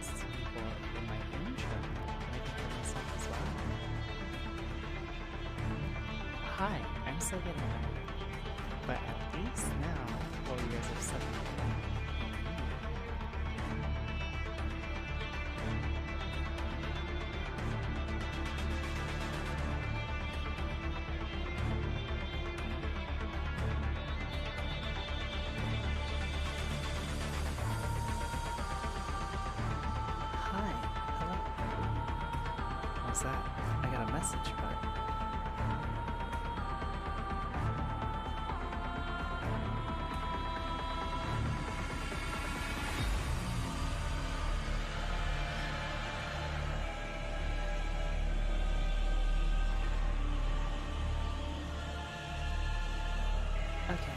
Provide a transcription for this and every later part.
see people in my intro. I can hear myself as well. Hi, I'm still getting better, but at least now 4 years of suffering. Hi, hello. What's that? I got a message, but okay.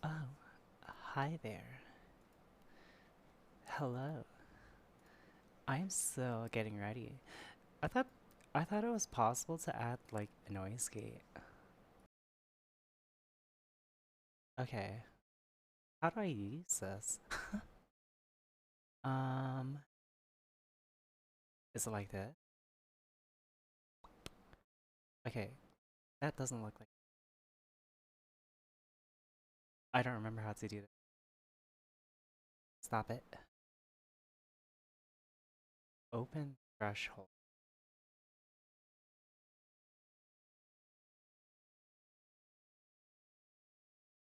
Oh, hi there. Hello. I'm still getting ready. I thought I thought it was possible to add like a noise gate. Okay. How do I use this? Um, is it like that? Okay, that doesn't look like. I don't remember how to do that. Stop it. Open threshold.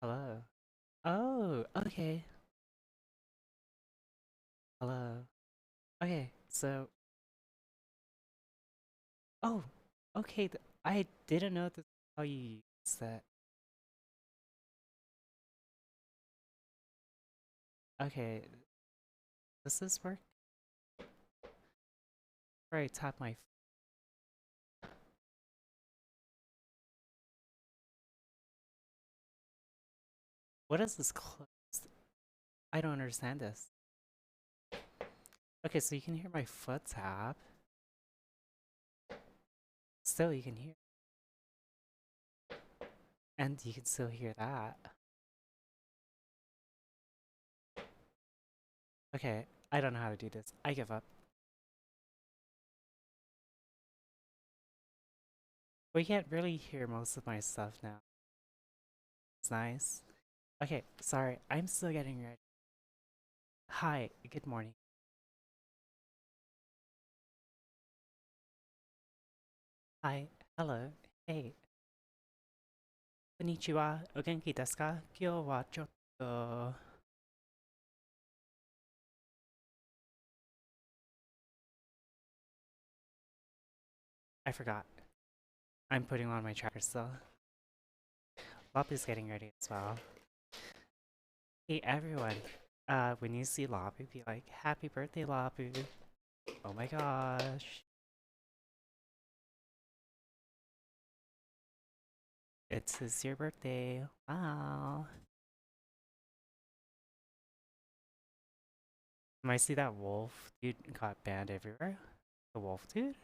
Hello. Oh, okay. Hello. Okay, so. Oh, okay. I didn't know this is how you use that. Okay, does this work? Where I tap my. What is this closed? I don't understand this. Okay, so you can hear my foot tap. Still, you can hear. And you can still hear that. Okay, I don't know how to do this. I give up. We can't really hear most of my stuff now. It's nice. Okay, sorry, I'm still getting ready. Hi, good morning. Hi, hello, hey. Konnichiwa, o genki desu ka? Kyou wa chotto... I forgot. I'm putting on my tracker still. Lapu's getting ready as well. Hey everyone, when you see Lapu, be like, "Happy birthday, Lapu!" Oh my gosh, it's your birthday! Wow. I see that wolf dude got banned everywhere. The wolf dude?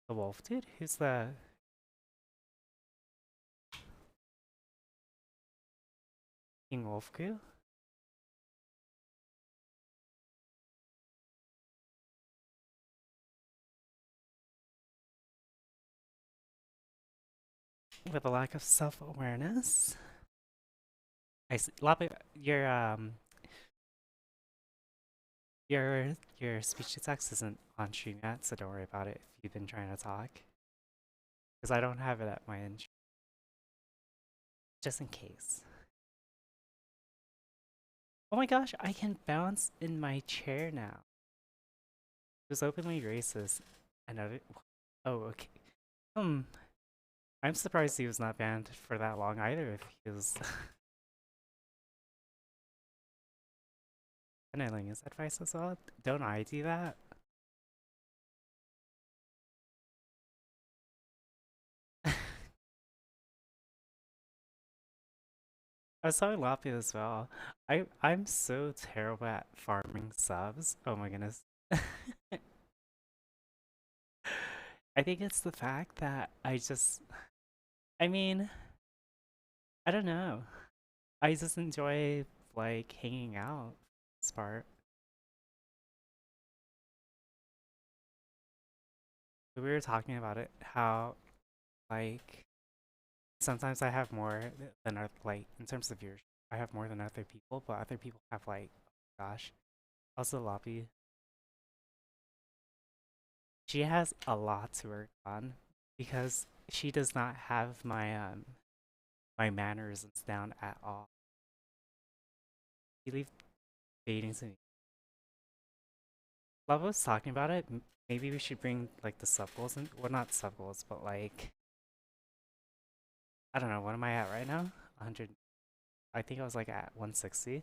The wolf dude? Who's the King Wolf Crew? With a lack of self-awareness? I see. Lapu, your speech to text isn't on stream yet, so don't worry about it if you've been trying to talk. Because I don't have it at my end, just in case. Oh my gosh, I can bounce in my chair now. It was openly racist. Another. Oh, okay. Hmm. I'm surprised he was not banned for that long either. If he was channeling his advice as well. Don't I do that? I was telling Lapi as well. I'm so terrible at farming subs. Oh my goodness. I think it's the fact that I mean, I don't know. I just enjoy like hanging out. This part. We were talking about it, how like sometimes I have more than like in terms of viewership, I have more than other people, but other people have like, oh gosh. Also, Lobby, she has a lot to work on because she does not have my mannerisms down at all. You leave dating to me. Love was talking about it. Maybe we should bring like the sub goals in. Well, not sub goals, but like I don't know. What am I at right now? 100. I think I was like at 160.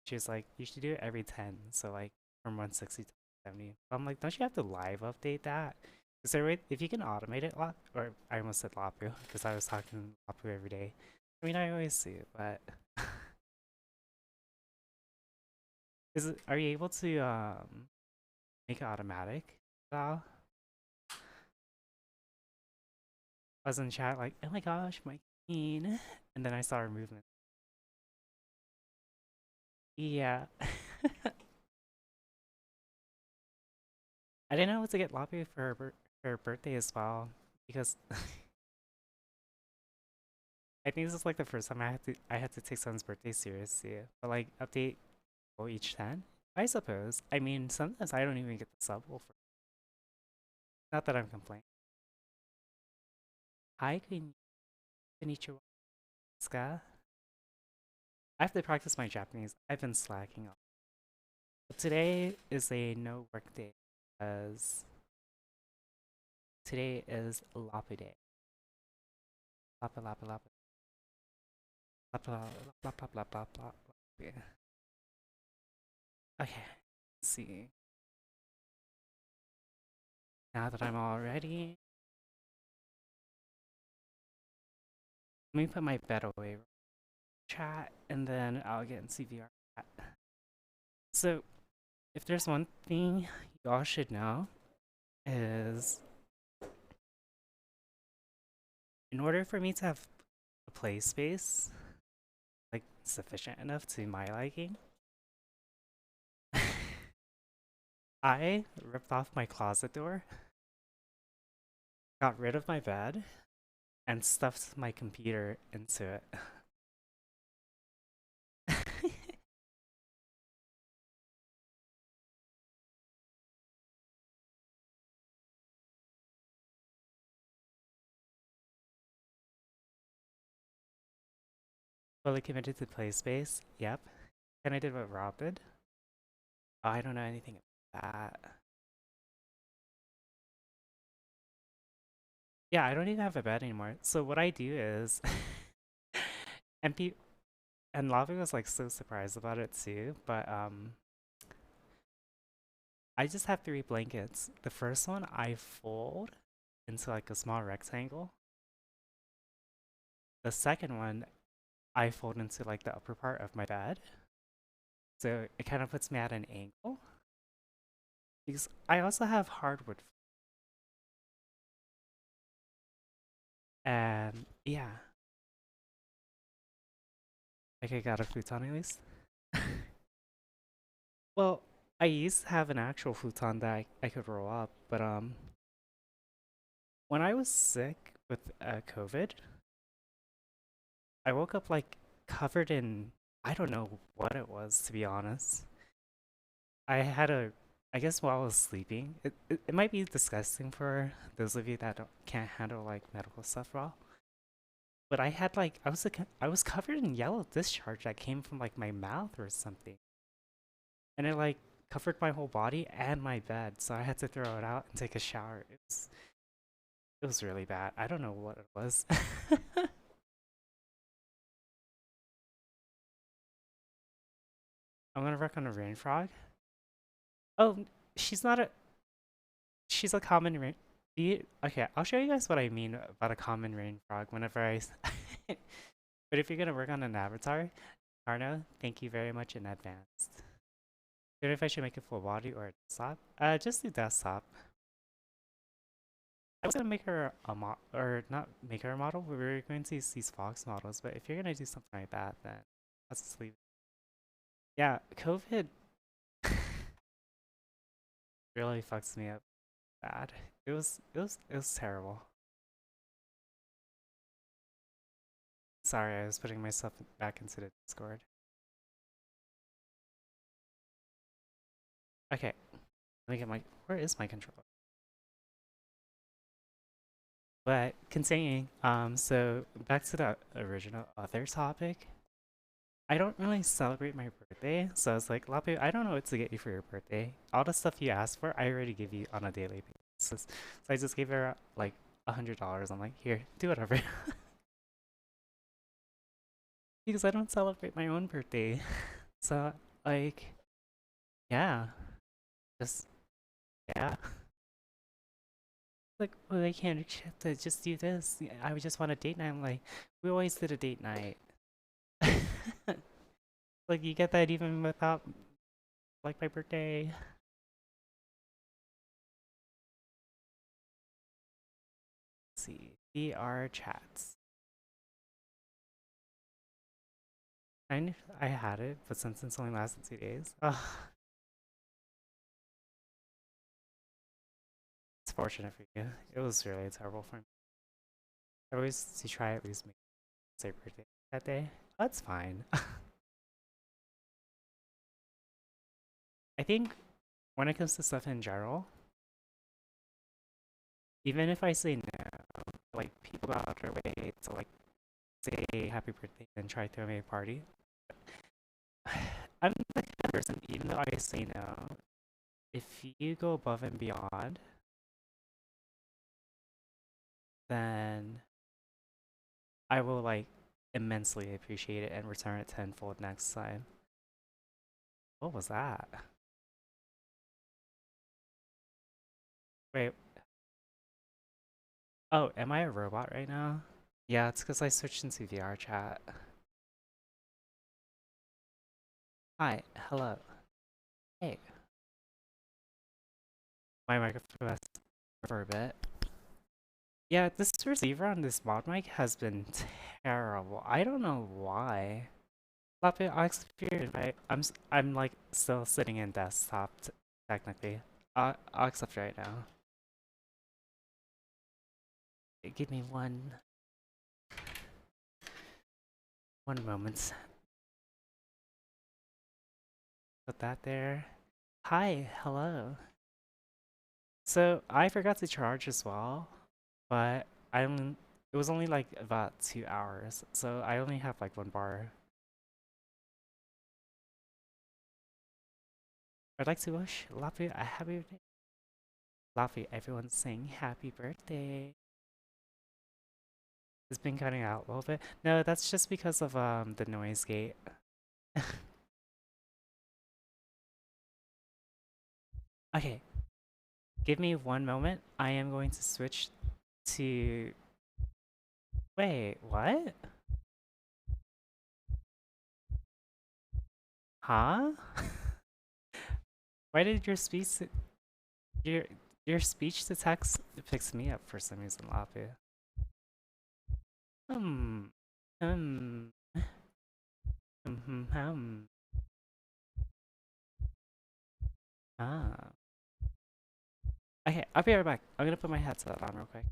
She was like, you should do it every 10. So like from 160 to 70. But I'm like, don't you have to live update that? Is there a way if you can automate it, or I almost said Lapu because I was talking Lapu every day. I mean, I always see it, but are you able to make it automatic? Val? I was in chat like, oh my gosh, my queen, and then I saw her movement. Yeah. I didn't know what to get Lapu for her birthday as well because I think this is like the first time I had to take someone's birthday seriously. But like update each 10? I suppose. I mean, sometimes I don't even get the sub for. Not that I'm complaining. Hi, konnichiwa. Ska. I have to practice my Japanese. I've been slacking off. But today is a no work day because today is Lapu Day. Lapa lapa lapa lapa lapa lapa lapa lapa. Yeah. Okay. Let's see. Now that I'm all ready, let me put my bed away. Chat, and then I'll get in CVR chat. So, if there's one thing y'all should know is in order for me to have a play space like sufficient enough to my liking, I ripped off my closet door, got rid of my bed, and stuffed my computer into it. Fully committed to play space, yep. And I did what Rob did. Oh, I don't know anything about that. Yeah, I don't even have a bed anymore. So what I do is, and pe and Lavi was like so surprised about it too. But I just have three blankets. The first one I fold into like a small rectangle. The second one I fold into like the upper part of my bed. So it kind of puts me at an angle. Because I also have hardwood. And yeah, like I got a futon at least. Well, I used to have an actual futon that I could roll up, but when I was sick with COVID, I woke up like covered in, I don't know what it was, to be honest. I had a, I guess while I was sleeping, it might be disgusting for those of you that can't handle like medical stuff well, but I had like, I was covered in yellow discharge that came from like my mouth or something. And it like covered my whole body and my bed, so I had to throw it out and take a shower. It was really bad. I don't know what it was. I'm gonna work on a rain frog. Oh, she's not a. She's a common rain. Okay, I'll show you guys what I mean about a common rain frog whenever I. But if you're gonna work on an avatar, Arno, thank you very much in advance. Don't know if I should make it full body or desktop. Just do desktop. I was gonna make her a or not make her a model, but we were going to use these Fox models. But if you're gonna do something like that, then let's just leave. Yeah, COVID really fucks me up bad. It was terrible. Sorry, I was putting myself back into the Discord. Okay, let me get my. Where is my controller? But continuing, so back to the original other topic. I don't really celebrate my birthday, so I was like, Lapu, I don't know what to get you for your birthday. All the stuff you asked for, I already give you on a daily basis. So I just gave her like $100. I'm like, here, do whatever. Because I don't celebrate my own birthday. So like, yeah, just yeah. Like, well, I can't accept it. Just do this. I would just want a date night. I'm like, we always did a date night. Like, you get that even without like my birthday. Let's see, VR chats. I had it, but since it's only lasted 2 days, it's fortunate for you. It was really terrible for me. I always to try at least make say birthday that day. That's fine. I think when it comes to stuff in general, even if I say no, like people go out their way to like say happy birthday and try to throw me a party. I'm the kind of person, even though I say no, if you go above and beyond, then I will like immensely appreciate it and return it tenfold next time. What was that? Wait, oh, am I a robot right now? Yeah, it's because I switched into VR chat. Hi, hello. Hey, my microphone has for a bit. Yeah, this receiver on this mod mic has been terrible. I don't know why. Lapu, I'll accept your invite. I'm like still sitting in desktop technically. I'll accept right now. Give me one moment. Put that there. Hi, hello. So I forgot to charge as well, but it was only like about 2 hours, so I only have like 1 bar. I'd like to wish Lapu a happy birthday. Lapu, everyone's saying happy birthday. It's been cutting out a little bit. No, that's just because of the noise gate. Okay, give me one moment. I am going to switch to. Wait, what? Huh? Why did your your speech to text picks me up for some reason, Lapu? Hmm. Hmm. Hmm. Ah. Okay, I'll be right back. I'm gonna put my headset on real quick.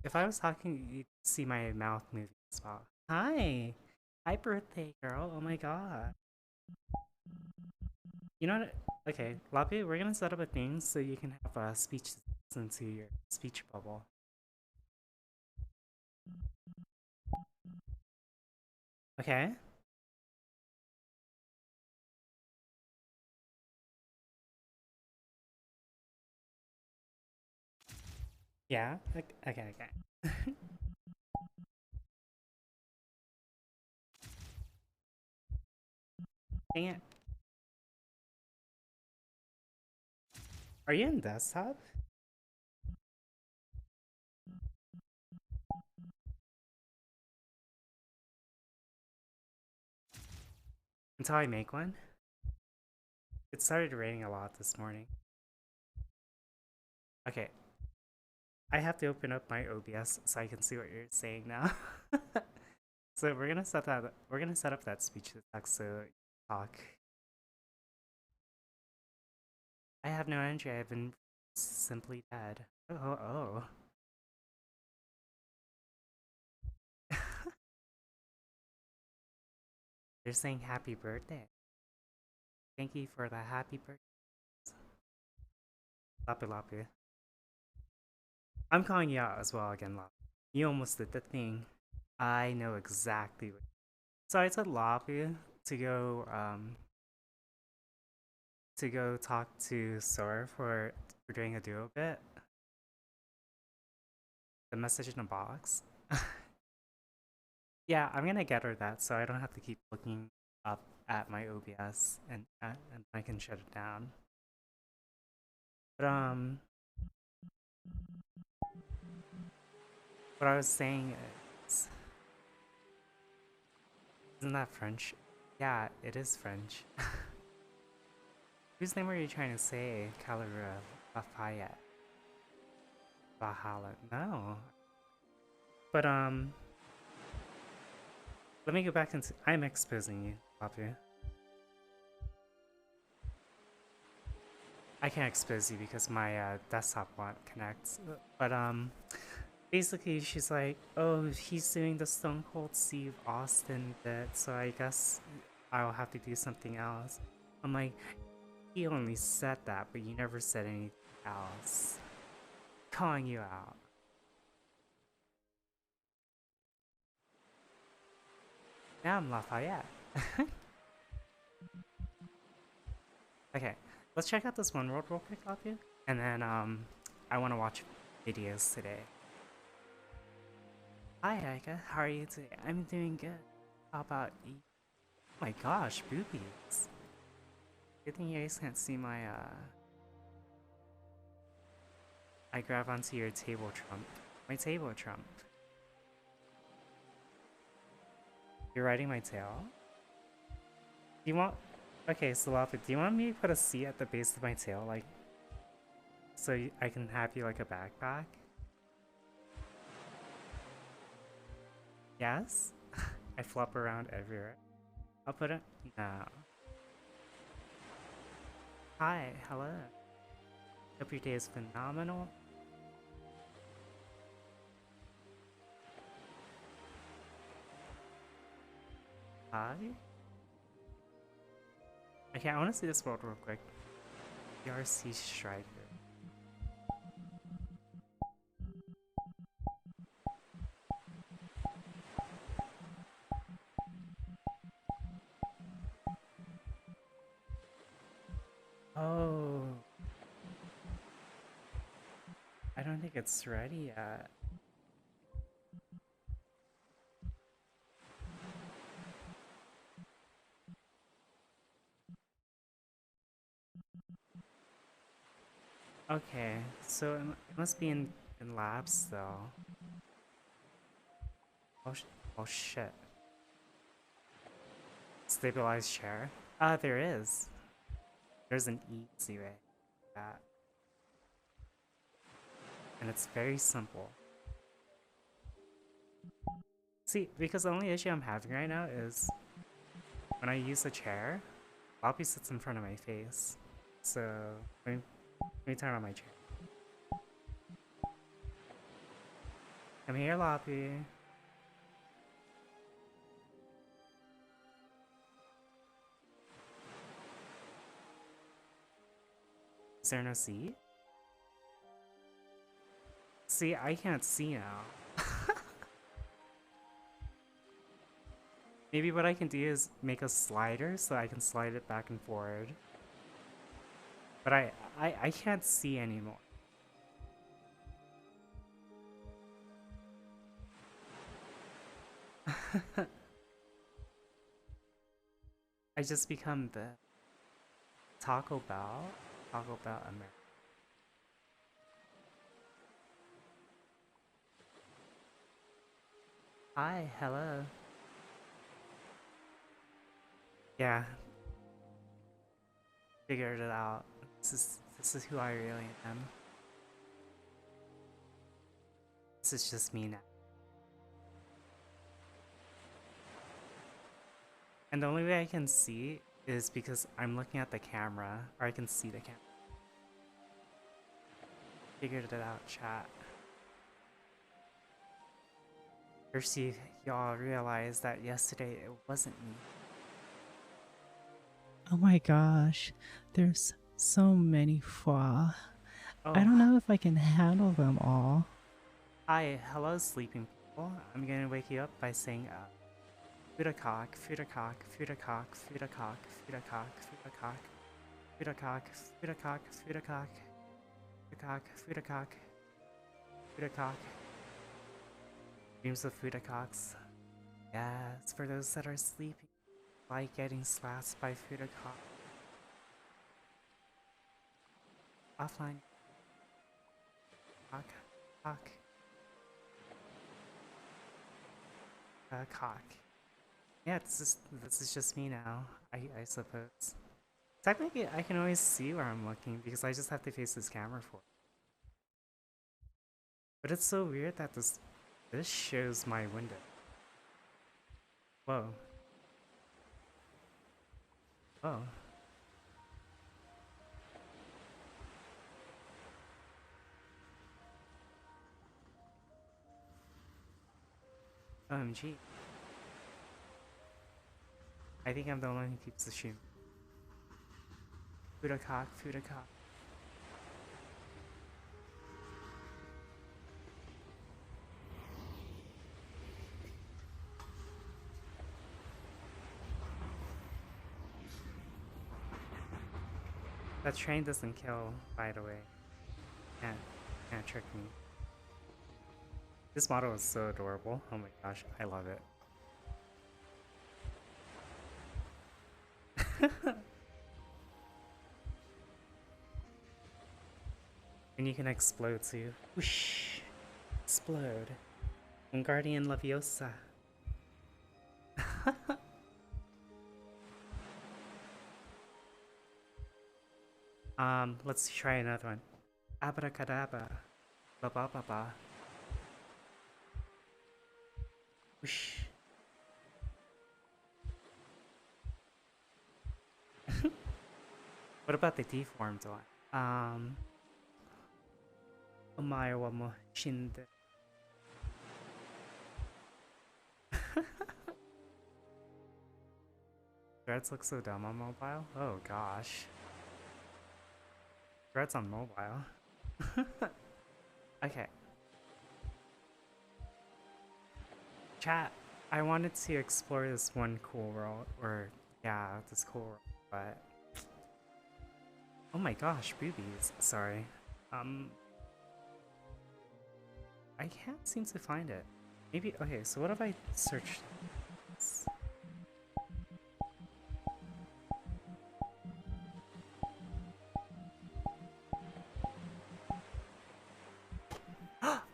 If I was talking, you'd see my mouth moving as well. Hi! Hi, birthday girl. Oh my god. You know what? Okay, Lapi, we're gonna set up a thing so you can have a speech into your speech bubble. Okay? Yeah? Okay, okay. Dang it. Are you in desktop? Until I make one? It started raining a lot this morning. Okay, I have to open up my OBS so I can see what you're saying now. So we're gonna set up that speech to text so you talk. I have no energy, I've been simply dead. Oh. They're saying happy birthday. Thank you for the happy birthday. Lapu Lapu. I'm calling you out as well again, Lapu. You almost did the thing. I know exactly what. So I told Lapu to go talk to Sora for doing a duo bit. The message in the box. Yeah, I'm gonna get her that so I don't have to keep looking up at my OBS and I can shut it down. But what I was saying is, isn't that French? Yeah, it is French. Whose name were you trying to say? Calera, Lafayette, Valhalla. No. But let me go back into. I'm exposing you, Lapu. I can't expose you because my desktop won't connect. But basically she's like, oh, he's doing the Stone Cold Steve Austin bit, so I guess I'll have to do something else. I'm like, he only said that, but you never said anything else. Calling you out. Now I'm Lafayette. Okay, let's check out this one world real quick, Lapu. And then I want to watch videos today. Hi Aika, how are you today? I'm doing good. How about you? Oh my gosh, boobies. Good thing you guys can't see my I grab onto your table trump. My table trump. You're riding my tail? Do you want... Okay, so Lapa, do you want me to put a seat at the base of my tail, like... So I can have you like a backpack? Yes? I flop around everywhere. I'll put it... No. Hi, hello. Hope your day is phenomenal. Hi? Okay, I want to see this world real quick. PRC Striker. Oh. I don't think it's ready yet. Okay, so it must be in labs though. Oh, oh shit. Stabilized chair? There is. There's an easy way for that. And it's very simple. See, because the only issue I'm having right now is when I use the chair, Loppy sits in front of my face. So, let me turn on my chair. Come here, Loppy. Is there no seat? See, I can't see now. Maybe what I can do is make a slider so I can slide it back and forward. But I can't see anymore. I just become the Taco Bell America. Hi, hello. Yeah, figured it out. This is who I really am. This is just me now. And the only way I can see is because I'm looking at the camera, or I can see the camera. Figured it out, chat. First y'all realized that yesterday it wasn't me. Oh my gosh, there's so many fois. I Oh, don't know if I can handle them all. hi, hello sleeping people. I'm gonna wake you up by saying Fudacock, Fudacock, Fudacock, Fudacock, Fudacock, Fudacock, Fudacock, Fudacock, Fudacock, Fudacock, Fudacock, Fudacock. Dreams of Fudacocks. Yes, for those that are sleeping, like getting slapped by Fudacock. Offline. Cock. Cock. Cock. Yeah, this is just me now, I suppose. Technically, I can always see where I'm looking because I just have to face this camera for it. But it's so weird that this This shows my window. Whoa. Whoa. OMG. I think I'm the one who keeps the stream. Fudacock, Fudacock. That train doesn't kill, by the way. Can't trick me. This model is so adorable. Oh my gosh, I love it. And you can explode too. Whoosh! Explode. Wingardium Leviosa. Let's try another one. Abracadabra. Ba ba ba ba. Whoosh. What about the deformed one? Omae wa mo shinde. Threads look so dumb on mobile? Oh gosh. Threads on mobile. Okay. Chat, I wanted to explore this one cool world, or yeah, this cool world, but oh my gosh, boobies. Sorry. I can't seem to find it. Maybe, okay, so what if I search this?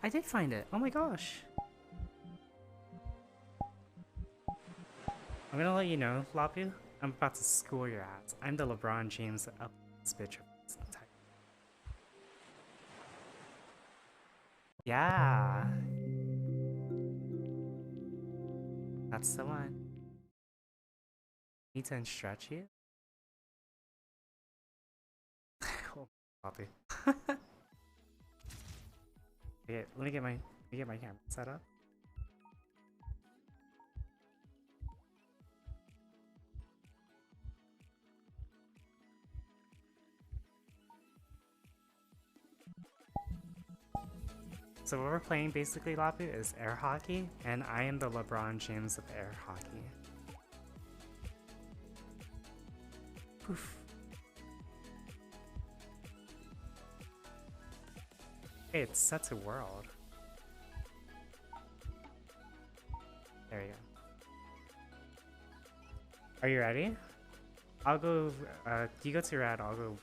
I did find it! Oh my gosh! I'm gonna let you know, Lapu, I'm about to school your ass. I'm the LeBron James of this bitch. Yeah! That's the one. Need to stretch you? Oh, Lapu. Okay, let me get my camera set up. So what we're playing basically, Lapu, is air hockey, and I am the LeBron James of air hockey. Poof. Hey, it's set to world. There you go. Are you ready? I'll go, you go to red, I'll go.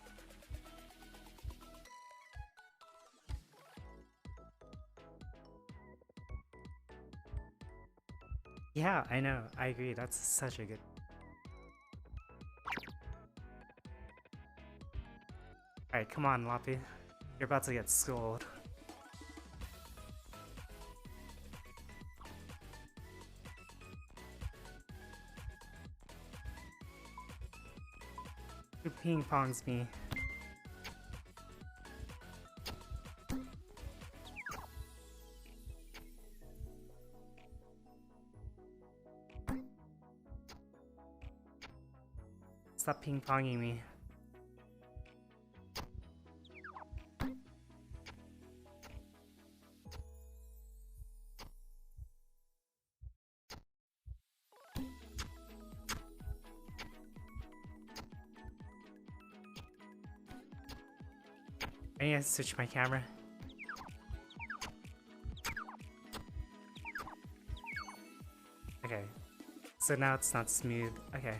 Yeah, I know, I agree, that's such a good. Alright, come on, Lappy. You're about to get schooled. Who ping pongs me? Stop ping ponging me. I need to switch my camera. Okay. So now it's not smooth. Okay.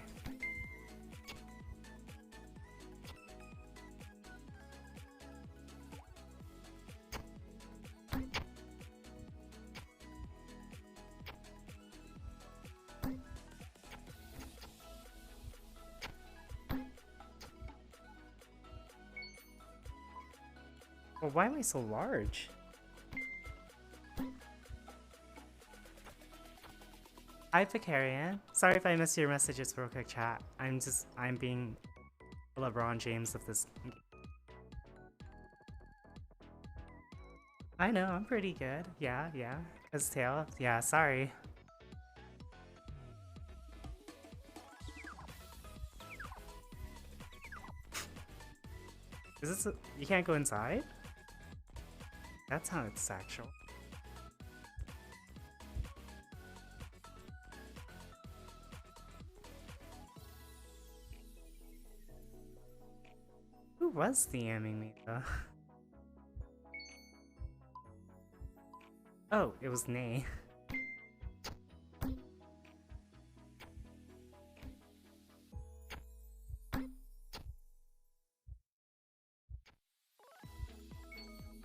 Well, why am I so large? Hi, Picarian. Sorry if I missed your messages real quick, chat. I'm being LeBron James of this. I know, I'm pretty good. Yeah, yeah. His tail. Yeah, sorry. Is this you can't go inside? That sounded sexual. Who was DMing me though? Oh, it was Nay.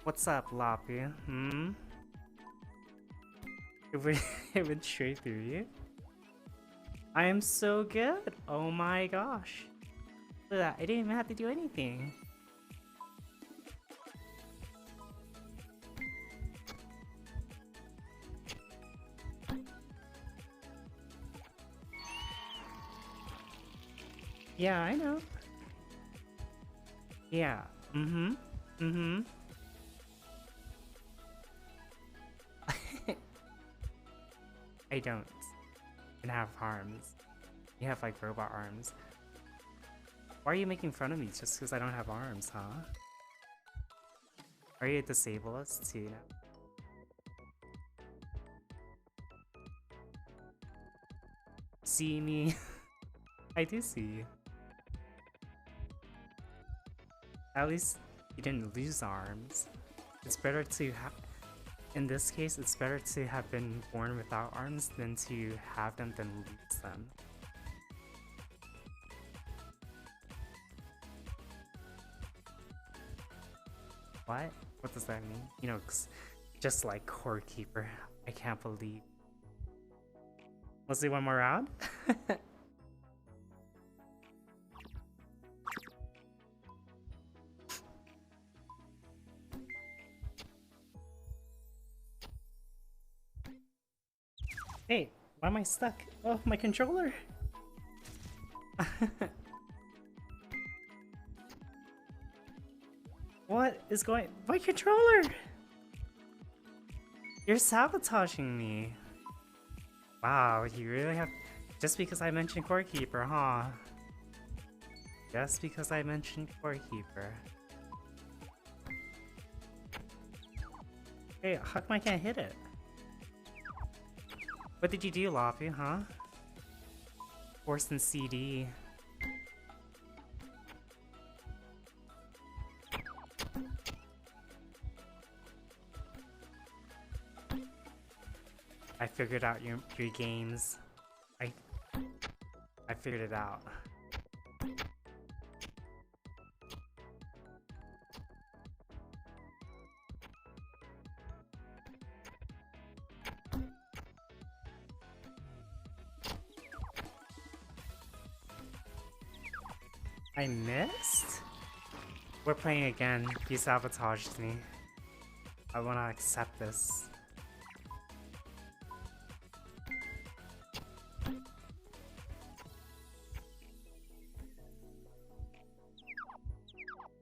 What's up, Lapu? Hmm? It went, it went straight through you? I am so good! Oh my gosh. Look at that, I didn't even have to do anything. Yeah, I know. Yeah. Mm-hmm. Mm-hmm. I don't. And have arms. You have like robot arms. Why are you making fun of me just because I don't have arms, huh? Are you disable us too now? See me? I do see you. At least you didn't lose arms. It's better to have. In this case, it's better to have been born without arms than to have them than lose them. What? What does that mean? You know, just like Core Keeper. I can't believe. Let's do one more round? Hey, why am I stuck? Oh, my controller! What is going— my controller! You're sabotaging me. Wow, you really have— just because I mentioned Core Keeper, huh? Just because I mentioned Core Keeper. Hey, how come I can't hit it? What did you do, Lapu, huh? Worse than CD. I figured out your games. I figured it out. I missed? We're playing again. You sabotaged me. I wanna accept this.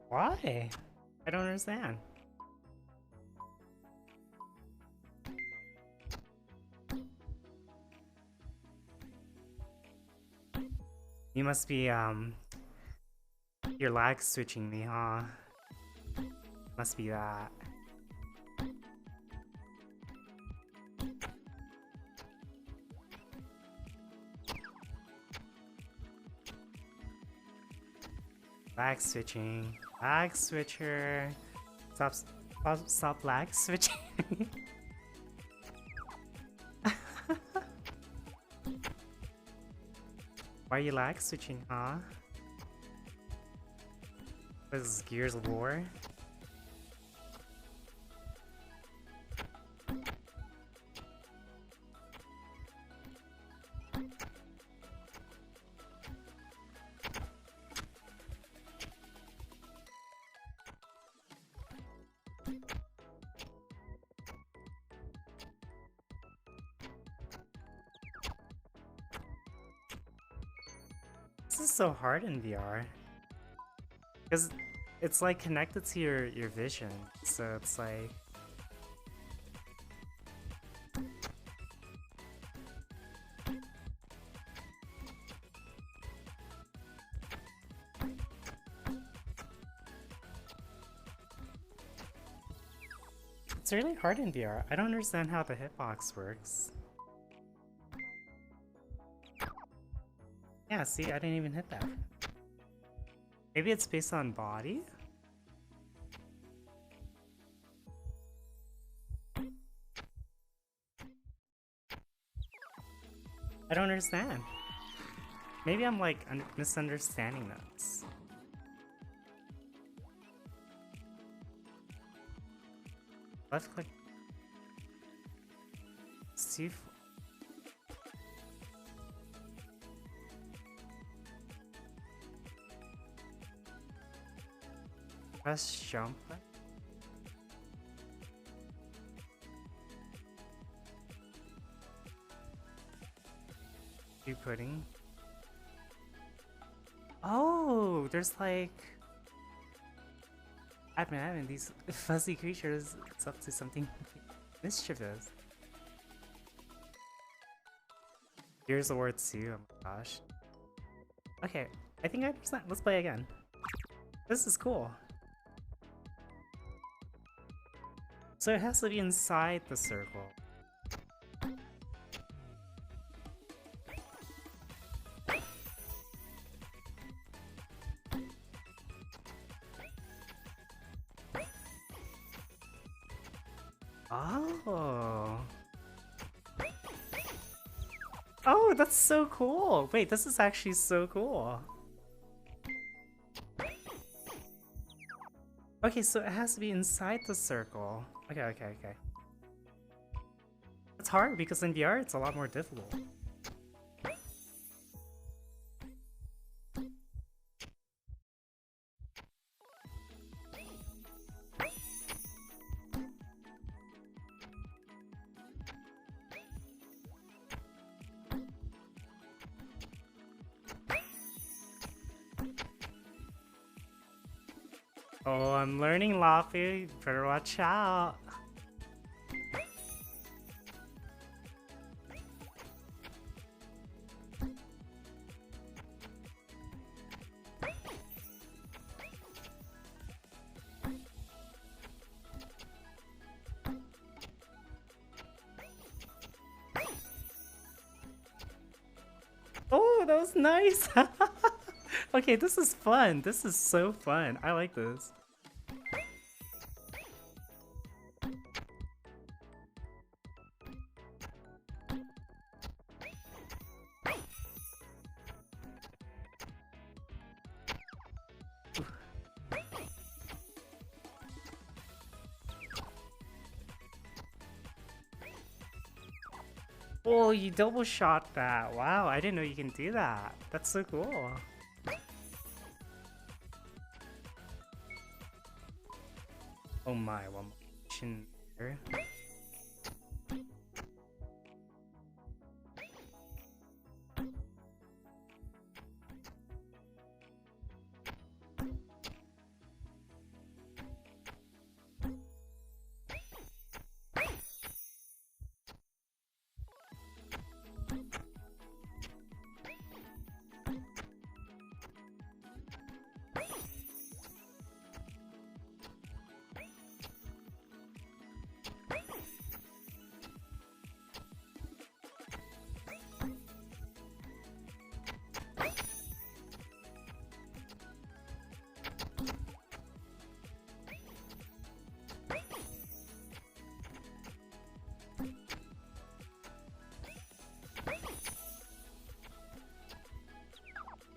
Why? I don't understand. You must be, you're lag switching me, huh? Must be that. Lag switching. Lag switcher. Stop lag switching. Why are you lag switching, huh? This is Gears of War? is so hard in VR. Because it's like connected to your vision. So it's like it's really hard in VR. I don't understand how the hitbox works. Yeah, see, I didn't even hit that. Maybe it's based on body? I don't understand. Maybe I'm like misunderstanding this. Left click. C4. Press jump. You pudding. Oh, there's like admin, these fuzzy creatures. It's up to something mischievous. Here's the word too. Oh my gosh. Okay, I think I understand. Let's play again. This is cool. So it has to be inside the circle. Oh. Oh, that's so cool. Wait, this is actually so cool. Okay, so it has to be inside the circle. Okay. It's hard because in VR it's a lot more difficult. Oh, I'm learning, Lapu. Better watch out. Oh, that was nice. Okay, this is fun. This is so fun. I like this. Oh, you double shot that. Wow, I didn't know you can do that. That's so cool. Oh my, one more option here.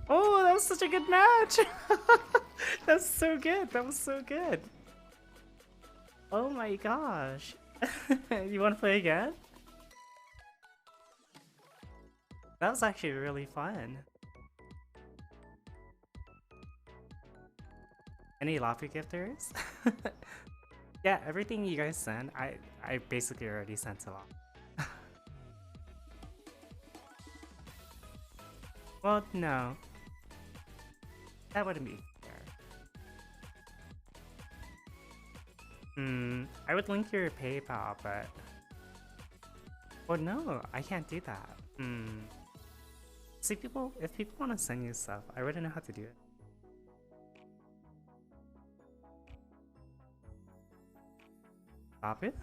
Oh, that was such a good match! That's so good. That was so good. Oh my gosh. You want to play again? That was actually really fun. Any Lapu gifters? Yeah, everything you guys sent, I basically already sent a lot. Well, no. That wouldn't be fair. I would link your PayPal, but... Oh no, I can't do that. See, if people want to send you stuff, I wouldn't know how to do it. Stop it?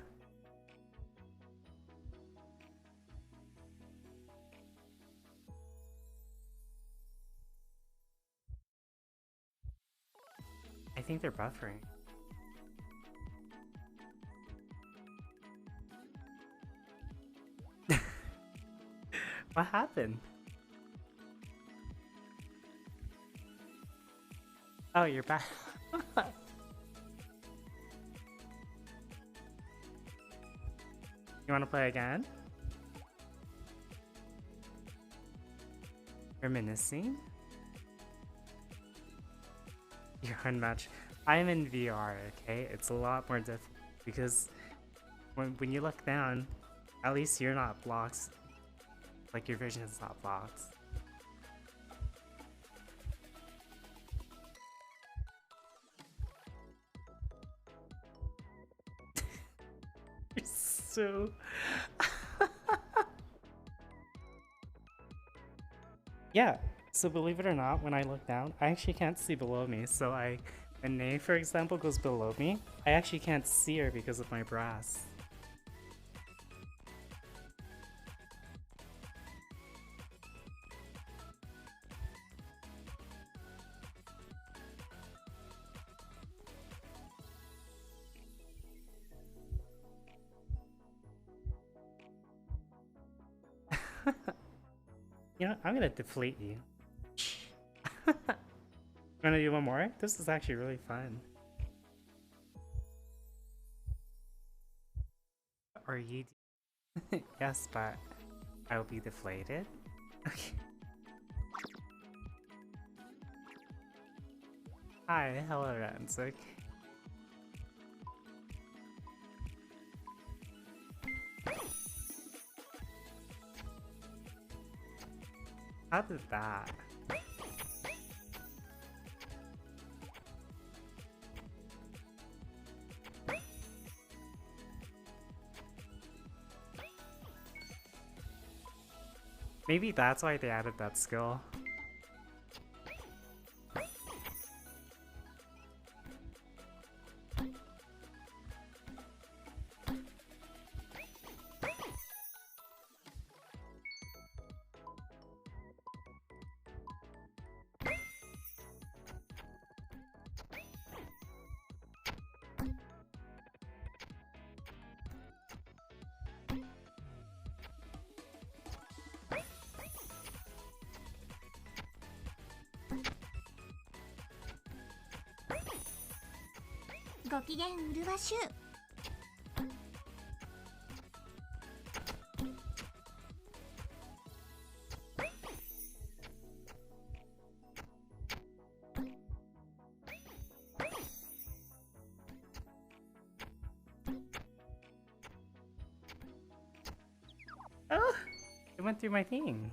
I think they're buffering. What happened? Oh, you're back. You want to play again? Reminiscing? You're unmatched. I'm in VR, okay? It's a lot more difficult because when you look down, at least you're not blocked. Like your vision is not blocked. You're so... Yeah, so believe it or not, when I look down, I actually can't see below me. So when Nay, for example, goes below me, I actually can't see her because of my brass. You know, I'm gonna deflate you. Wanna do one more? This is actually really fun. Are you? Yes, but I will be deflated. Okay. Hi, hello, Ransik. How did that? Maybe that's why they added that skill. Oh, it went through my thing.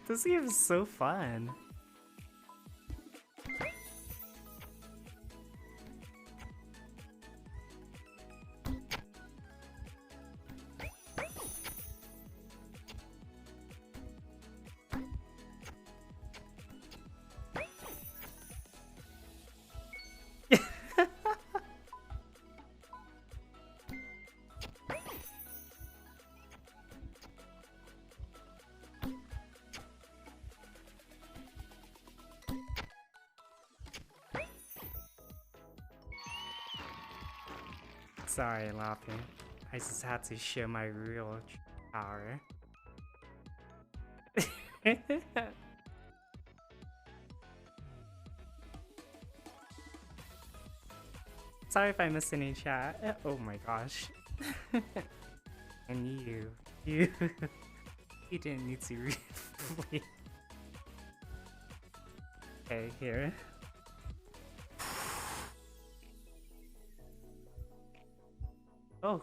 This game is so fun. Sorry, Lapu. I just had to show my real power. Sorry if I missed any chat. Oh my gosh. And you didn't need to read. Okay, here. Oh,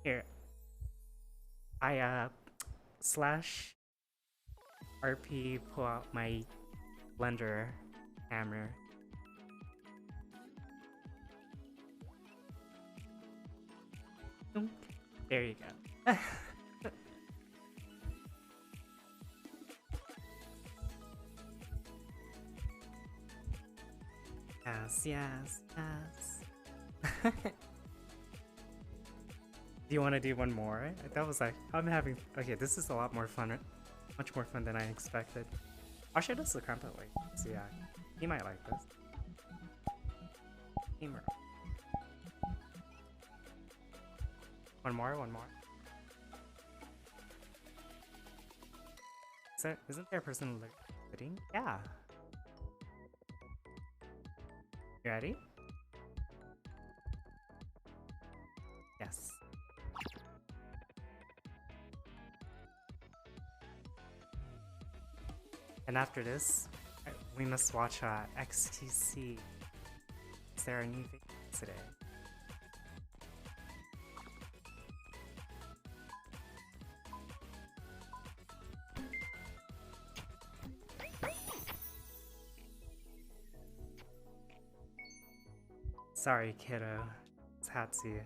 here. I slash RP pull out my blender hammer. Dunk. There you go. Yes, yes, yes. Do you want to do one more? That was like, I'm having. Okay, this is a lot more fun. Much more fun than I expected. I'll show this to Crumpet. Wait, so yeah, he might like this. Gamer. One more, one more. Isn't there a person living? Yeah. You ready? Yes. And after this, we must watch XTC. Is there a new video today? Sorry, kiddo. It's Hatsu.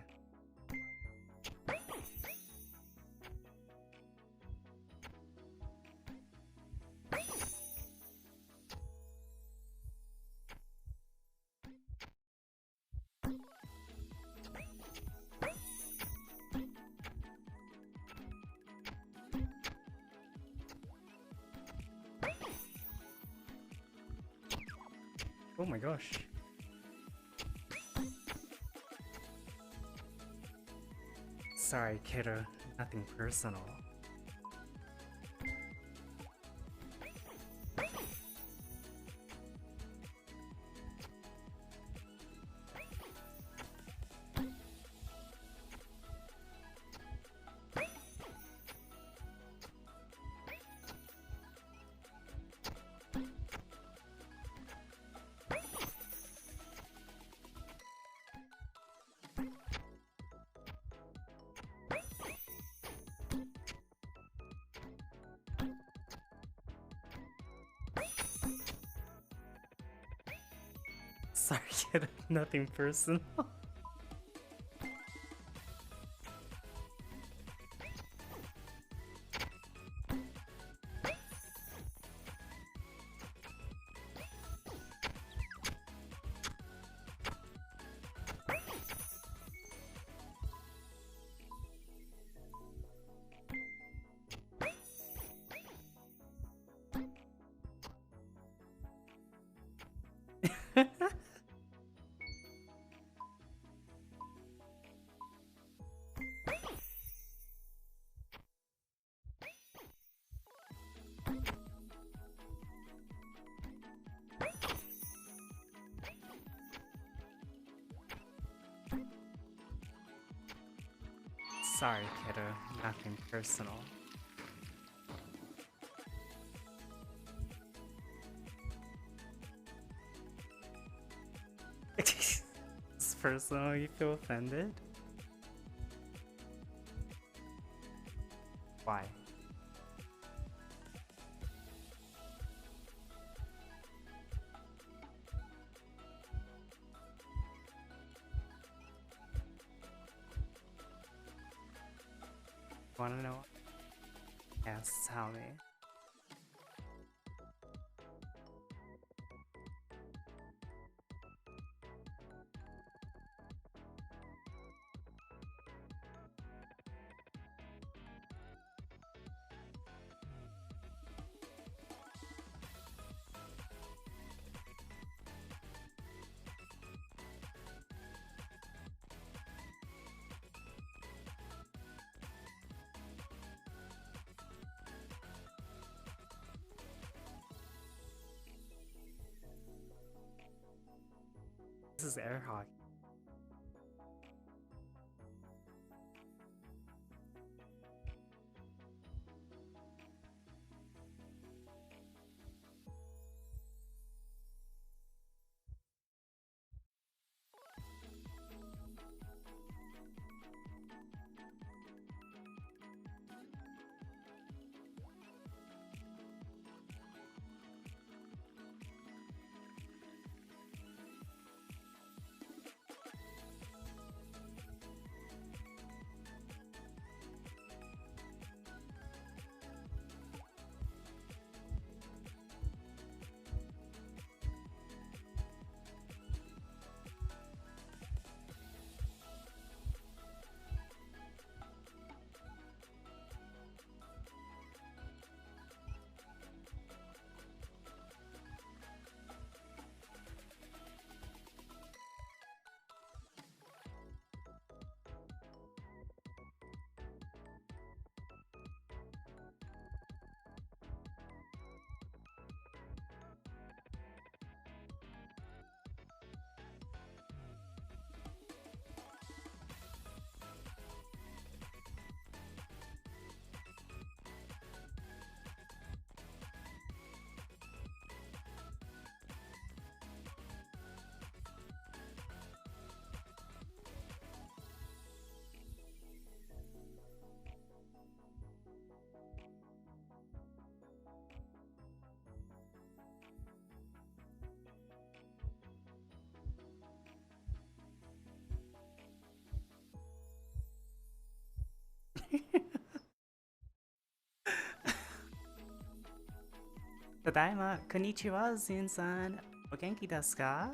Oh my gosh. Sorry, kiddo. Nothing personal. Sorry, kiddo. Nothing personal. Sorry, kiddo. Nothing personal. It's personal. You feel offended? Why? Wanna know? Yes, tell me. This is air hockey. Tadaima, konnichiwa, Zun-san. O genki desu ka?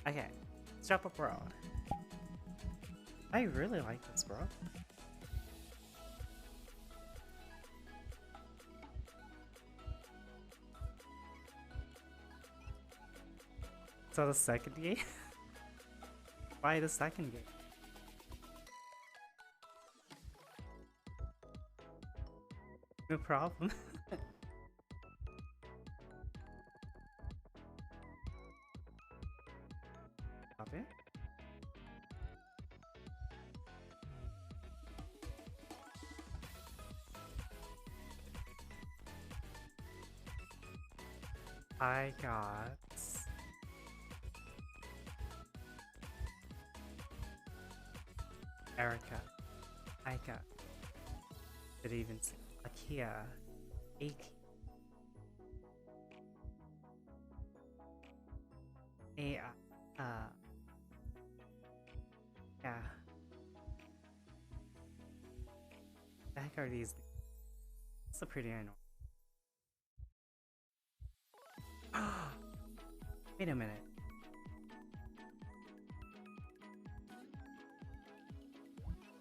Okay, let's drop up world. I really like this world. So the second game? Why the second game? No problem. Copy. I got Erica. I got. Did it even say Akia? Aki. A. Yeah. The heck are these? It's a pretty annoying. Wait a minute.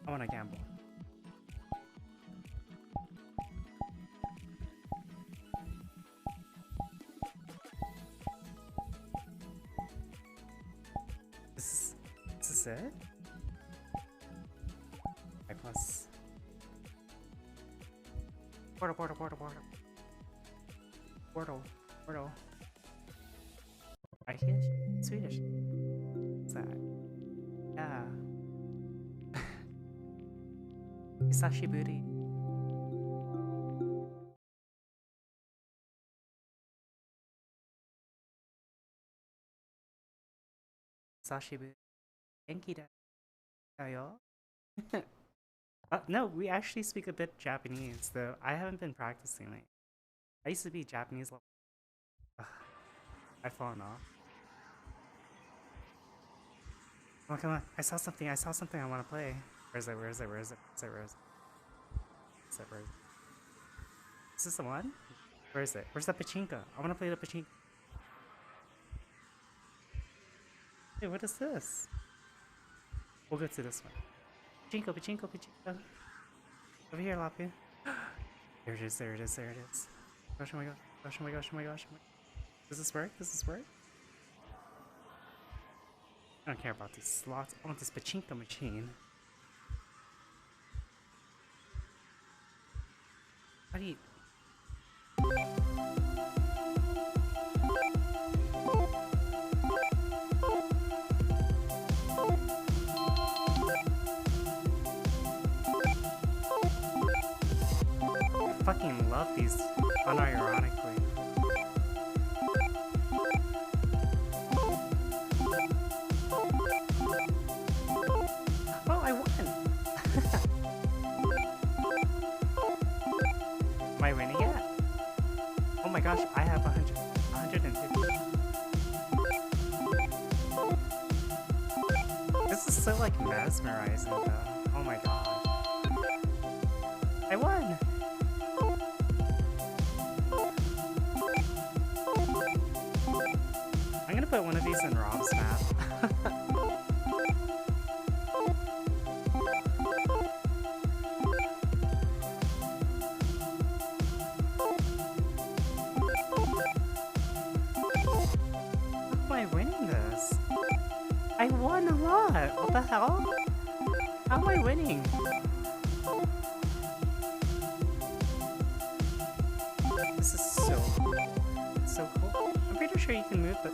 I wanna gamble. Is this it? I plus. Portal. I hear Swedish. What's that? Yeah. Hisashiburi. Hisashiburi. Genki da yo. No, we actually speak a bit Japanese, though I haven't been practicing lately. I used to be Japanese level. I've fallen off. Come on. I saw something I want to play. Where is it? Is this the one? Where is it? Where's the pachinko? I want to play the pachinko. Hey, what is this? We'll go to this one. Pachinko. Over here, Lapu. There it is. Gosh, oh my gosh. Does this work? I don't care about these slots. I want this pachinko machine. How do you... I fucking love these, unironically. Oh, I won! Am I winning yet? Oh my gosh, I have 150. This is so like mesmerizing though. Oh my god. I won! I'm gonna put one of these in Rob's map. How am I winning this? I won a lot! What the hell? How am I winning? This is so cool. I'm pretty sure you can move the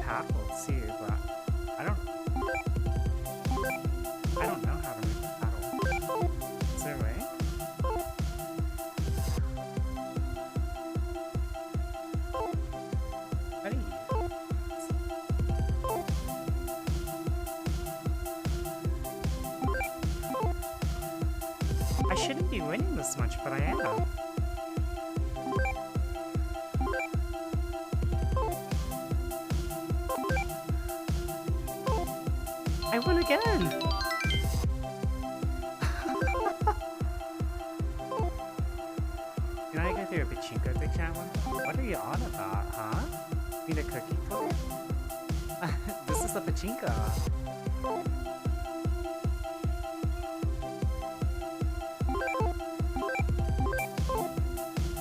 paddle too, but I don't know how to move the paddle. Is there a way? How do you I shouldn't be winning this much, but I am. I won again! Can I go through a pachinko thing, channel? What are you on about, huh? Need a cookie for? This is the pachinko.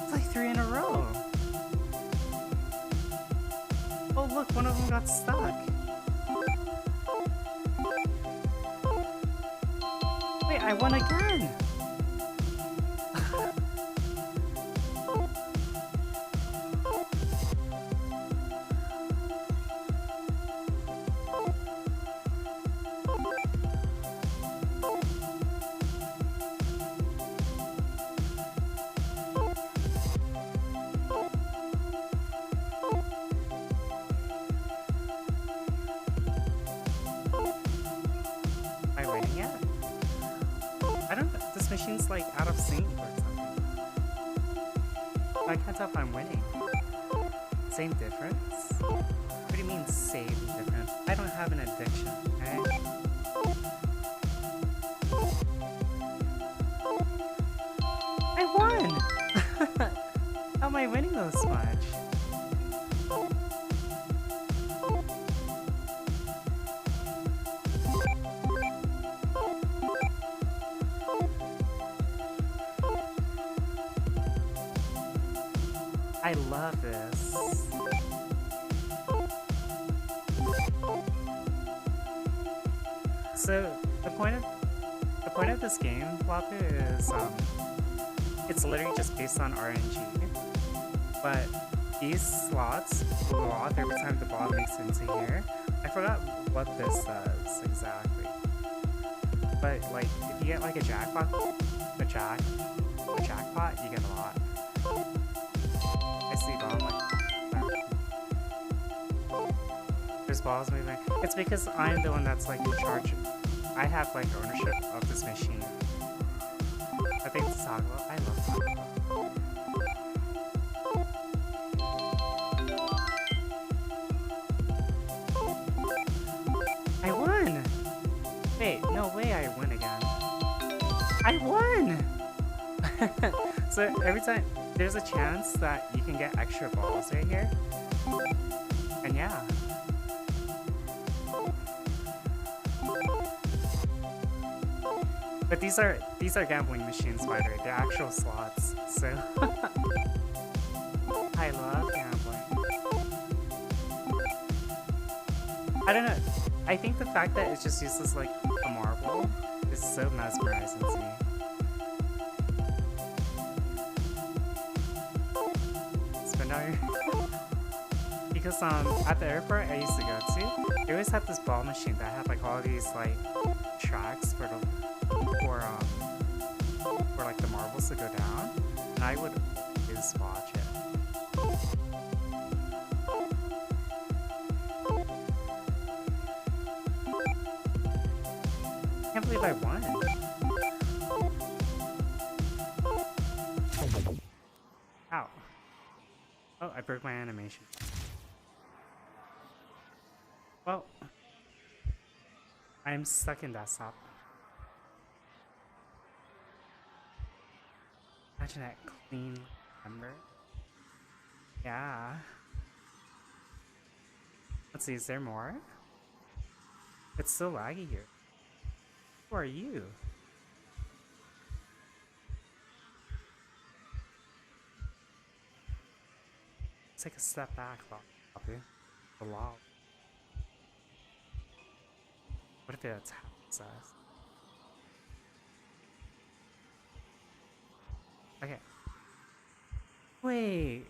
It's like 3 in a row. Oh look, one of them got stuck. Wait, I won again! This machine's like out of sync or something. I can't tell if I'm winning. Same difference? What do you mean same difference? I don't have an addiction, okay? I won! How am I winning this much? I love this. So the point of this game, Lapu, is it's literally just based on RNG. But these slots blow off every time the ball makes it into here. I forgot what this does exactly. But like if you get like a jackpot, you get a lot. I see ball like there's balls moving. It's because I'm the one that's like in charge. I have like ownership of this machine. I think it's Taco. I love Taco. I won! Wait, no way I win again. I won! So every time, there's a chance that you can get extra balls right here. And yeah. But these are gambling machines, by the way. They're actual slots, so I love gambling. I don't know. I think the fact that it's just used as like a marble is so mesmerizing to me. Spin out your because at the airport I used to go to, they always had this ball machine that had like all these like tracks for like the marbles to go down, and I would always watch it. I can't believe I won. Ow. Oh, I broke my animation. Well, I'm stuck in desktop. Imagine that clean number. Yeah. Let's see, is there more? It's so laggy here. Who are you? Take a step back, Lapu. The law. What if it attacks us? Okay. Wait.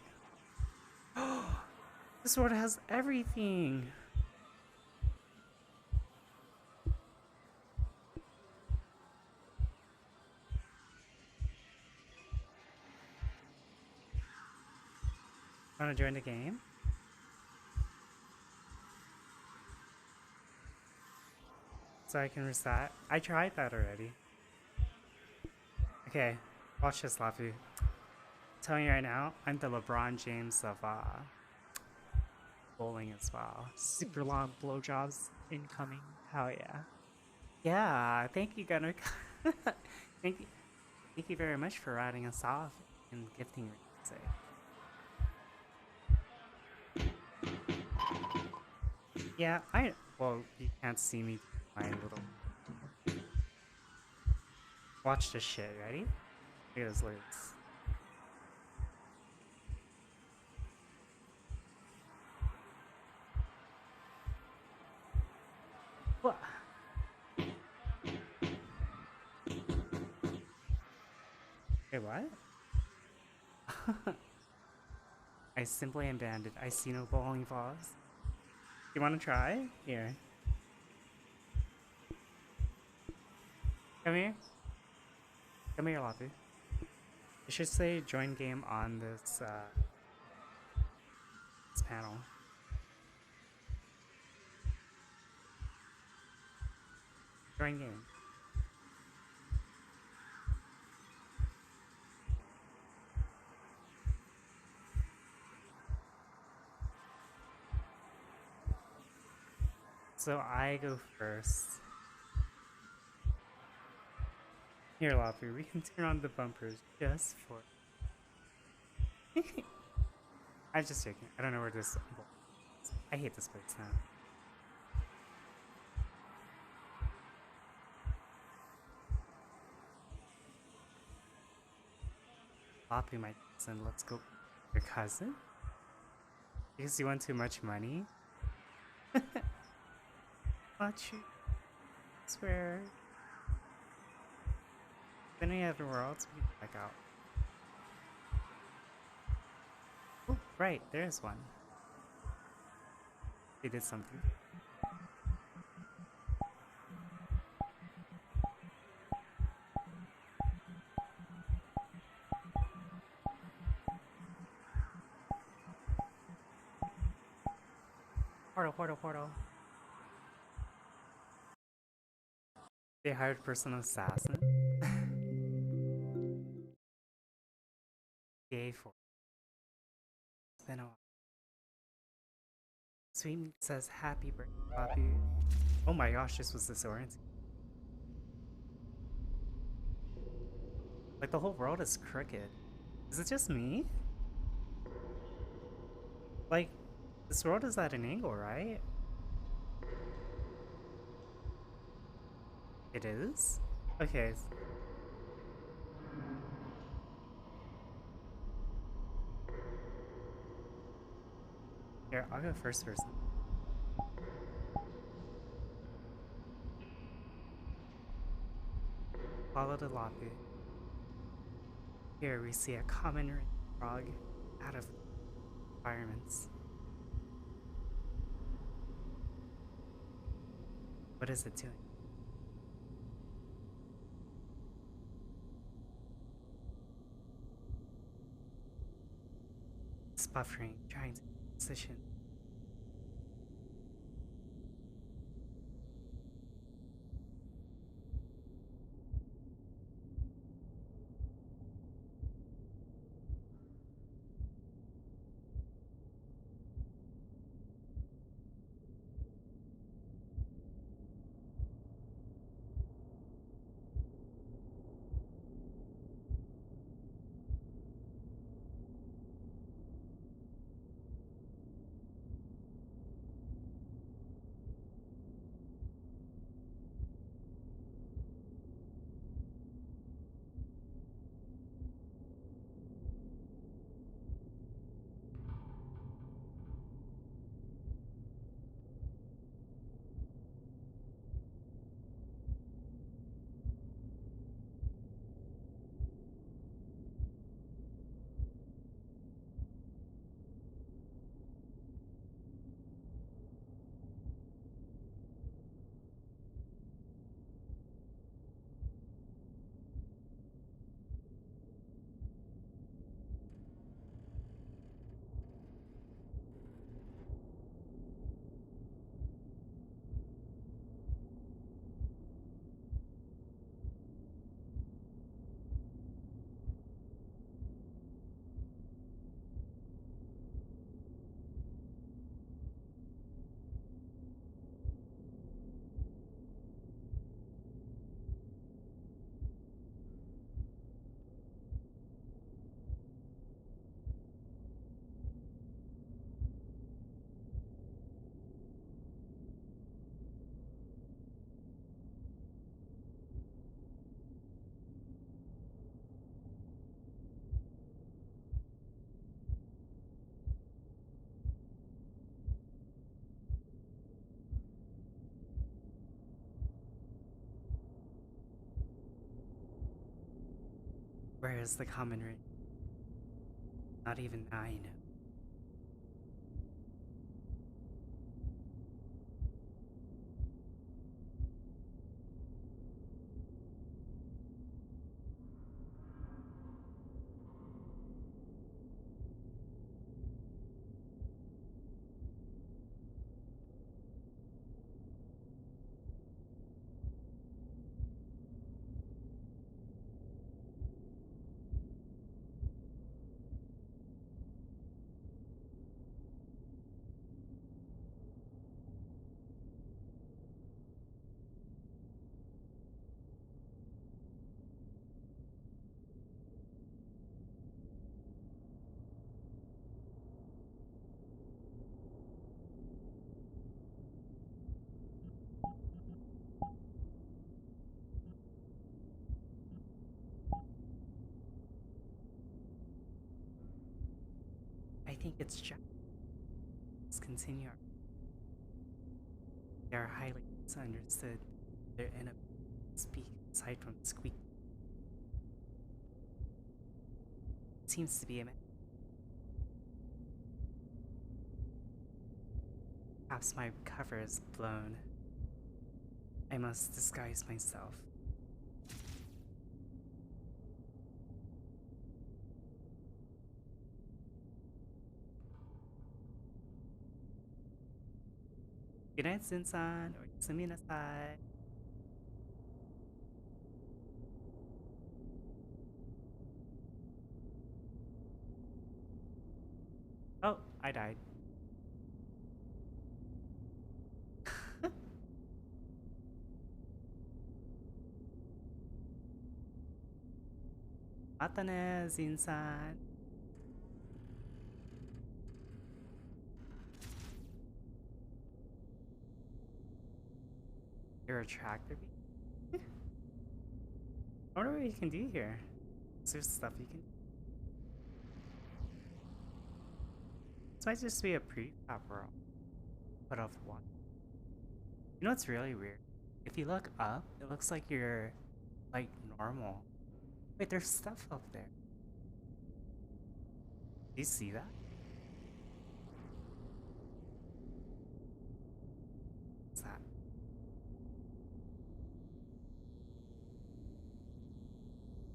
This sword has everything. Wanna join the game? So I can reset? I tried that already. Okay, watch this, Lapu. Telling you right now, I'm the LeBron James of bowling as well. Super long blowjobs incoming. Hell yeah. Yeah, thank you, Gunnar. thank you, thank you very much for writing us off and gifting say. Yeah, well, you can't see me do my little. Watch this shit. Ready? Look at his lyrics. What? Wait, what? I simply abandoned. I see no bowling balls. You want to try? Here. Come here. Come here, Lapu. It should say join game on this panel. Join game. So I go first. Here, Lapu, we can turn on the bumpers just for. I'm just joking. I don't know where this. I hate this place now. Lapu, my cousin, let's go. Your cousin? Because you want too much money? Not you. Swear. Then we have everywhere else we can check out. Oh, right, there's one. They did something. Portal, portal, portal. They hired personal assassin. Yay for. It's been a while. Sweet Meat says happy birthday, Lapu. Oh my gosh, this was disorienting. Like the whole world is crooked. Is it just me? Like, this world is at an angle, right? It is? Okay. Here, I'll go first person. Follow the Lapu. Here we see a common frog out of environments. What is it doing? It's buffering, trying to position. Where is the common ring? Not even I know. I think it's just. Let's continue. They are highly misunderstood. Their inability to speak aside from squeak seems to be a man. Perhaps my cover is blown. I must disguise myself. Good night, Sinsan, or Suminasai. Oh, I died. Matane, Sinsan. You're a tractor bee? I wonder what you can do here. Is there stuff you can do? This might just be a prefab world. Put off one. You know what's really weird? If you look up, it looks like you're like normal. Wait, there's stuff up there. Do you see that? What's that?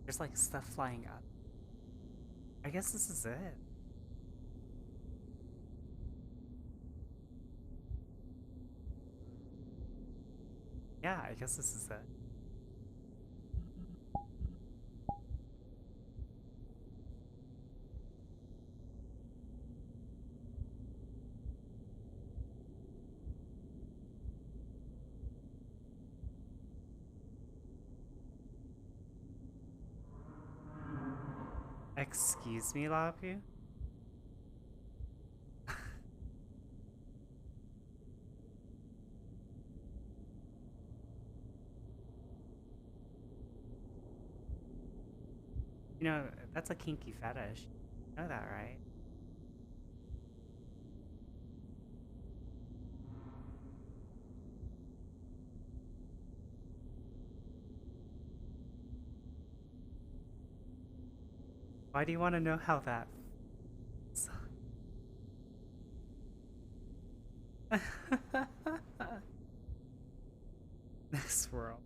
There's like stuff flying up. I guess this is it. Yeah, I guess this is it. Excuse me, Lapu? You know, that's a kinky fetish. You know that, right? Why do you want to know how that Next world.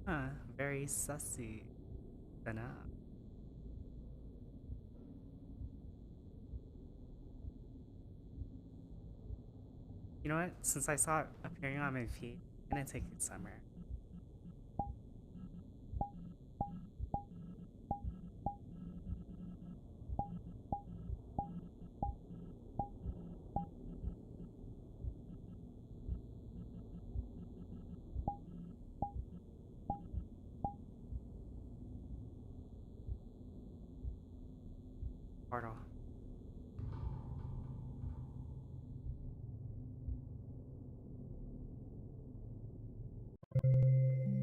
Huh, very sussy. Enough. You know what? Since I saw it appearing on my feed, I'm gonna take it somewhere. Portal.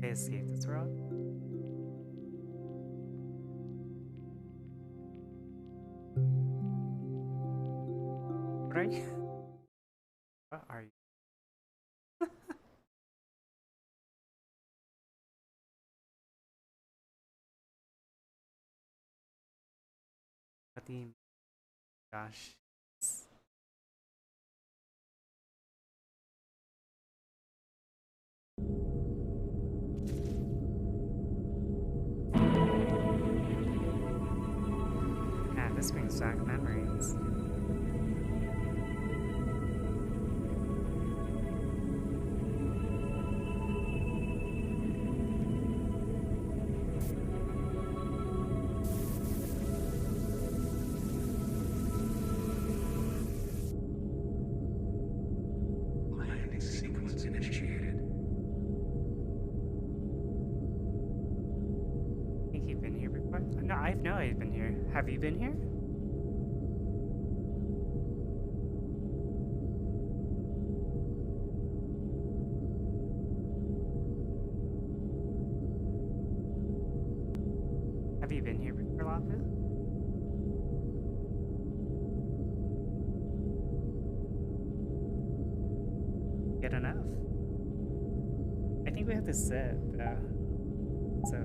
They escaped this world? What are you? What are you? the gosh. Man, this brings back memories. Landing sequence initiated. I think you've been here before? No, I've been here. Have you been here? Have you been here before, Lapu? Good enough. I think we have to sit, so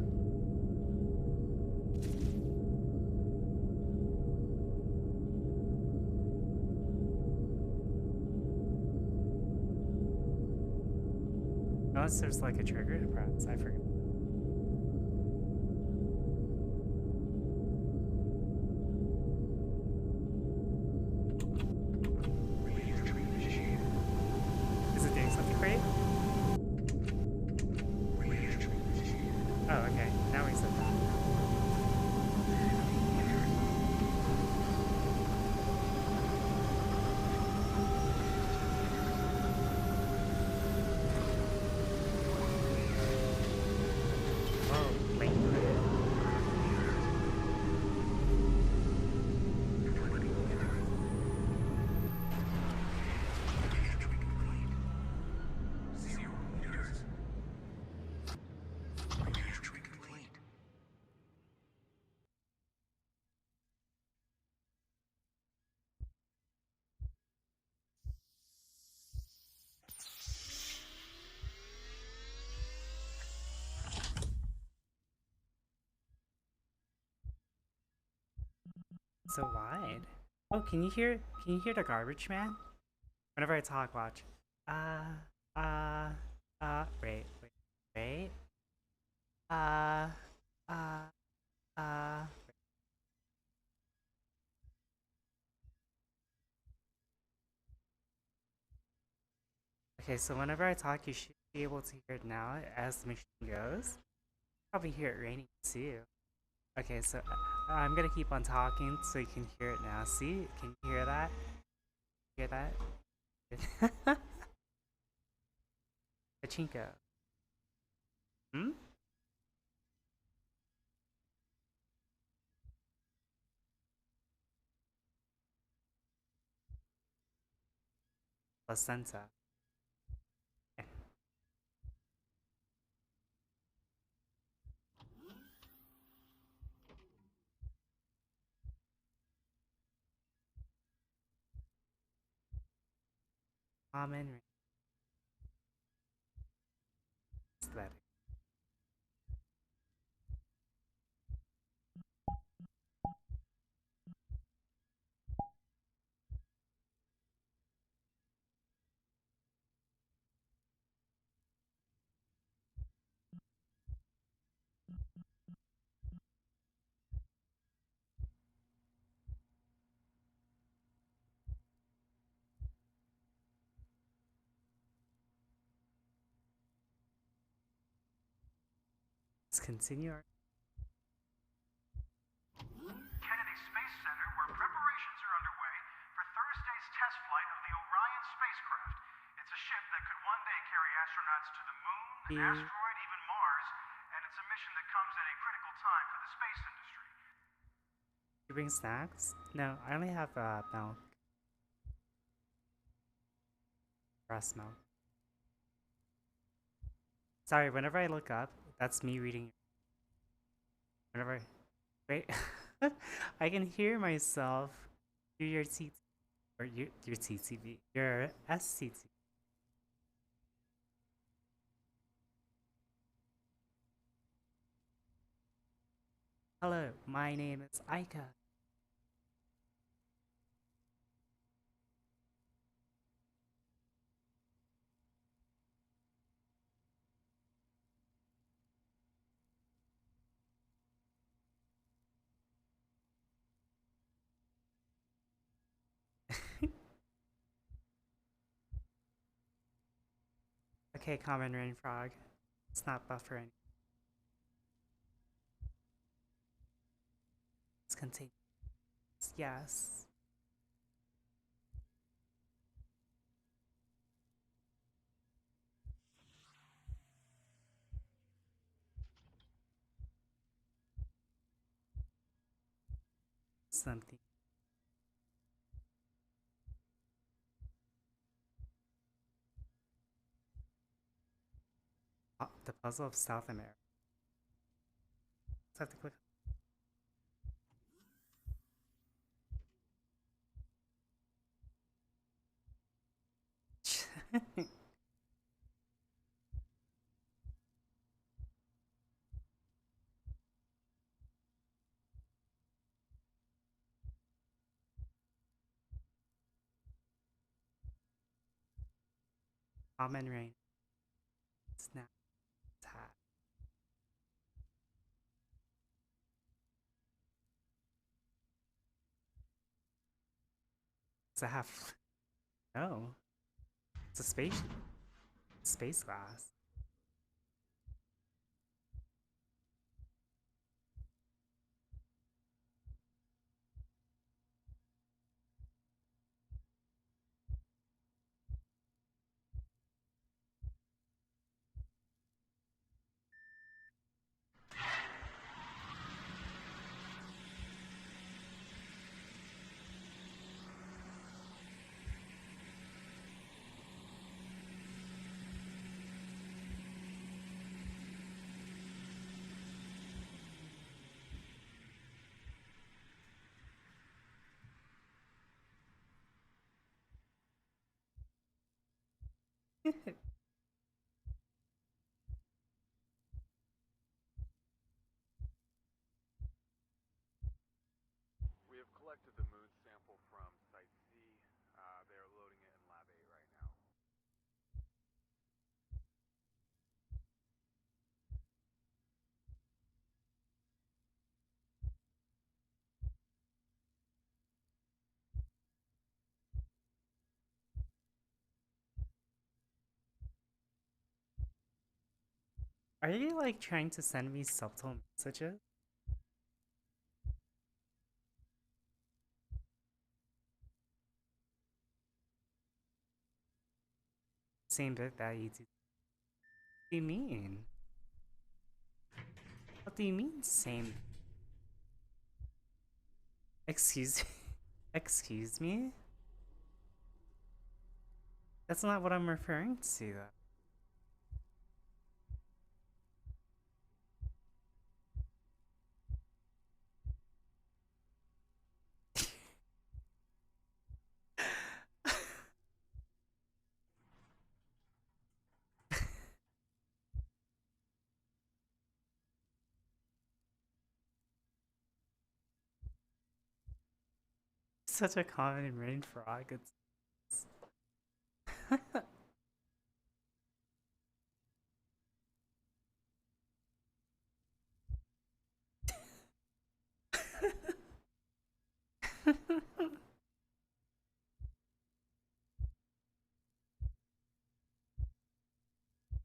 unless there's like a trigger to press, I forget. Is it doing something for you? Oh, okay. Now we said that. Oh, late. So wide. Oh, can you hear the garbage man? Whenever I talk, watch. Uh, wait. Uh, uh, uh. Okay, so whenever I talk, you should be able to hear it now as the machine goes. Probably hear it raining too. Okay, so I'm gonna keep on talking so you can hear it now. See? Can you hear that? Hear that? Pachinko. Hmm? Placenta. Eh, common aesthetic. Let's continue our Kennedy Space Center, where preparations are underway for Thursday's test flight of the Orion spacecraft. It's a ship that could one day carry astronauts to the moon, an asteroid, even Mars, and it's a mission that comes at a critical time for the space industry. You bring snacks? No, I only have milk. Breast milk. Sorry, whenever I look up, that's me reading. Whenever I... Wait. I can hear myself through your TT... Or your TTV. Your SCT. Hello, my name is Aika. okay, common rain frog. It's not buffering. It's contagious. Yes. Something. Oh, the puzzle of South America. Let's have to click. Common rain. Snap. Tap. Does it have? No. It's a space glass. We have collected the moon sample from Site C. They are loading it in Lab 8 right now. Are you like trying to send me subtle messages? Same bit that you do. What do you mean? What do you mean same? Excuse excuse me? That's not what I'm referring to though. Such a common rain frog. It's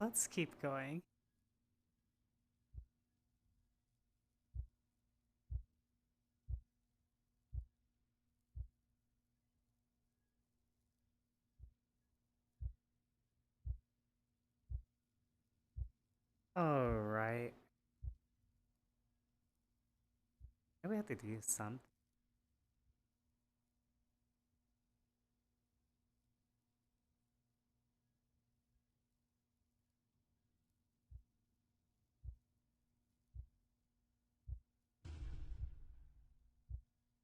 Let's keep going. Alright. We have to do something.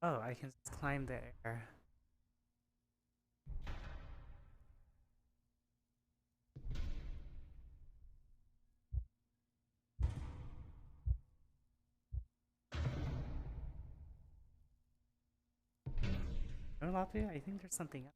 Oh, I can just climb the air. Oh, Lapu, I think there's something else.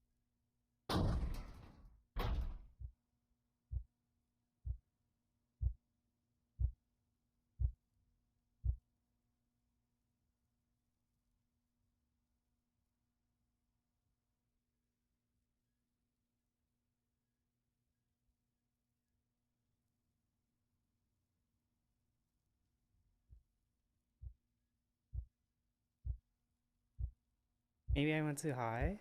Maybe I went too high?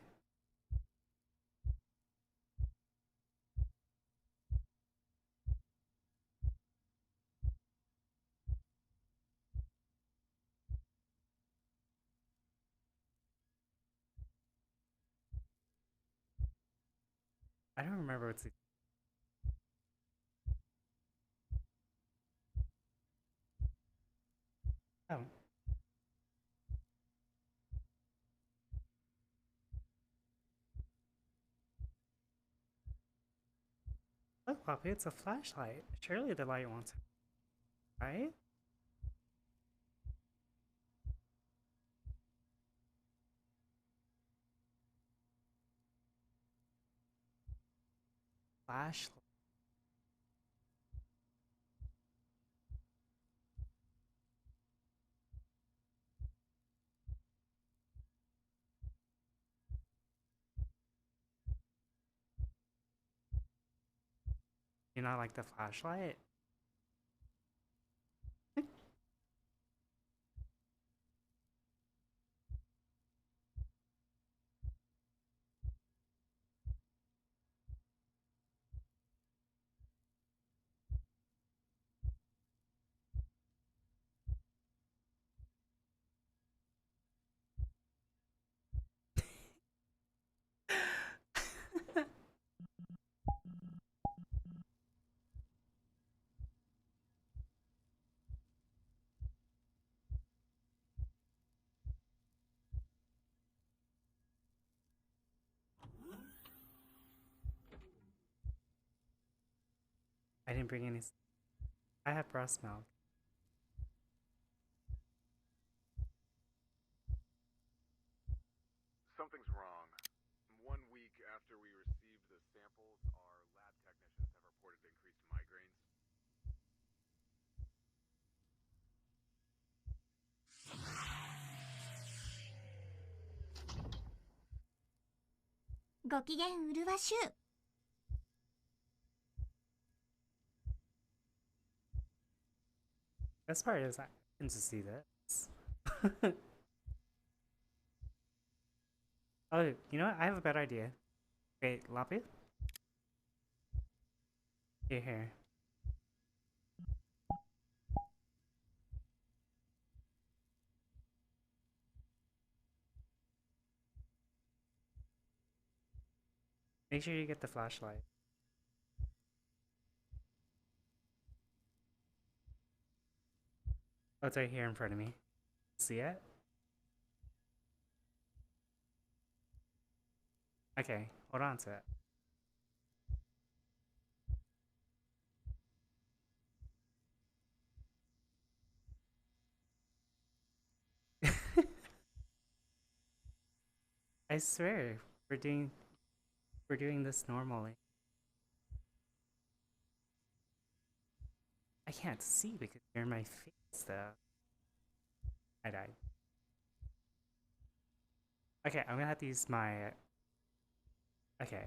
I don't remember what's the. Oh. Look, Poppy, it's a flashlight. Surely the light won't. Right? Flashlight. You not like the flashlight? I didn't bring any. I have breast milk. Something's wrong. 1 week after we received the samples, our lab technicians have reported increased migraines. ご機嫌うるわしゅう。 Best part is I can just see this. Oh, you know what? I have a better idea. Wait, Lapu? Here. Make sure you get the flashlight. Oh, it's right here in front of me. See it? Okay, hold on to it. I swear, we're doing this normally. I can't see because you're in my face though. I died. Okay, I'm gonna have to use my. Okay.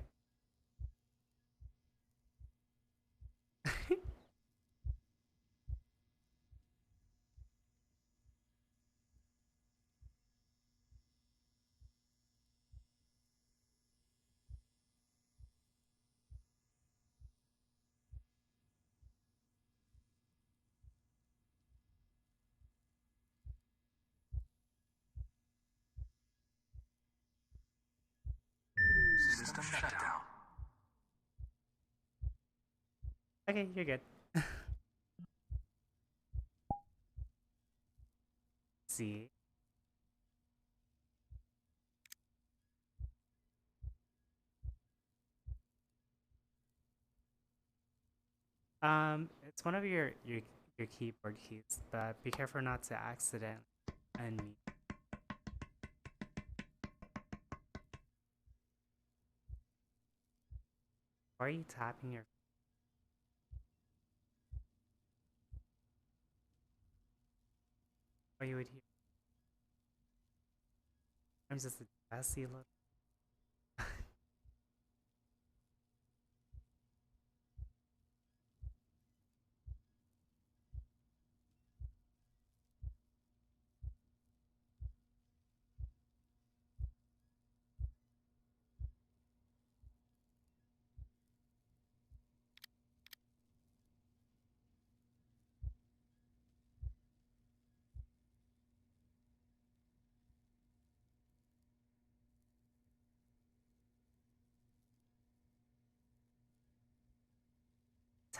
System shutdown. Okay, you're good. See. It's one of your keyboard keys, but be careful not to accident and. Why are you tapping your? Oh, you would hear. I'm just a messy little.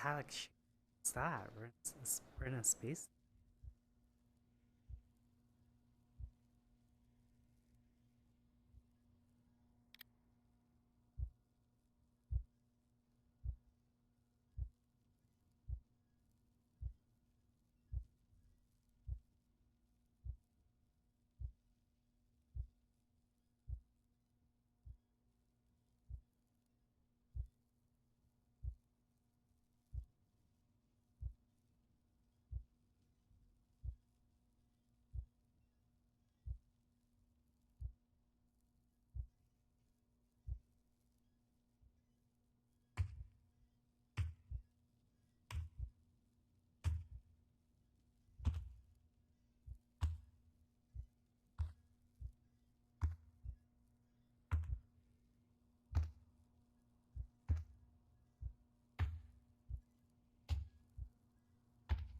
metallic shit. What's that? We're in a space.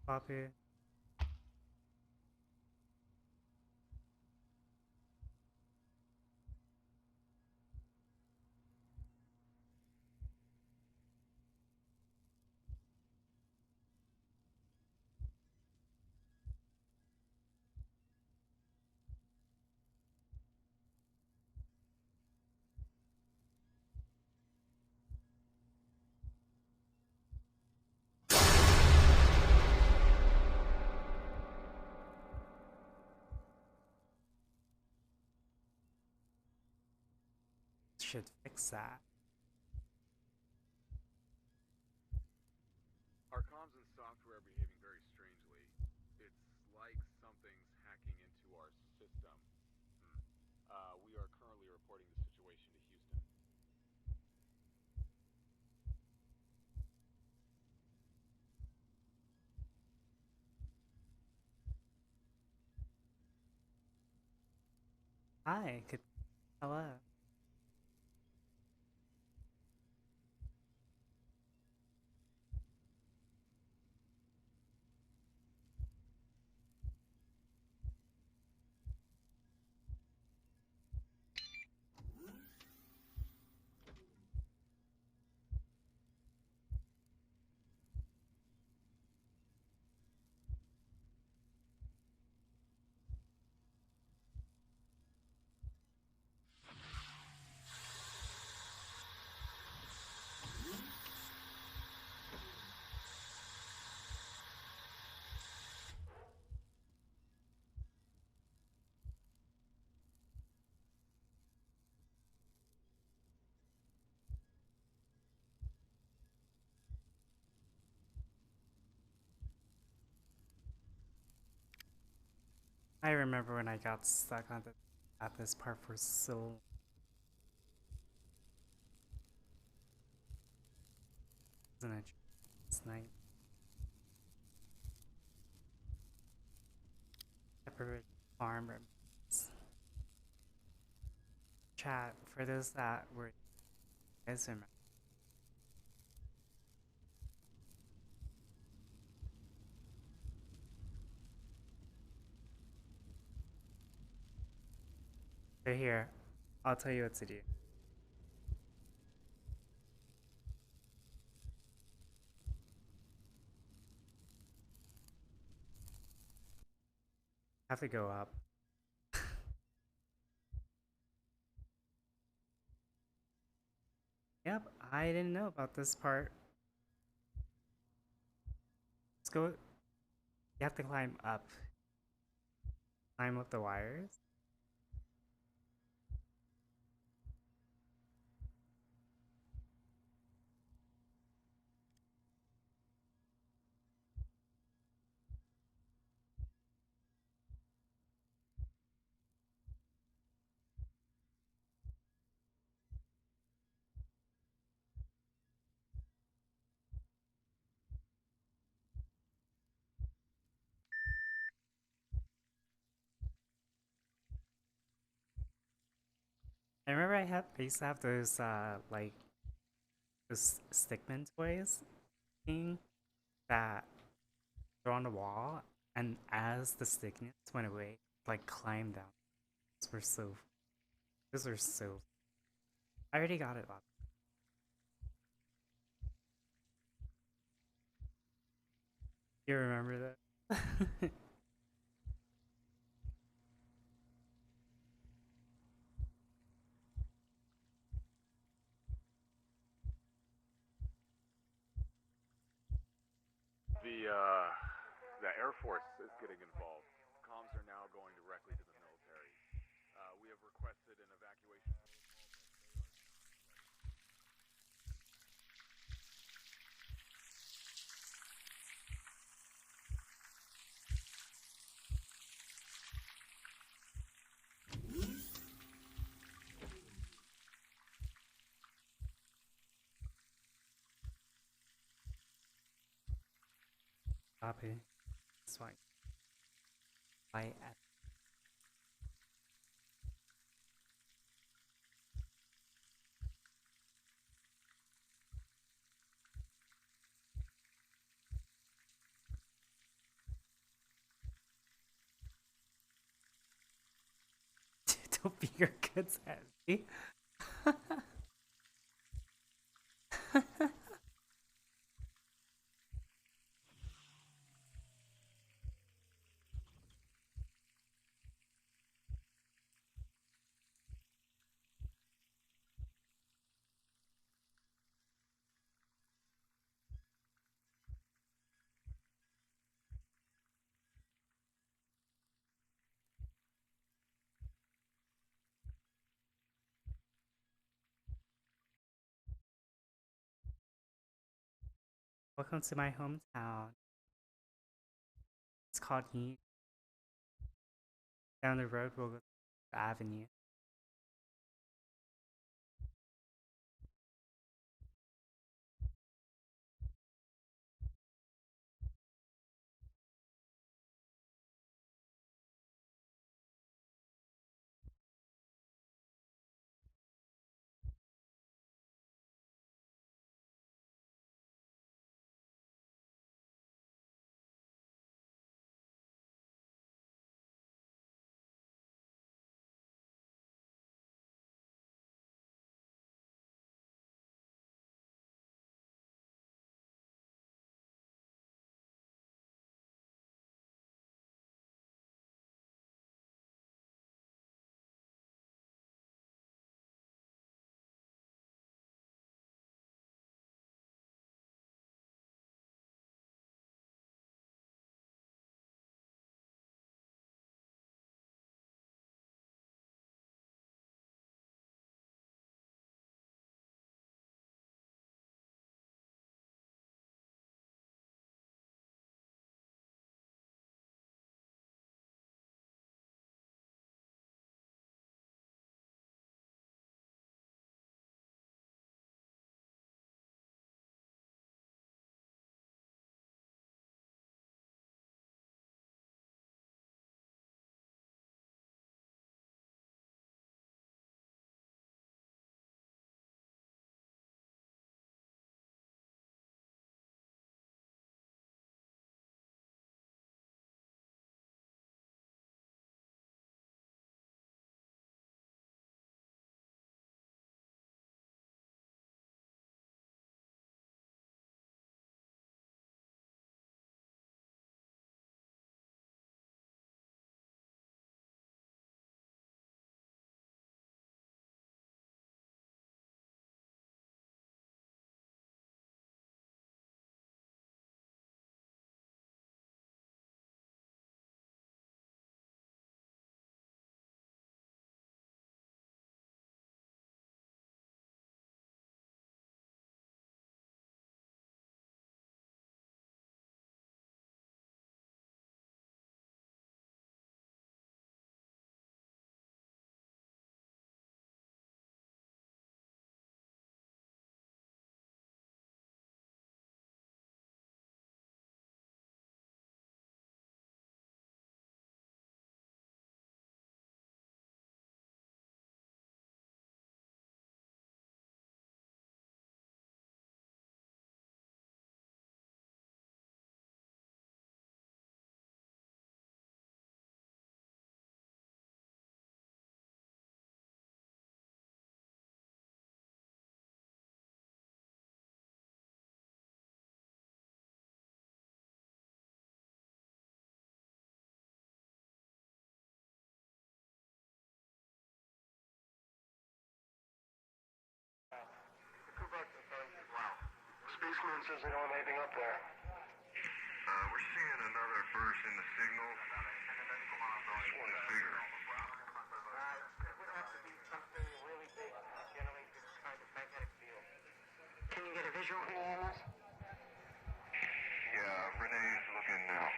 Copy. Should fix that. Our comms and software are behaving very strangely. It's like something's hacking into our system. We are currently reporting the situation to Houston. Hi, good. Hello. I remember when I got stuck on at this part for so. Isn't it? It's night. Separate farm remains. Chat for those that were guys remember. They're here. I'll tell you what to do. Have to go up. Yep, I didn't know about this part. Let's go. You have to climb up. Climb up the wires. I remember I used to have those like those stickman toys thing that they're on the wall, and as the stickness went away, like climb down. Those were so. Those were so. I already got it last. You remember that? The Air Force is getting involved. Comms are now going directly to the military. We have requested an evacuation. Copy. That's fine. I don't be your goods at me. Welcome to my hometown. It's called Heat. Down the road, we'll go to the avenue. Spaceman says they don't have anything up there. We're seeing another burst in the signal. This one is bigger. It would have to be something really big to generate this kind of magnetic field. Can you get a visual here on this? Yeah, Renee's looking now.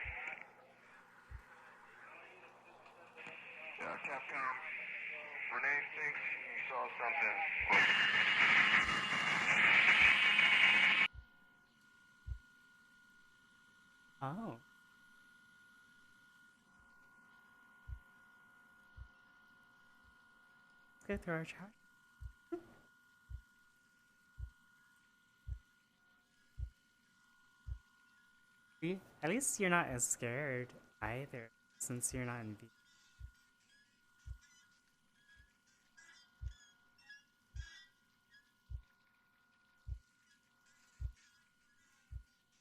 Yeah, Capcom. Renee thinks he saw something. Oh. Let's go through our chat. At least you're not as scared either, since you're not in V.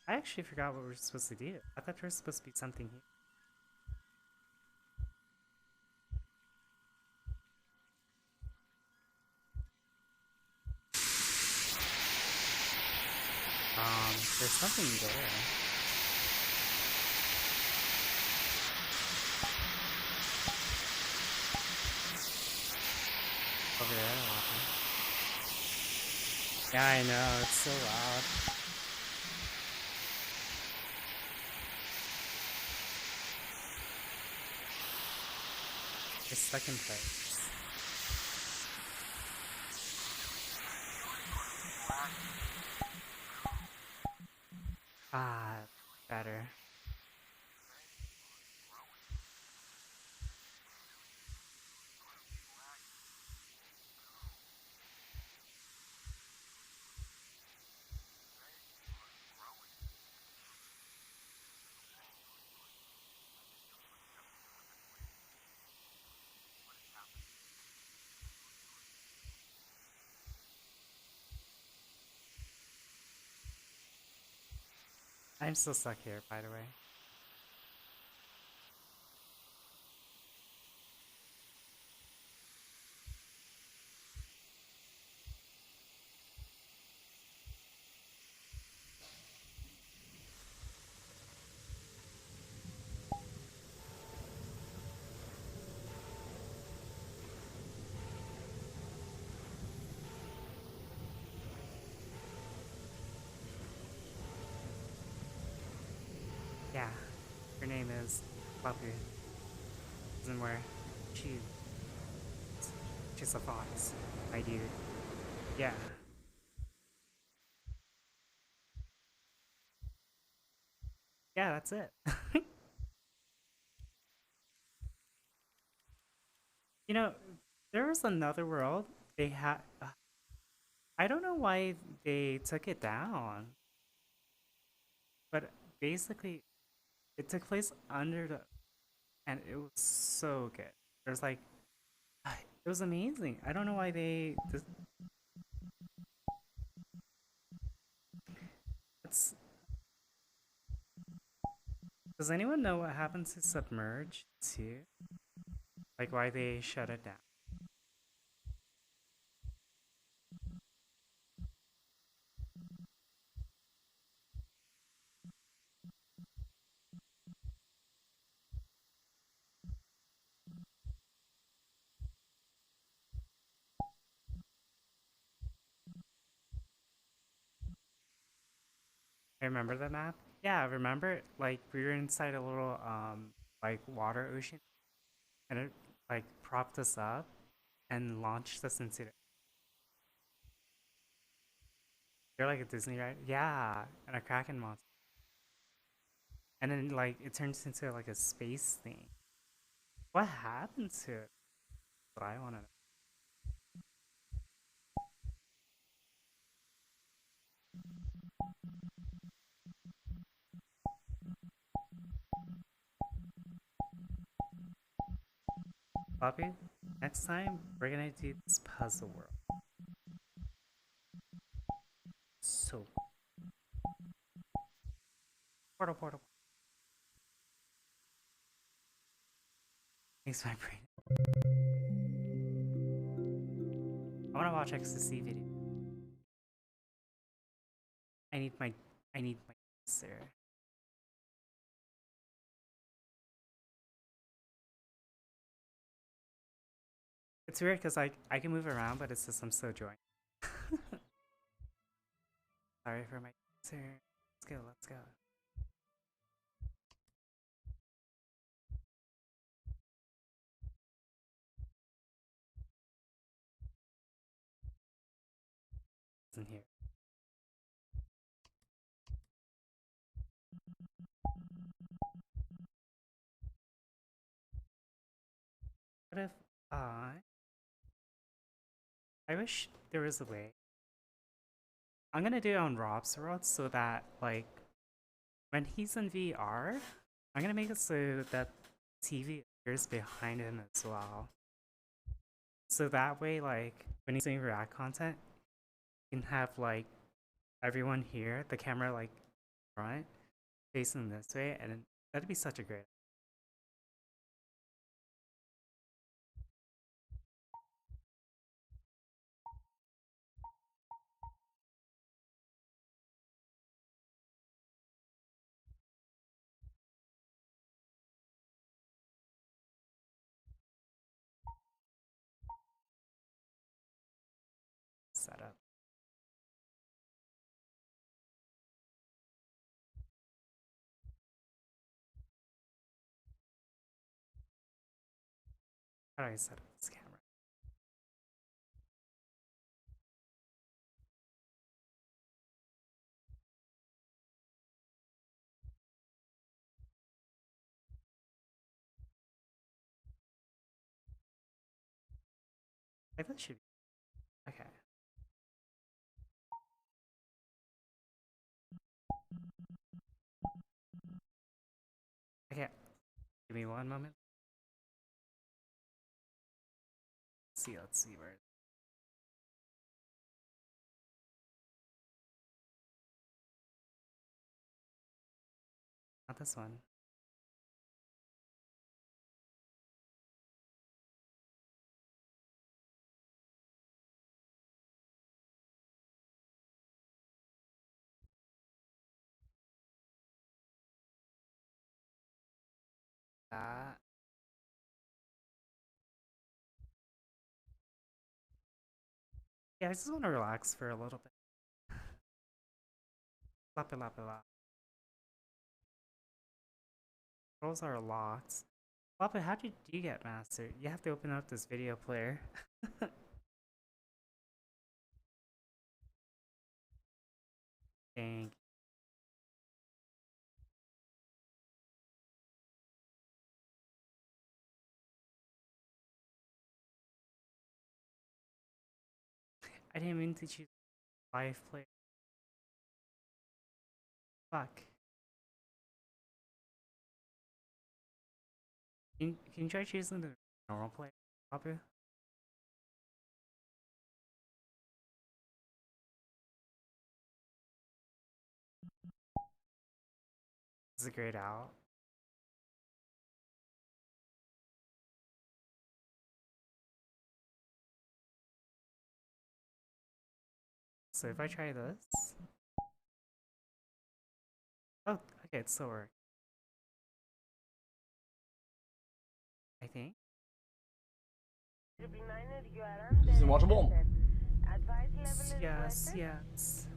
I actually forgot what we were supposed to do. I thought there was supposed to be something here. There's something there. Over there, Lapu. Yeah, I know, it's so loud. It's stuck in place. Ah, better. I'm still stuck here, by the way. Yeah, her name is Lapu. Isn't where she she's a fox, my dude. Yeah. Yeah, that's it. You know, there was another world they had. I don't know why they took it down, but basically, it took place under the, and it was so good. There's like, it was amazing. I don't know why they. It's, does anyone know what happens to Submerge too? Like why they shut it down? I remember the map. Yeah, I remember. Like we were inside a little like water ocean, and it like propped us up and launched us into. You're like a Disney ride. Yeah, and a Kraken monster, and then like it turns into like a space thing. What happened to it? What I want to know. Poppy, next time we're gonna do this puzzle world. So portal, portal. Makes my brain. I want to watch XTC video. I need my sir. It's weird because I can move around, but it's just I'm so joined. Sorry for my sir. Let's go. Let's go. In here. What if I wish there was a way. I'm gonna do it on Rob's world so that like when he's in VR, I'm gonna make it so that TV appears behind him as well. So that way, like when he's doing React content, you can have like everyone here, the camera like front, facing this way, and that'd be such a great setup. How do I set up this camera? Like that should be okay. Okay, give me one moment. Let's see where. Not this one. That. Yeah, I just want to relax for a little bit. Lapu lapu la. Controls are locked. Lapu, how did you get mastered? You have to open up this video player. Dang. I didn't mean to choose live play. Fuck. Can you try choosing the normal play, Lapu? This is grayed out. So if I try this. Oh, okay, it still worked. I think. This is watchable. Yes, yes.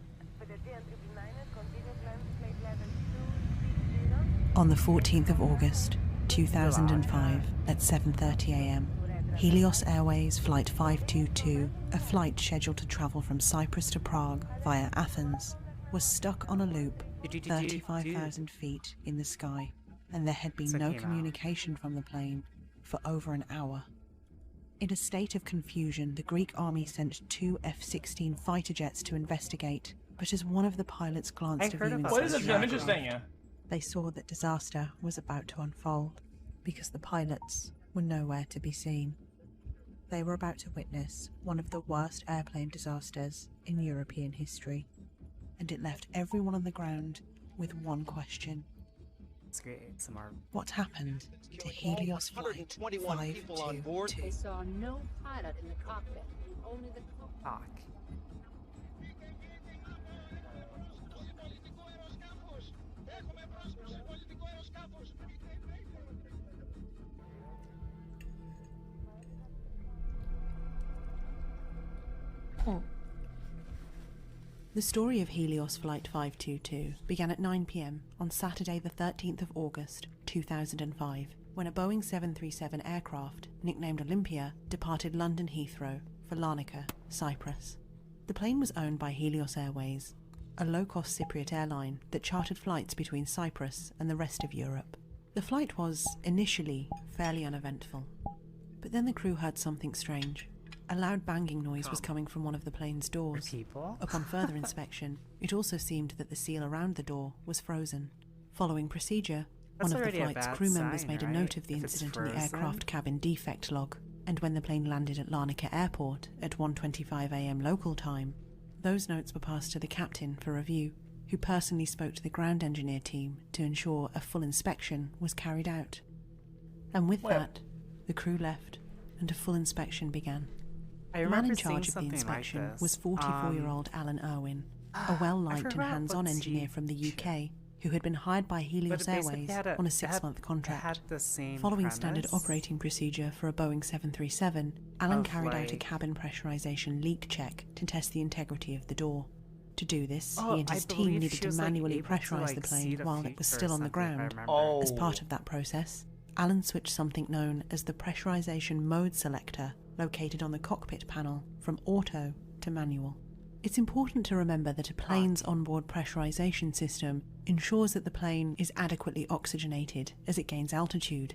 On the 14th of August, 2005, at 7:30 a.m., Helios Airways Flight 522, a flight scheduled to travel from Cyprus to Prague via Athens, was stuck on a loop 35,000 feet in the sky, and there had been no communication from the plane for over an hour. In a state of confusion, the Greek army sent 2 F-16 fighter jets to investigate, but as one of the pilots glanced to view inside, they saw that disaster was about to unfold, because the pilots were nowhere to be seen. They were about to witness one of the worst airplane disasters in European history, and it left everyone on the ground with one question. It's great. ASMR. What happened to Helios Flight 522? They saw no pilot in the cockpit, only the Fuck. The story of Helios Flight 522 began at 9 p.m. on Saturday the 13th of August 2005, when a Boeing 737 aircraft, nicknamed Olympia, departed London Heathrow for Larnaca, Cyprus. The plane was owned by Helios Airways, a low-cost Cypriot airline that chartered flights between Cyprus and the rest of Europe. The flight was, initially, fairly uneventful. But then the crew heard something strange. A loud banging noise was coming from one of the plane's doors. People? Upon further inspection, it also seemed that the seal around the door was frozen. Following procedure, That's one of the already a flight's bad crew members sign, made a right? note of the If it's incident in the frozen? aircraft cabin defect log, and when the plane landed at Larnaca Airport at 1:25 a.m. local time, those notes were passed to the captain for review, who personally spoke to the ground engineer team to ensure a full inspection was carried out. And with that, the crew left, and a full inspection began. I The man remember in seeing charge of the something inspection like this. was 44-year-old Alan Irwin, a well-liked and forgot hands-on what engineer from the UK who had been hired by But Helios it basically Airways had on a 6-month contract. It had the same Following standard premise. operating procedure for a Boeing 737, Alan Of, carried out a like- cabin pressurization leak check to test the integrity of the door. To do this, Oh, he and I his team believe needed she to was, like, manually able to, pressurize like, the see plane the while it was future or still on the something, if I ground. remember. Oh. As part of that process, Alan switched something known as the pressurization mode selector, located on the cockpit panel, from auto to manual. It's important to remember that a plane's onboard pressurization system ensures that the plane is adequately oxygenated as it gains altitude.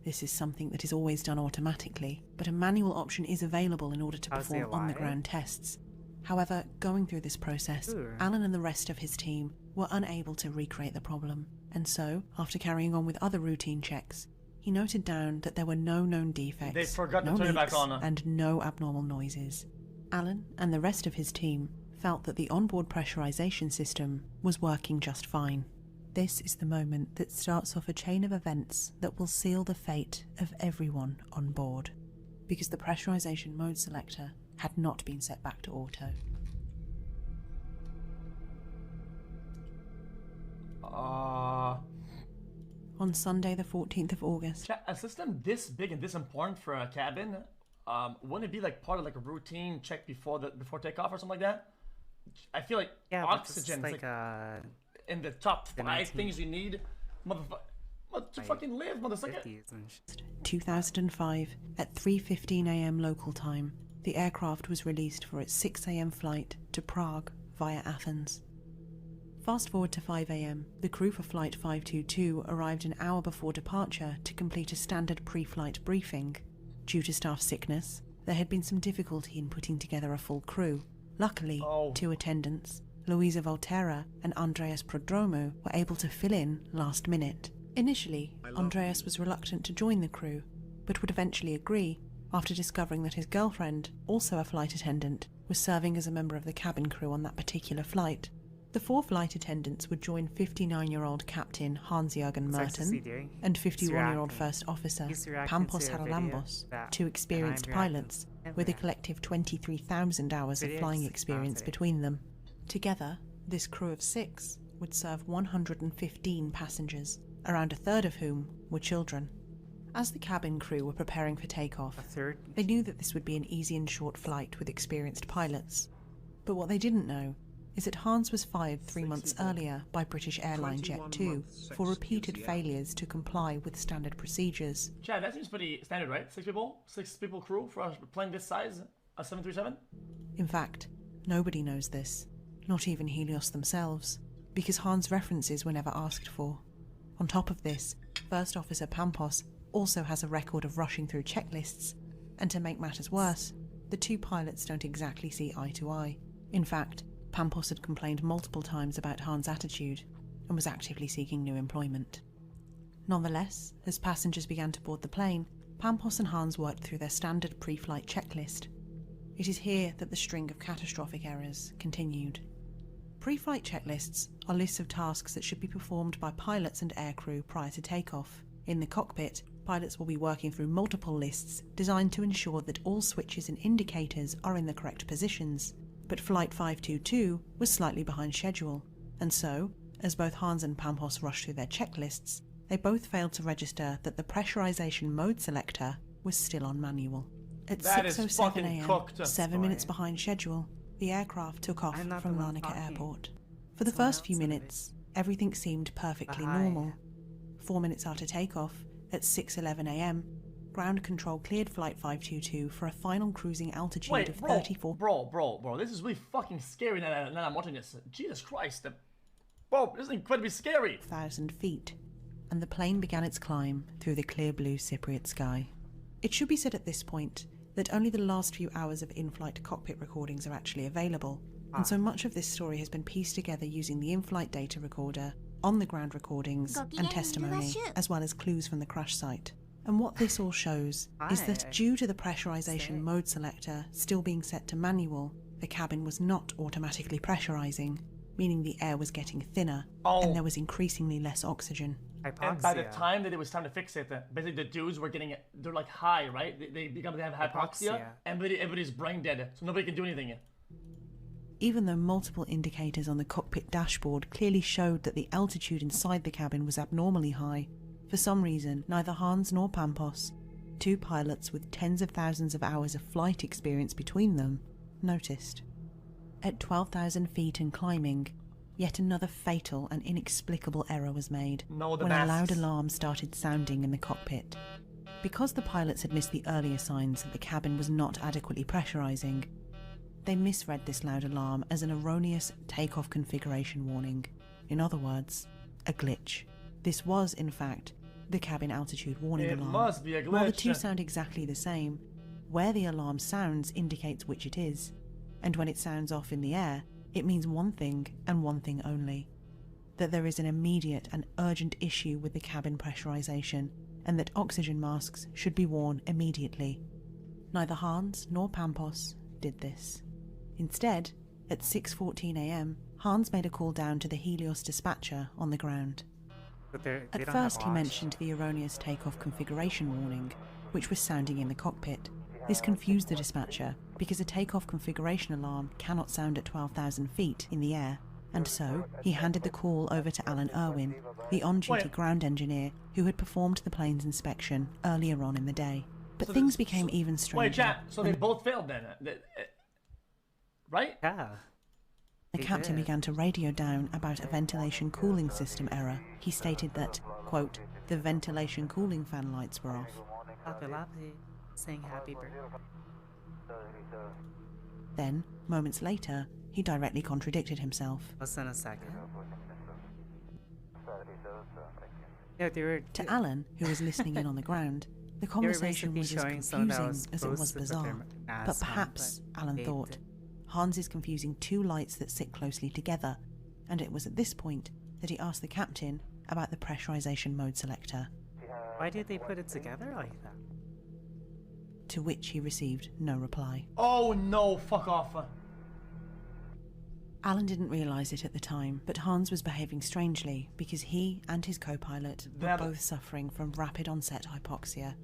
This is something that is always done automatically, but a manual option is available in order to How's he perform alive? on-the-ground tests. However, going through this process, Ooh. Alan and the rest of his team were unable to recreate the problem, and so, after carrying on with other routine checks, he noted down that there were no known defects, They forgot to no turn it back leaks, on. and no abnormal noises. Alan and the rest of his team felt that the onboard pressurization system was working just fine. This is the moment that starts off a chain of events that will seal the fate of everyone on board, because the pressurization mode selector had not been set back to auto. On Sunday the 14th of August, A system this big and this important for a cabin, wouldn't it be like part of like a routine check before takeoff or something like that? I feel like Yeah, but this is oxygen is like like in the top the 5 things you need, to fucking live, motherfucker. 50s and shit. 2005, at 3:15 a.m. local time, the aircraft was released for its 6 a.m. flight to Prague via Athens. Fast forward to 5 a.m, the crew for Flight 522 arrived an hour before departure to complete a standard pre-flight briefing. Due to staff sickness, there had been some difficulty in putting together a full crew. Luckily, 2 attendants, Luisa Volterra and Andreas Prodromou, were able to fill in last minute. Initially, Andreas was reluctant to join the crew, but would eventually agree after discovering that his girlfriend, also a flight attendant, was serving as a member of the cabin crew on that particular flight. The 4 flight attendants would join 59-year-old Captain Hans-Jürgen Merten and 51-year-old First Officer Pampos Haralambos, 2 experienced pilots with a collective 23,000 hours of flying experience between them. Together, this crew of 6 would serve 115 passengers, around a third of whom were children. As the cabin crew were preparing for takeoff, they knew that this would be an easy and short flight with experienced pilots. But what they didn't know is that Hans was fired 3 months earlier by British airline Jet 2 for repeated failures to comply with standard procedures. Chad, that seems pretty standard, right? 6 people crew for a plane this size, a 737? In fact, nobody knows this, not even Helios themselves, because Hans' references were never asked for. On top of this, First Officer Pampos also has a record of rushing through checklists, and to make matters worse, the 2 pilots don't exactly see eye to eye. In fact, Pampos had complained multiple times about Hans' attitude and was actively seeking new employment. Nonetheless, as passengers began to board the plane, Pampos and Hans worked through their standard pre-flight checklist. It is here that the string of catastrophic errors continued. Pre-flight checklists are lists of tasks that should be performed by pilots and aircrew prior to takeoff. In the cockpit, pilots will be working through multiple lists designed to ensure that all switches and indicators are in the correct positions. But Flight 522 was slightly behind schedule, and so, as both Hans and Pampos rushed through their checklists, they both failed to register that the pressurization mode selector was still on manual. At That is 6:07 fucking a.m., cooked. 7 minutes behind schedule, the aircraft took off I'm not from the one Larnaca talking. Airport. For the Someone first few else in the minutes, everything seemed perfectly Hi. normal. 4 minutes after takeoff, at 6:11 a.m., ground control cleared Flight 522 for a final cruising altitude Wait, of bro, 34. bro, this is really fucking scary now that I'm watching this. Jesus Christ. Bro, this is incredibly scary. 1,000 feet, and the plane began its climb through the clear blue Cypriot sky. It should be said at this point that only the last few hours of in-flight cockpit recordings are actually available, and so much of this story has been pieced together using the in-flight data recorder, on-the-ground recordings, and testimony, as well as clues from the crash site. And what this all shows is that Hi. due to the pressurization mode selector still being set to manual, the cabin was not automatically pressurizing, meaning the air was getting thinner, and there was increasingly less oxygen. Hypoxia. And by the time that it was time to fix it, basically the dudes were getting, they're like high, right? They have hypoxia, and everybody's brain dead, so nobody can do anything. Even though multiple indicators on the cockpit dashboard clearly showed that the altitude inside the cabin was abnormally high, for some reason neither Hans nor Pampos, two pilots with tens of thousands of hours of flight experience between them, noticed. At 12,000 feet and climbing, yet another fatal and inexplicable error was made when a loud alarm started sounding in the cockpit. Because the pilots had missed the earlier signs that the cabin was not adequately pressurizing, they misread this loud alarm as an erroneous takeoff configuration warning. In other words, a glitch. This was, in fact, the cabin altitude warning alarm. It must be a glitch. While the two sound exactly the same, where the alarm sounds indicates which it is, and when it sounds off in the air, it means one thing and one thing only: that there is an immediate and urgent issue with the cabin pressurization, and that oxygen masks should be worn immediately. Neither Hans nor Pampos did this. Instead, at 6:14 a.m., Hans made a call down to the Helios dispatcher on the ground. But they At don't first, have he watch. mentioned the erroneous takeoff configuration warning, which was sounding in the cockpit. This confused the dispatcher because a takeoff configuration alarm cannot sound at 12,000 feet in the air, and so he handed the call over to Alan Irwin, the on-duty ground engineer who had performed the plane's inspection earlier on in the day. But So things became even stranger. Wait, chat. So they both failed then, right? Yeah. The captain began to radio down about a ventilation cooling system error. He stated that, quote, the ventilation cooling fan lights were off. Lapu, saying happy birthday. Then, moments later, he directly contradicted himself. Listen a second. Yeah, they were. To Alan, who was listening in on the ground, the conversation was as confusing as it was bizarre. But perhaps, Alan thought, Hans is confusing two lights that sit closely together, and it was at this point that he asked the captain about the pressurization mode selector. Why did they put it together like that? To which he received no reply. Oh no, fuck off. Alan didn't realise it at the time, but Hans was behaving strangely because he and his co-pilot were both suffering from rapid onset hypoxia,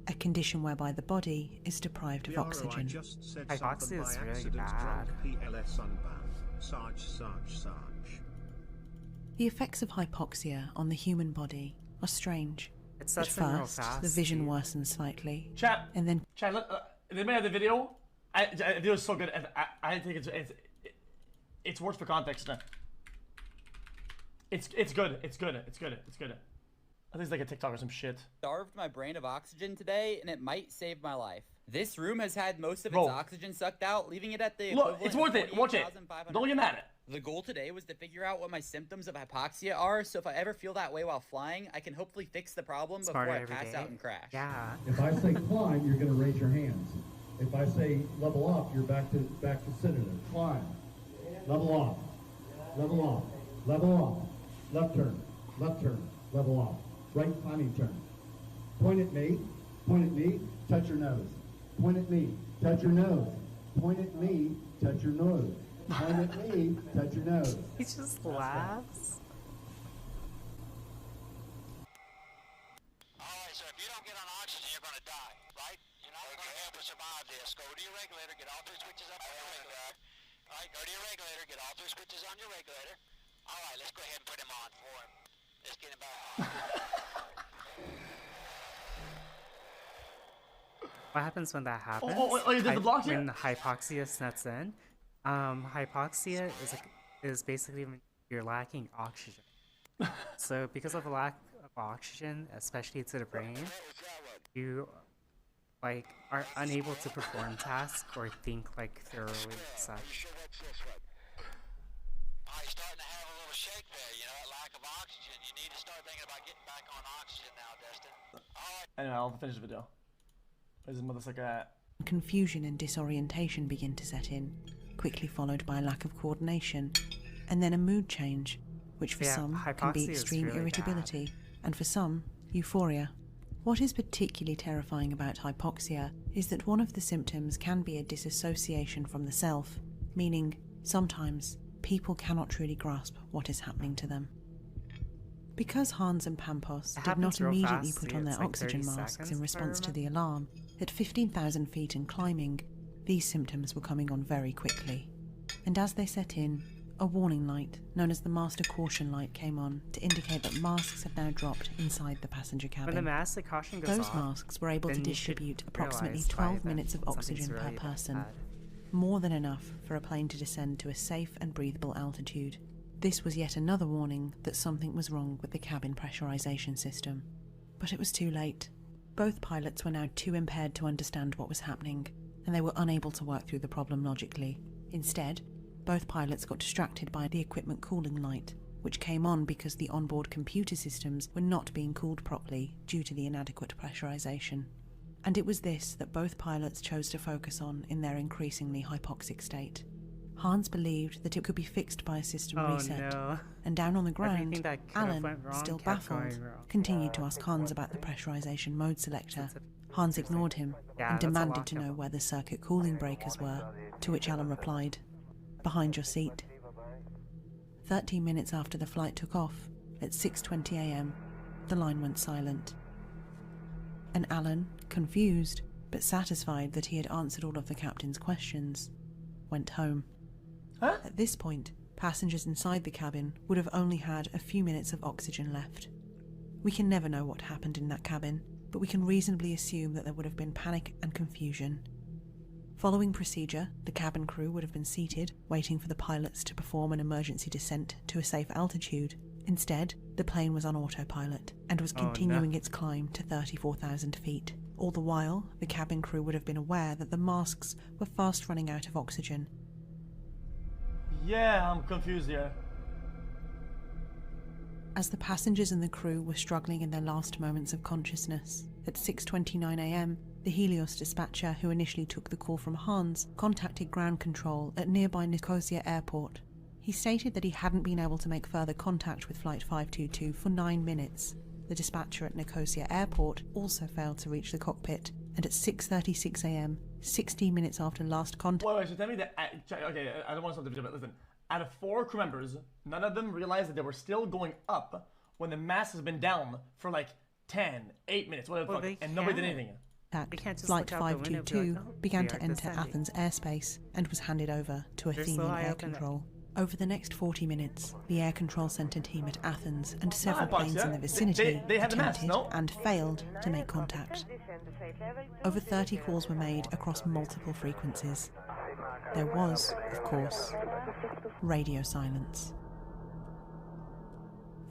a condition whereby the body is deprived of oxygen. Hypoxia is really bad. The effects of hypoxia on the human body are strange. It At sets in real first, fast, the vision dude. worsens slightly, Chat. and then Chat. They made the video. The video is so good. I think it's worth for context. It's good. It's good. I think it's like a TikTok or some shit. Starved my brain of oxygen today, and it might save my life. This room has had most of its Bro. oxygen sucked out, leaving it at the Look, equivalent it's worth of it. Watch it. 48,500 Don't get mad at it. The goal today was to figure out what my symptoms of hypoxia are, so if I ever feel that way while flying, I can hopefully fix the problem Smarter before I every pass day. out and crash. Yeah. If I say climb, you're going to raise your hands. If I say level off, you're back to center. Climb, level off, level off, level off, left turn, level off, right climbing turn. Point at me, touch your nose. Point at me, touch your nose. Point at me, touch your nose. Point at me, touch your nose. He just laughs. Alright, so if you don't get on oxygen, you're gonna die, right? You're not gonna be able to survive this. Go to your regulator, get all three switches up on your regulator. Alright, go to your regulator, get all three switches on your regulator. Alright, let's go ahead and put him on for him. Let's get him back on. what happens when that happens? There's the blocks here? When hypoxia sets in, hypoxia is basically when you're lacking oxygen. So because of a lack of oxygen, especially to the brain, you like are unable to perform tasks or think like thoroughly and such. You're starting to have a little shake there, you know, that lack of oxygen. You need to start thinking about getting back on oxygen now, Destin. Anyway, I'll finish the video. There's another second. Confusion and disorientation begin to set in, quickly followed by a lack of coordination, and then a mood change, which for some can be hypoxia is extreme really irritability, and for some, euphoria. What is particularly terrifying about hypoxia is that one of the symptoms can be a disassociation from the self, meaning sometimes people cannot truly grasp what is happening to them. Because Hans and Pampos did not immediately put on their oxygen masks in response to the alarm, at 15,000 feet and climbing, these symptoms were coming on very quickly. And as they set in, a warning light, known as the Master Caution Light, came on to indicate that masks had now dropped inside the passenger cabin. When the Master Caution goes Those off, masks were able to then you distribute should approximately realize 12 that minutes of oxygen something's per really person, bad. more than enough for a plane to descend to a safe and breathable altitude. This was yet another warning that something was wrong with the cabin pressurization system. But it was too late. Both pilots were now too impaired to understand what was happening, and they were unable to work through the problem logically. Instead, both pilots got distracted by the equipment cooling light, which came on because the onboard computer systems were not being cooled properly due to the inadequate pressurization. And it was this that both pilots chose to focus on in their increasingly hypoxic state. Hans believed that it could be fixed by a system reset, and down on the ground, Alan, still baffled, continued to ask Hans about the pressurization mode selector. Hans ignored him and demanded to know where the circuit cooling breakers were, to which Alan replied, "Behind your seat." 13 minutes after the flight took off, at 6:20 a.m, the line went silent. And Alan, confused, but satisfied that he had answered all of the captain's questions, went home. At this point, passengers inside the cabin would have only had a few minutes of oxygen left. We can never know what happened in that cabin, but we can reasonably assume that there would have been panic and confusion. Following procedure, the cabin crew would have been seated, waiting for the pilots to perform an emergency descent to a safe altitude. Instead, the plane was on autopilot and was continuing its climb to 34,000 feet. All the while, the cabin crew would have been aware that the masks were fast running out of oxygen. Yeah, I'm confused here. As the passengers and the crew were struggling in their last moments of consciousness, at 6:29 a.m, the Helios dispatcher who initially took the call from Hans contacted ground control at nearby Nicosia Airport. He stated that he hadn't been able to make further contact with Flight 522 for 9 minutes. The dispatcher at Nicosia Airport also failed to reach the cockpit, and at 6:36 a.m, 16 minutes after last contact... Wait, so tell me that... okay, I don't want to stop the video, but listen. Out of 4 crew members, none of them realized that they were still going up when the mast has been down for like 10, 8 minutes, whatever the fuck, and nobody did anything. Flight 522 began to enter Athens airspace and was handed over to Athenian air control. Over the next 40 minutes, the air control center team at Athens and several planes in the vicinity attempted and failed to make contact. Over 30 calls were made across multiple frequencies. There was, of course, radio silence.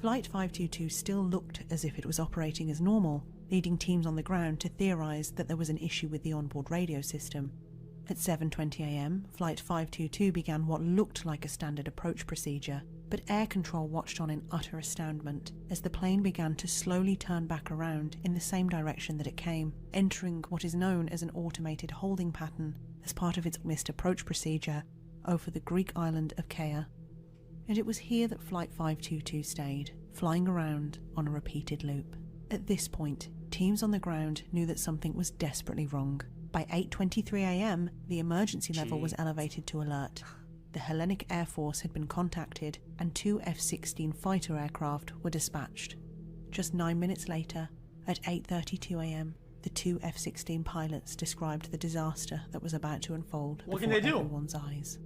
Flight 522 still looked as if it was operating as normal, leading teams on the ground to theorize that there was an issue with the onboard radio system. At 7:20 a.m, Flight 522 began what looked like a standard approach procedure, but air control watched on in utter astoundment as the plane began to slowly turn back around in the same direction that it came, entering what is known as an automated holding pattern as part of its missed approach procedure over the Greek island of Kea. And it was here that Flight 522 stayed, flying around on a repeated loop. At this point, teams on the ground knew that something was desperately wrong. By 8:23 a.m, the emergency level was elevated to alert. The Hellenic Air Force had been contacted and 2 F-16 fighter aircraft were dispatched. Just 9 minutes later, at 8:32 a.m, the 2 F-16 pilots described the disaster that was about to unfold before everyone's eyes.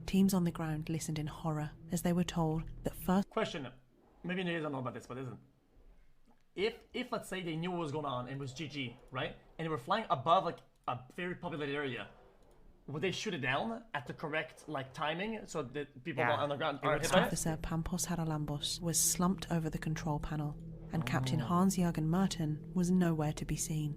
Teams on the ground listened in horror as they were told that first... Question. maybe you guys don't know about this, but listen. If let's say they knew what was going on and it was GG, right? And they were flying above like a very populated area, would they shoot it down at the correct like timing so that people on the ground aren't hit by it? Officer Pampos Haralambos was slumped over the control panel, and Captain Hans-Jürgen Merton was nowhere to be seen.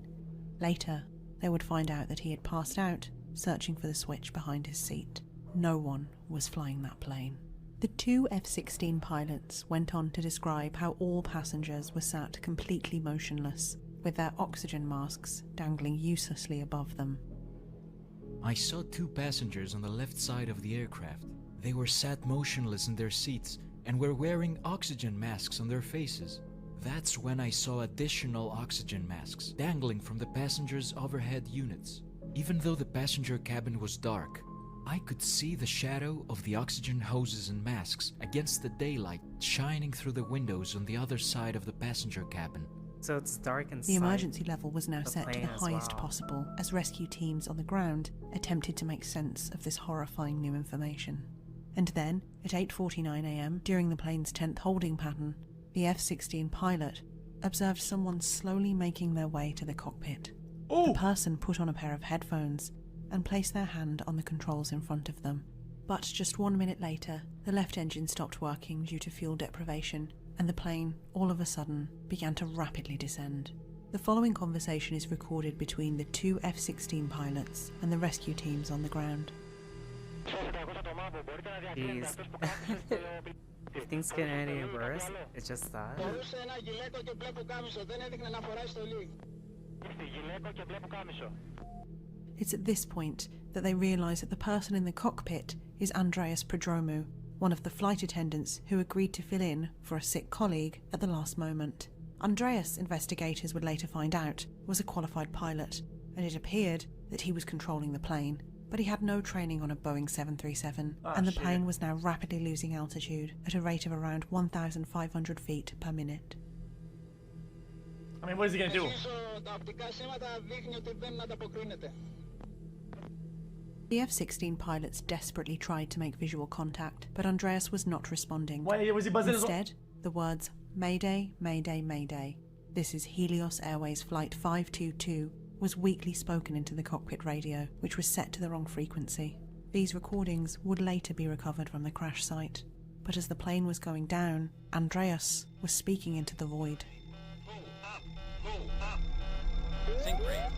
Later, they would find out that he had passed out, searching for the switch behind his seat. No one was flying that plane. The two F-16 pilots went on to describe how all passengers were sat completely motionless, with their oxygen masks dangling uselessly above them. I saw two passengers on the left side of the aircraft. They were sat motionless in their seats and were wearing oxygen masks on their faces. That's when I saw additional oxygen masks dangling from the passengers' overhead units. Even though the passenger cabin was dark, I could see the shadow of the oxygen hoses and masks against the daylight shining through the windows on the other side of the passenger cabin. So it's dark inside. The emergency level was now set to the plane as highest well. possible as rescue teams on the ground attempted to make sense of this horrifying new information. And then, at 8:49 a.m., during the plane's 10th holding pattern, the F-16 pilot observed someone slowly making their way to the cockpit. The person put on a pair of headphones and placed their hand on the controls in front of them. But just 1 minute later, the left engine stopped working due to fuel deprivation, and the plane, all of a sudden, began to rapidly descend. The following conversation is recorded between the two F-16 pilots and the rescue teams on the ground. Jeez. If things get any worse, it's just that. It's at this point that they realise that the person in the cockpit is Andreas Prodromou, one of the flight attendants who agreed to fill in for a sick colleague at the last moment. Andreas, investigators would later find out, was a qualified pilot, and it appeared that he was controlling the plane, but he had no training on a Boeing 737, and the plane was now rapidly losing altitude at a rate of around 1,500 feet per minute. I mean, what is he gonna do? The F-16 pilots desperately tried to make visual contact, but Andreas was not responding. Why was he buzzing? Instead, the words, "Mayday, Mayday, Mayday. This is Helios Airways Flight 522, was weakly spoken into the cockpit radio, which was set to the wrong frequency. These recordings would later be recovered from the crash site, but as the plane was going down, Andreas was speaking into the void. Think rate.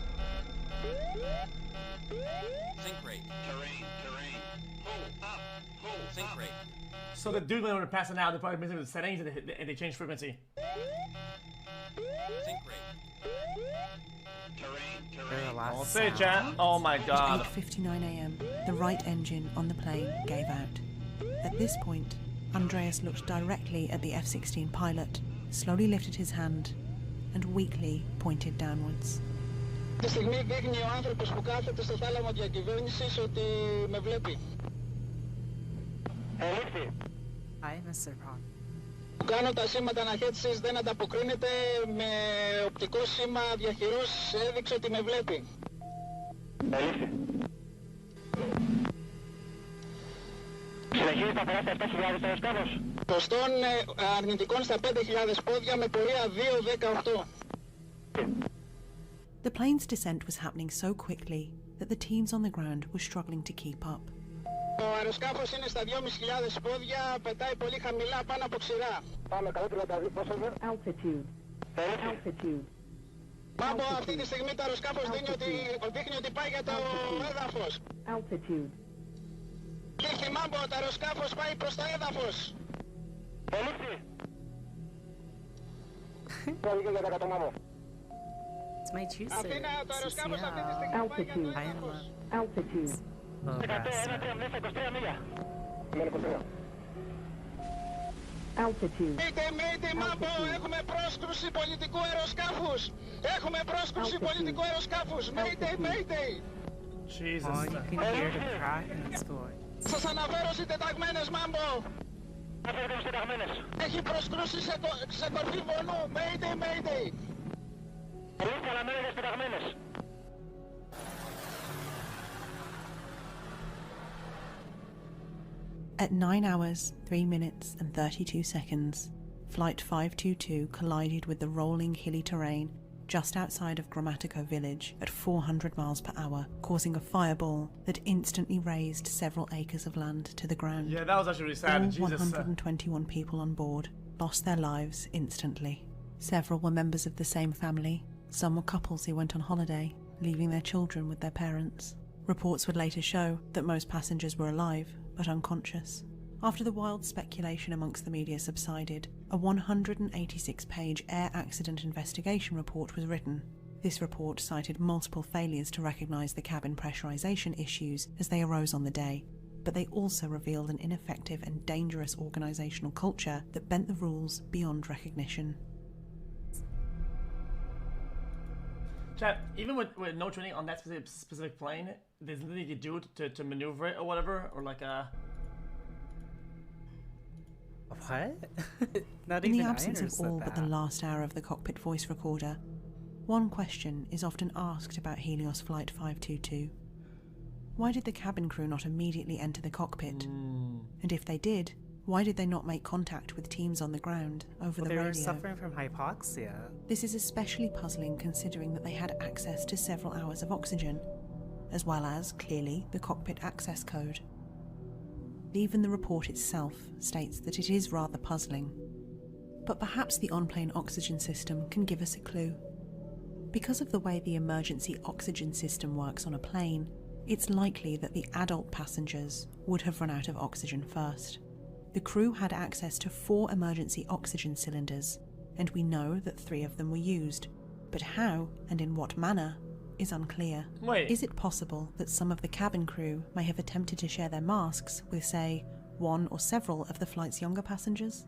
Think rate. Terrain. Pull up. Think rate. So the dude when they were passing out, they probably missed the settings and they changed frequency. Think rate. Terrain. I'll say, chat. Oh my god. At 8:59 a.m., the right engine on the plane gave out. At this point, Andreas looked directly at the F-16 pilot, slowly lifted his hand, and weakly pointed downwards. Τη στιγμή δείχνει ο άνθρωπος που κάθεται στο θάλαμο διακυβέρνησης ότι με βλέπει. Ελήφθη. Hi, Mr. Prawn. Κάνω τα σήματα αναχέτησης, δεν ανταποκρίνεται, με οπτικό σήμα διαχειρός έδειξε ότι με βλέπει. Ελήφθη. Συνεχίζει τα περάσει 7.000 το αεροσκάφος. Ποστών αρνητικών στα 5.000 πόδια με πορεία 2.18. The plane's descent was happening so quickly that the teams on the ground were struggling to keep up. Το αεροσκάφος είναι στα 2.500 πόδια, πετάει πολύ χαμηλά πάνω από ξηρά. Πάμε 132 πόσο είναι. Altitude. Altitude. Πάμπο, αυτή τη στιγμή το αεροσκάφος δείχνει ότι πάει για το έδαφος. Altitude. Τύχη Μάμπο, το αεροσκάφος πάει προς το έδαφος. Ελήφθη. Πρόκειται για τα Μάμπο. It's my juice. Αθήνα, το αεροσκάφος αυτή τη στιγμή πάει για το έδαφος. Altitude. 123 μίλια. Altitude. Μήτε, Μάμπο, έχουμε πρόσκρουση πολιτικού αεροσκάφους. Έχουμε πρόσκρουση πολιτικού αεροσκάφους. Mayday. Jesus. Oh, you can hear the crack in the story. Σας αναφέρω συντεταγμένες, Μάμπο. Αναφέρω συντεταγμένες. Έχει προσκρούσει σε κορφή βολού. Mayday. Ελήφθη, αναμένετε συντεταγμένες. At 9 hours, 3 minutes and 32 seconds, Flight 522 collided with the rolling hilly terrain just outside of Grammatico village at 400 miles per hour, causing a fireball that instantly razed several acres of land to the ground. Yeah, that was actually really sad. All Jesus. 121 people on board lost their lives instantly. Several were members of the same family. Some were couples who went on holiday, leaving their children with their parents. Reports would later show that most passengers were alive, but unconscious. After the wild speculation amongst the media subsided, a 186-page air accident investigation report was written. This report cited multiple failures to recognise the cabin pressurisation issues as they arose on the day, but they also revealed an ineffective and dangerous organisational culture that bent the rules beyond recognition. Chat, even with no training on that specific plane, there's nothing you can do to maneuver it or whatever, or like a... What? Not In even the absence Einers of all said but the that. last hour of the cockpit voice recorder, one question is often asked about Helios Flight 522. Why did the cabin crew not immediately enter the cockpit? And if they did, why did they not make contact with teams on the ground over the They radio? were suffering from hypoxia. This is especially puzzling considering that they had access to several hours of oxygen, as well as, clearly, the cockpit access code. Even the report itself states that it is rather puzzling. But perhaps the on-plane oxygen system can give us a clue. Because of the way the emergency oxygen system works on a plane, it's likely that the adult passengers would have run out of oxygen first. The crew had access to 4 emergency oxygen cylinders, and we know that 3 of them were used. But how and in what manner is unclear. Wait. Is it possible that some of the cabin crew may have attempted to share their masks with, say, one or several of the flight's younger passengers?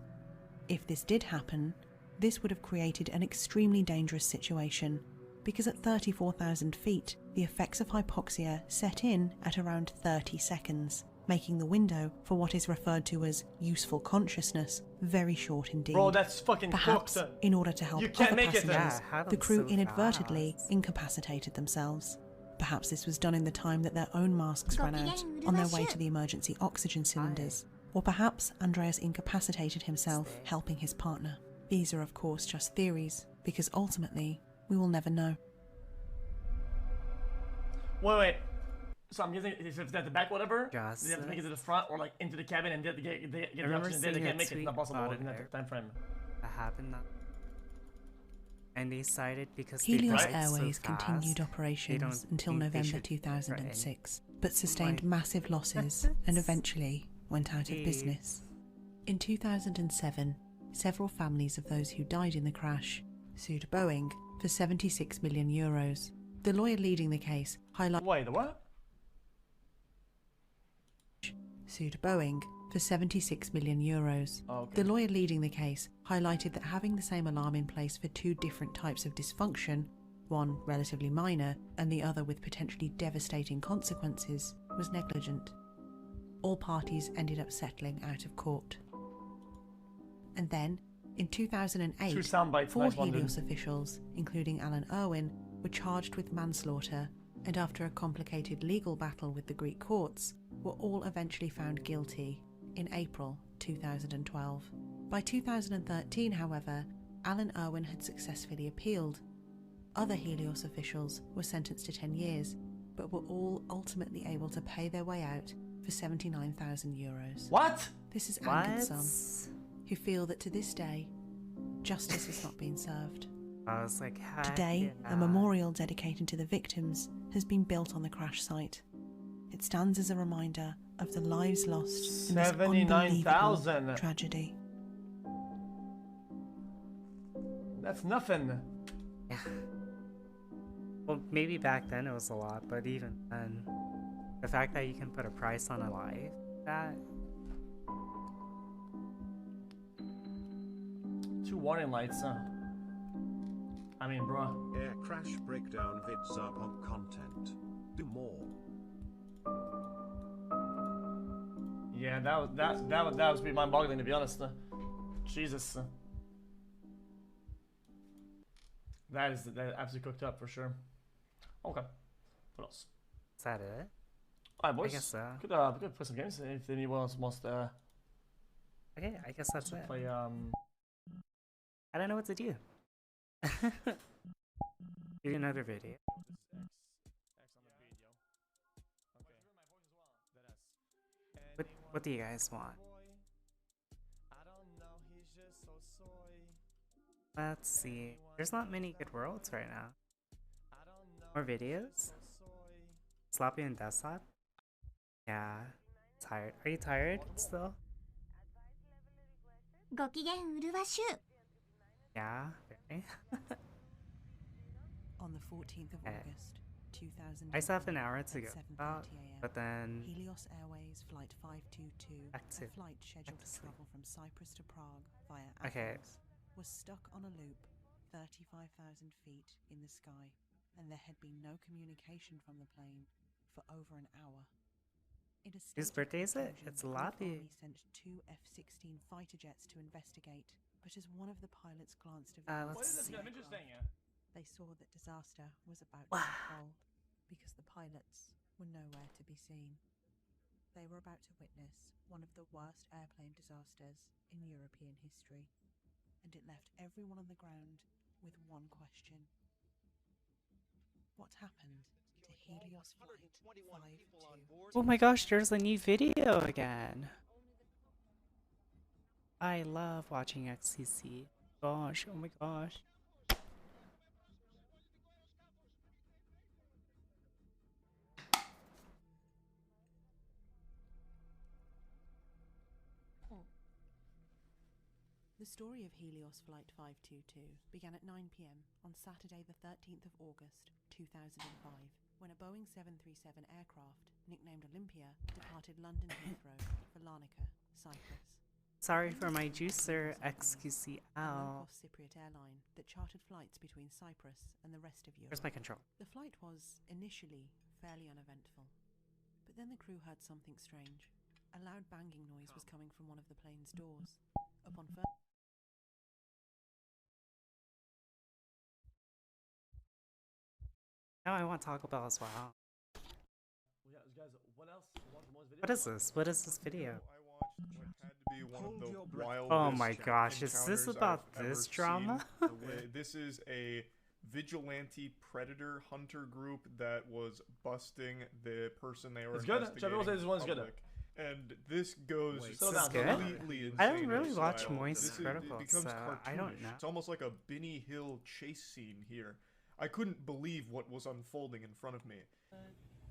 If this did happen, this would have created an extremely dangerous situation, because at 34,000 feet, the effects of hypoxia set in at around 30 seconds, making the window for what is referred to as useful consciousness very short indeed. Bro, that's fucking Perhaps, cooked. in order to help You can't other make it passengers, then. how the them crew so inadvertently fast? incapacitated themselves. Perhaps this was done in the time that their own masks ran out on their way to the emergency oxygen cylinders. Or perhaps Andreas incapacitated himself, helping his partner. These are of course just theories, because ultimately, we will never know. Wait. So I'm guessing if it's at the back, whatever, Just they have to make it to the front or like into the cabin and get the remember oxygen there. They seeing can't a make it. It's tweet not possible about in it that time frame. That happened. And they cited because Helios they died Airways so fast, continued they operations don't until think they November should 2006, but sustained Like- massive losses and eventually went out of Jeez. business. In 2007, several families of those who died in the crash sued Boeing for €76 million. The lawyer leading the case highlighted Wait, what? sued Boeing for €76 million. Okay. The lawyer leading the case highlighted that having the same alarm in place for 2 different types of dysfunction, one relatively minor and the other with potentially devastating consequences, was negligent. All parties ended up settling out of court. And then, in 2008, 2 sound bites, 4 nice one, dude. Helios officials, including Alan Irwin, were charged with manslaughter, and after a complicated legal battle with the Greek courts, were all eventually found guilty in April 2012. By 2013, however, Alan Irwin had successfully appealed. Other Helios officials were sentenced to 10 years, but were all ultimately able to pay their way out for €79,000. What? This has angered some, who feel that to this day, justice has not been served. I was like, heck Today, yeah. a memorial dedicated to the victims has been built on the crash site. It stands as a reminder of the lives lost in this 79,000. unbelievable tragedy. That's nothing. Yeah. Well, maybe back then it was a lot, but even then, the fact that you can put a price on a life, that 2 warning lights. I mean, bro. Air crash breakdown vids up on content. Do more. Yeah, that was pretty mind-boggling, to be honest. Jesus. That absolutely cooked up for sure. Okay. What else? is that it? Alright, boys. I guess so. Could play some games if anyone else wants to. Okay, I guess that's it. Play I don't know what to do. Do another video. What do you guys want? Let's see. There's not many good worlds right now. More videos? Sloppy and desktop? Yeah. Tired. Are you tired still? ご機嫌うるわしゅう Yeah. Very. On the 14th of August, 2000. I still have an hour to go about, but then Helios Airways Flight 522, active. a flight scheduled to travel from Cyprus to Prague via Okay. Athens, was stuck on a loop 35,000 feet in the sky, and there had been no communication from the plane for over an hour. In a Whose birthday is it? It's Lapu. sent 2 F-16 fighter jets to investigate, but as one of the pilots glanced over let's see. they saw that disaster was about to unfold because the pilots were nowhere to be seen. They were about to witness one of the worst airplane disasters in European history, and it left everyone on the ground with one question. What happened to Helios Flight 522? Oh my gosh, there's a new video again. I love watching XCC. Gosh, oh my gosh. The story of Helios Flight 522 began at 9 p.m. on Saturday the 13th of August 2005, when a Boeing 737 aircraft, nicknamed Olympia, departed London Heathrow for Larnaca, Cyprus. Sorry for my juicer, XQCL. A low-cost Cypriot airline that chartered flights between Cyprus and the rest of Europe. Where's my control? The flight was, initially, fairly uneventful. But then the crew heard something strange. A loud banging noise was coming from one of the plane's doors. Upon further Now I want Taco Bell as well. Yeah, guys, what else? What is this? What is this video? One of Oh my gosh, is this about this drama? This is a vigilante predator hunter group that was busting the person they were It's good. investigating. Everyone says this one's good. And this goes good? completely insane. I don't really in watch style. Moist This is- Critical, it becomes so I don't cartoonish. know. It's almost like a Benny Hill chase scene here. I couldn't believe what was unfolding in front of me.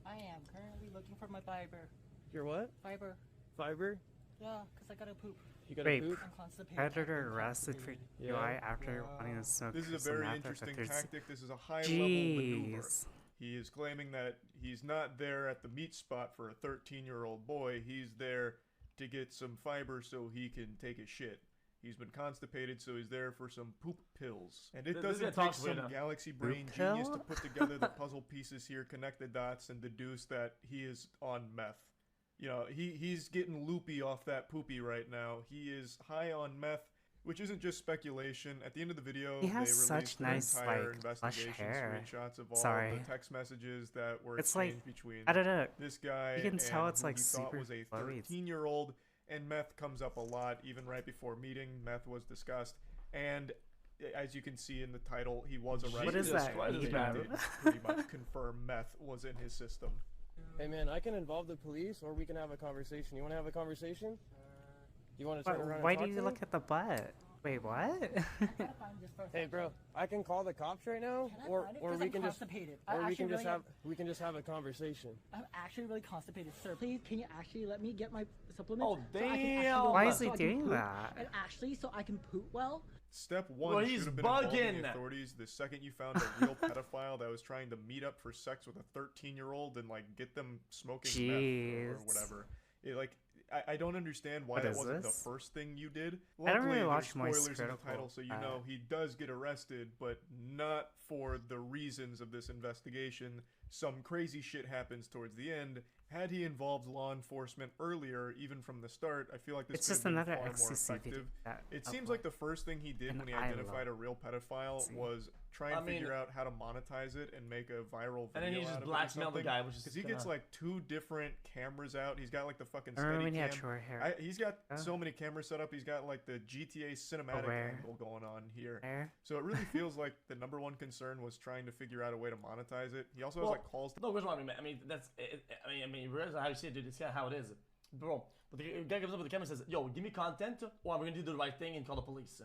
I am currently looking for my fiber. Your what? Fiber. Fiber? Yeah, because I gotta poop. You gotta Wait, poop? I'm constipated. Predator arrested for Yeah. DUI after wanting to smoke This is a crystal very meth after interesting 30 tactic. This is a high-level maneuver. Jeez. He is claiming that he's not there at the meat spot for a 13-year-old boy. He's there to get some fiber so he can take a shit. He's been constipated, so he's there for some poop pills. And it This doesn't guy take talks some right now. galaxy Poop brain genius pill? to put together the puzzle pieces here, connect the dots, and deduce that he is on meth. You know, he's getting loopy off that poopy right now. He is high on meth, which isn't just speculation. At the end of the video, He they has released such the nice, entire like, lush investigation hair. screenshots of all Sorry. the text messages that were It's like, exchanged between I don't know. this guy You can tell and it's who like he thought super was a flowy. 13-year-old. And meth comes up a lot, even right before meeting. Meth was discussed, and as you can see in the title, he was arrested. What is that? He did pretty much confirm meth was in his system. Hey man, I can involve the police or we can have a conversation. You want to have a conversation? You want to turn around Why and do talk you to look me? at the butt? Wait, what? Hey bro, I can call the cops right now Can I or find it? or 'Cause we I'm can just constipated. or I we can actually just really have a conversation. I'm actually really constipated, sir. Please, can you actually let me get my supplements? Oh, so I can actually damn. go Why well, is he so I can doing poop, that? And actually, so I can poop well. Step one Well, should he's have been involving bugging. the authorities the second you found a real pedophile that was trying to meet up for sex with a 13-year-old and like get them smoking meth or Jeez. whatever. I don't understand why What that is wasn't this? the first thing you did. I don't really Luckily, watch there's Moist spoilers in the Critical. title, so you know he does get arrested, but not for the reasons of this investigation. Some crazy shit happens towards the end. Had he involved law enforcement earlier, even from the start, I feel like this It's could just have been another far more XCC video effective. that It of, seems like the first thing he did and when he I identified a love real pedophile XCC. was try and figure out how to monetize it and make a viral video. And then he just blackmailed the guy, which is because he gets like 2 different cameras out. He's got like the fucking I remember when he Steadicam. had short hair. He's got so many cameras set up. He's got like the GTA cinematic angle going on here. So it really feels like the #1 concern was trying to figure out a way to monetize it. He also has like calls. No, what's wrong? I mean, that's. I mean, realize how you see it, dude. It's kind of how it is, bro. But the guy comes up with the camera and says, "Yo, give me content, or I'm gonna do the right thing and call the police."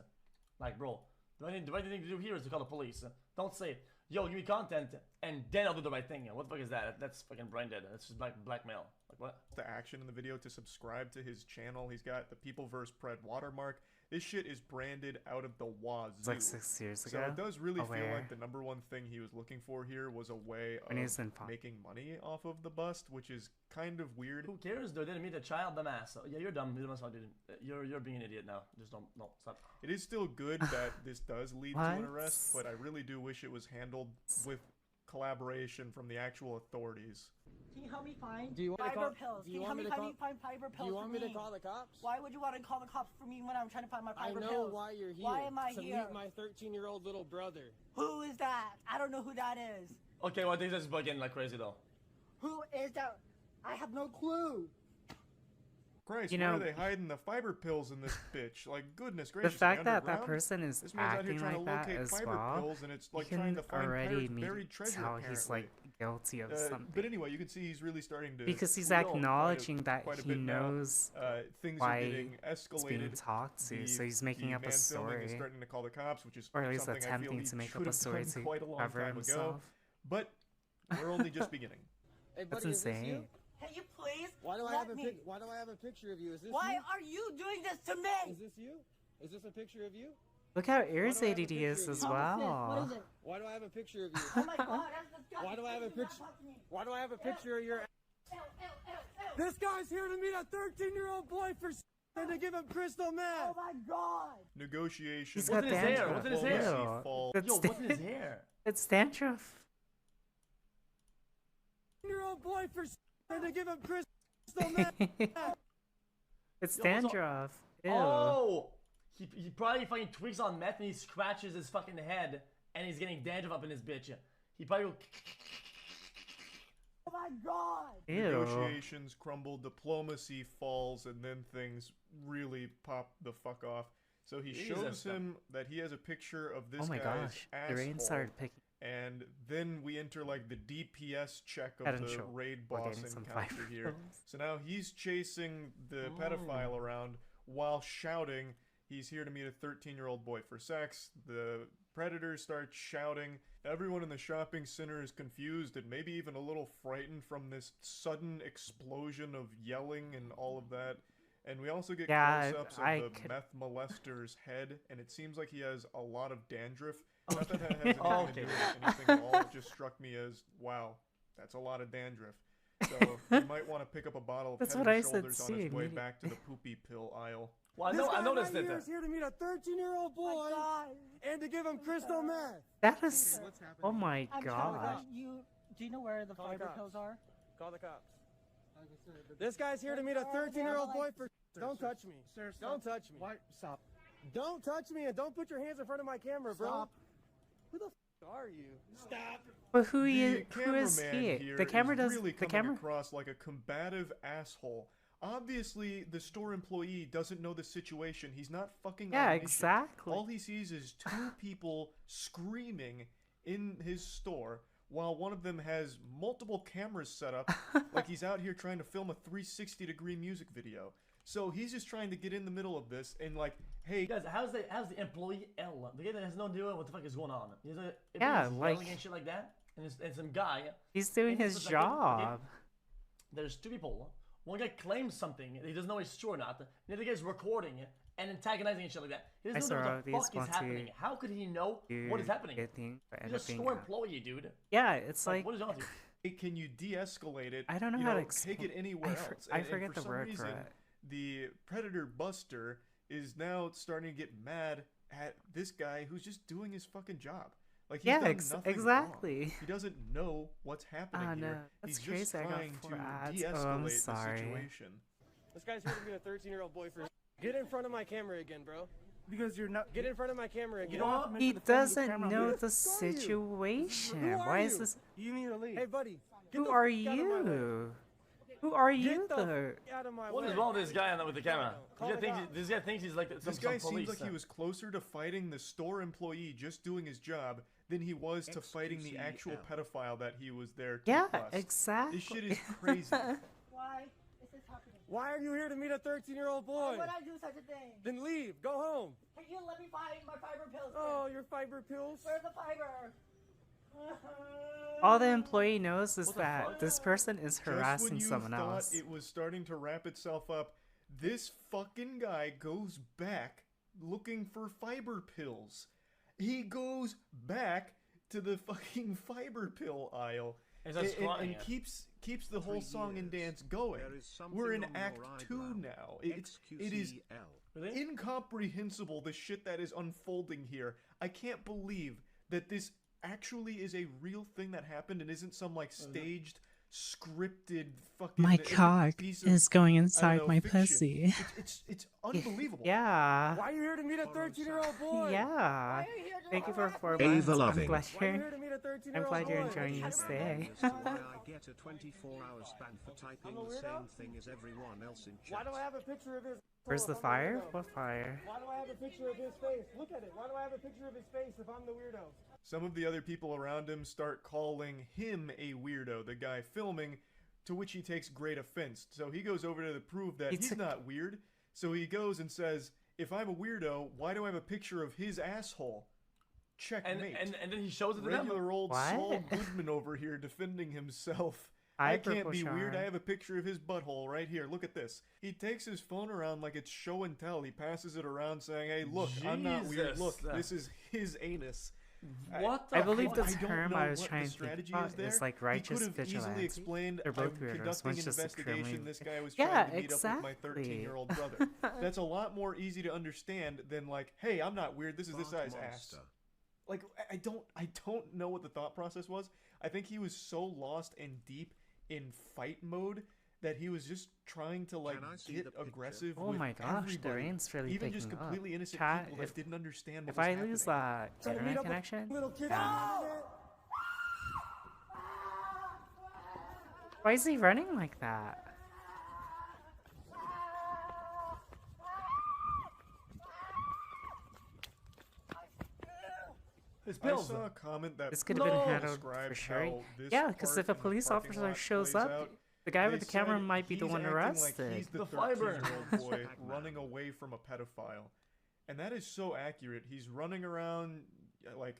Like, bro, the right thing to do here is to call the police. Don't say, "Yo, give me content," and then I'll do the right thing. What the fuck is that? That's fucking brain dead. That's just blackmail. Like what? The action in the video to subscribe to his channel. He's got the People vs. Pred watermark. This shit is branded out of the wazoo. It's like 6 years ago. So it does really feel like the #1 thing he was looking for here was a way of making money off of the bust, which is kind of weird. Who cares? They didn't meet a child, dumbass. Yeah, you're dumb. You're being an idiot now. Just don't stop. It is still good that this does lead to an arrest, but I really do wish it was handled with collaboration from the actual authorities. Can you help me find Do you want fiber to call, pills? Do Can you you want help me me to call, find fiber pills? Do you want for me to call the cops? Why would you want to call the cops for me when I'm trying to find my fiber pills? I know why you're here. Why am I to here? meet my 13-year-old little brother. Who is that? I don't know who that is. Okay, well, I think this is getting like crazy though. Who is that? I have no clue. Christ, You where know- are they hiding the fiber pills in this bitch? Like, goodness gracious. The fact the that that underground? person is This man's out here acting trying like to that locate as fiber well, pills, and it's you like trying can to find already buried treasure, tell he's like guilty of something. But anyway, you can see he's really starting to Because he's wheel quite a- acknowledging that quite a he bit now. knows Things why are getting it's being escalated. talked to, so he's making the up a man filming is story. starting to call the cops, which is Or at least something I feel attempting he to make should up a have story done to quite a long cover time ago. himself. But we're only just beginning. Hey, That's buddy, is this you? insane. Can you please Why do I let have a me? Why do I have a picture of you? Is this Why you? are you doing this to me? Is this you? Is this a picture of you? Look how irritated he is as What well. is it? Why do I have a picture of you? Oh my god, that's disgusting. Why do I have a Please do not picture? touch me. Why do I have a picture of your? Ew, ew, ew, ew. This guy's here to meet a 13-year-old boy for and to give him crystal meth. Oh my god. Negotiations. He's got What's in his hair? dandruff. What's in his hair? Ew. Fall. It's Yo, what's in his hair? It's dandruff. 13-year-old boy for and to give him crystal meth. It's Yo, dandruff. Ew. Oh, he probably fucking tweaks on meth and he scratches his fucking head and he's getting dandruff up in his bitch. He probably go. Oh my god. Ew. Negotiations crumble, diplomacy falls, and then things really pop the fuck off. So he Jesus, shows him that he has a picture of this Oh my guy's gosh. The rain asshole, started picking. and then we enter like the DPS check Head of and the shoulder. raid We're boss getting some encounter fiber here. pills. So now he's chasing the pedophile around while shouting he's here to meet a 13-year-old boy for sex. The predators start shouting. Everyone in the shopping center is confused and maybe even a little frightened from this sudden explosion of yelling and all of that. And we also get close-ups of the meth molester's head, and it seems like he has a lot of dandruff. Not that that has anything to do with anything at all. It just struck me as, wow, that's a lot of dandruff. So you might want to pick up a bottle of That's Head what and I said, Shoulders on his way back to the poopy pill aisle. Well, I noticed that. He's here to meet a 13-year-old boy and to give him crystal meth. That is. Oh my I'm gosh. telling you, do you know where the Call the fiber cops. pills are? Call the cops. This guy's here to meet a 13-year-old boy for. Don't touch me. Sir, Don't touch me. Why? Stop. Don't touch me and don't put your hands in front of my camera, bro. Stop. Who the are you? Stop. But who The is cameraman he? here The camera is does. really The coming camera. across like a combative asshole. Obviously, the store employee doesn't know the situation. He's not fucking Yeah, omniscient. exactly. All he sees is two people screaming in his store while one of them has multiple cameras set up like he's out here trying to film a 360-degree music video. So he's just trying to get in the middle of this and like, hey Guys, how's the employee L, the guy that has no idea what the fuck is going on? He's a, Yeah, he's like- yelling and shit like that, and some guy. He's doing in his his perspective, okay, job. There's two people. One guy claims something. He doesn't know it's true or not. The other guy's recording it and antagonizing and shit like that. He doesn't know what the fuck is happening. How could he know what is happening? He's a store employee, dude. Yeah, it's like. What is wrong with you? hey, can you de-escalate it? I don't know you how to take explain. it anywhere else. I And forget for the some word reason, for it. The Predator Buster is now starting to get mad at this guy who's just doing his fucking job. Like he's Yeah, done nothing exactly. wrong. He doesn't know what's happening Oh, no, here. that's He's just crazy. I got trying 4 to ads. de-escalate Oh, I'm the sorry. situation. This guy's here to meet a 13-year-old boy for. Get in front of my camera again, bro. Because you're not. Get in front of my camera and You get off. he doesn't know the situation. Why is this? You need to leave. Hey, buddy. Who are you? Who are you, though? What is wrong with this guy with the camera? This guy thinks he's like this guy seems like he was closer to fighting the store employee just doing his job than he was to fighting the actual pedophile that he was there to Yeah, bust. exactly. This shit is crazy. Why is this happening? Why are you here to meet a 13-year-old boy? Why would I do such a thing? Then leave. Go home. Can you let me find my fiber pills? Oh, your fiber pills? Where's the fiber? All the employee knows is that this person is harassing Just when you someone thought else. it was starting to wrap itself up, this fucking guy goes back looking for fiber pills. He goes back to the fucking fiber pill aisle and keeps the whole song and dance going. We're in Act 2 now. It is incomprehensible the shit that is unfolding here. I can't believe that this actually is a real thing that happened and isn't some like staged, scripted fucking. My cock is going inside my fiction. pussy. It's unbelievable. Yeah. Why are you here to meet a 13-year-old boy? Yeah. Thank you for 4 Ava months. I'm loving. glad Why are you you're, here to meet a 13-year-old I'm glad you're boy? enjoying your stay. As to why I get a 24-hour span for typing the same thing as everyone else in Why chat. do I have a picture of his? Where's the fire? What fire? Why do I have a picture of his face? Look at it. Why do I have a picture of his face if I'm the weirdo? Some of the other people around him start calling him a weirdo, the guy filming, to which he takes great offense. So he goes over to prove that he's not weird. So he goes and says, if I'm a weirdo, why do I have a picture of his asshole? Checkmate. And then he shows it to them. Regular old What? Saul Goodman over here defending himself. Hi, I can't Purple be weird. Sean. I have a picture of his butthole right here. Look at this. He takes his phone around like it's show and tell. He passes it around saying, hey, look, I'm not weird. Look, this is his anus. What the I believe fuck? the I don't term know I was what trying the to think strategy about is there. is like He righteous could have easily vigilante. explained, They're both I'm weirdos. conducting One's an just investigation. extremely... This guy was Yeah, trying to meet exactly. up with my 13-year-old brother. That's a lot more easy to understand than like, hey, I'm not weird. This is this guy's ass. Like, I don't know what the thought process was. I think he was so lost and deep in fight mode that he was just trying to like get aggressive. Oh with my gosh, the everybody. rain's really even picking just up. completely innocent Chat, people that didn't understand what if was I happening. lose that internet connection, why is he running like that? I saw a comment that This could have been handled described for sure. how this Yeah, because part if a in the police parking officer lot shows plays up, out. the guy They with the camera said might be the he's one acting arrested. Like he's the 13-year-old boy running away from a pedophile. And that is so accurate. He's running around like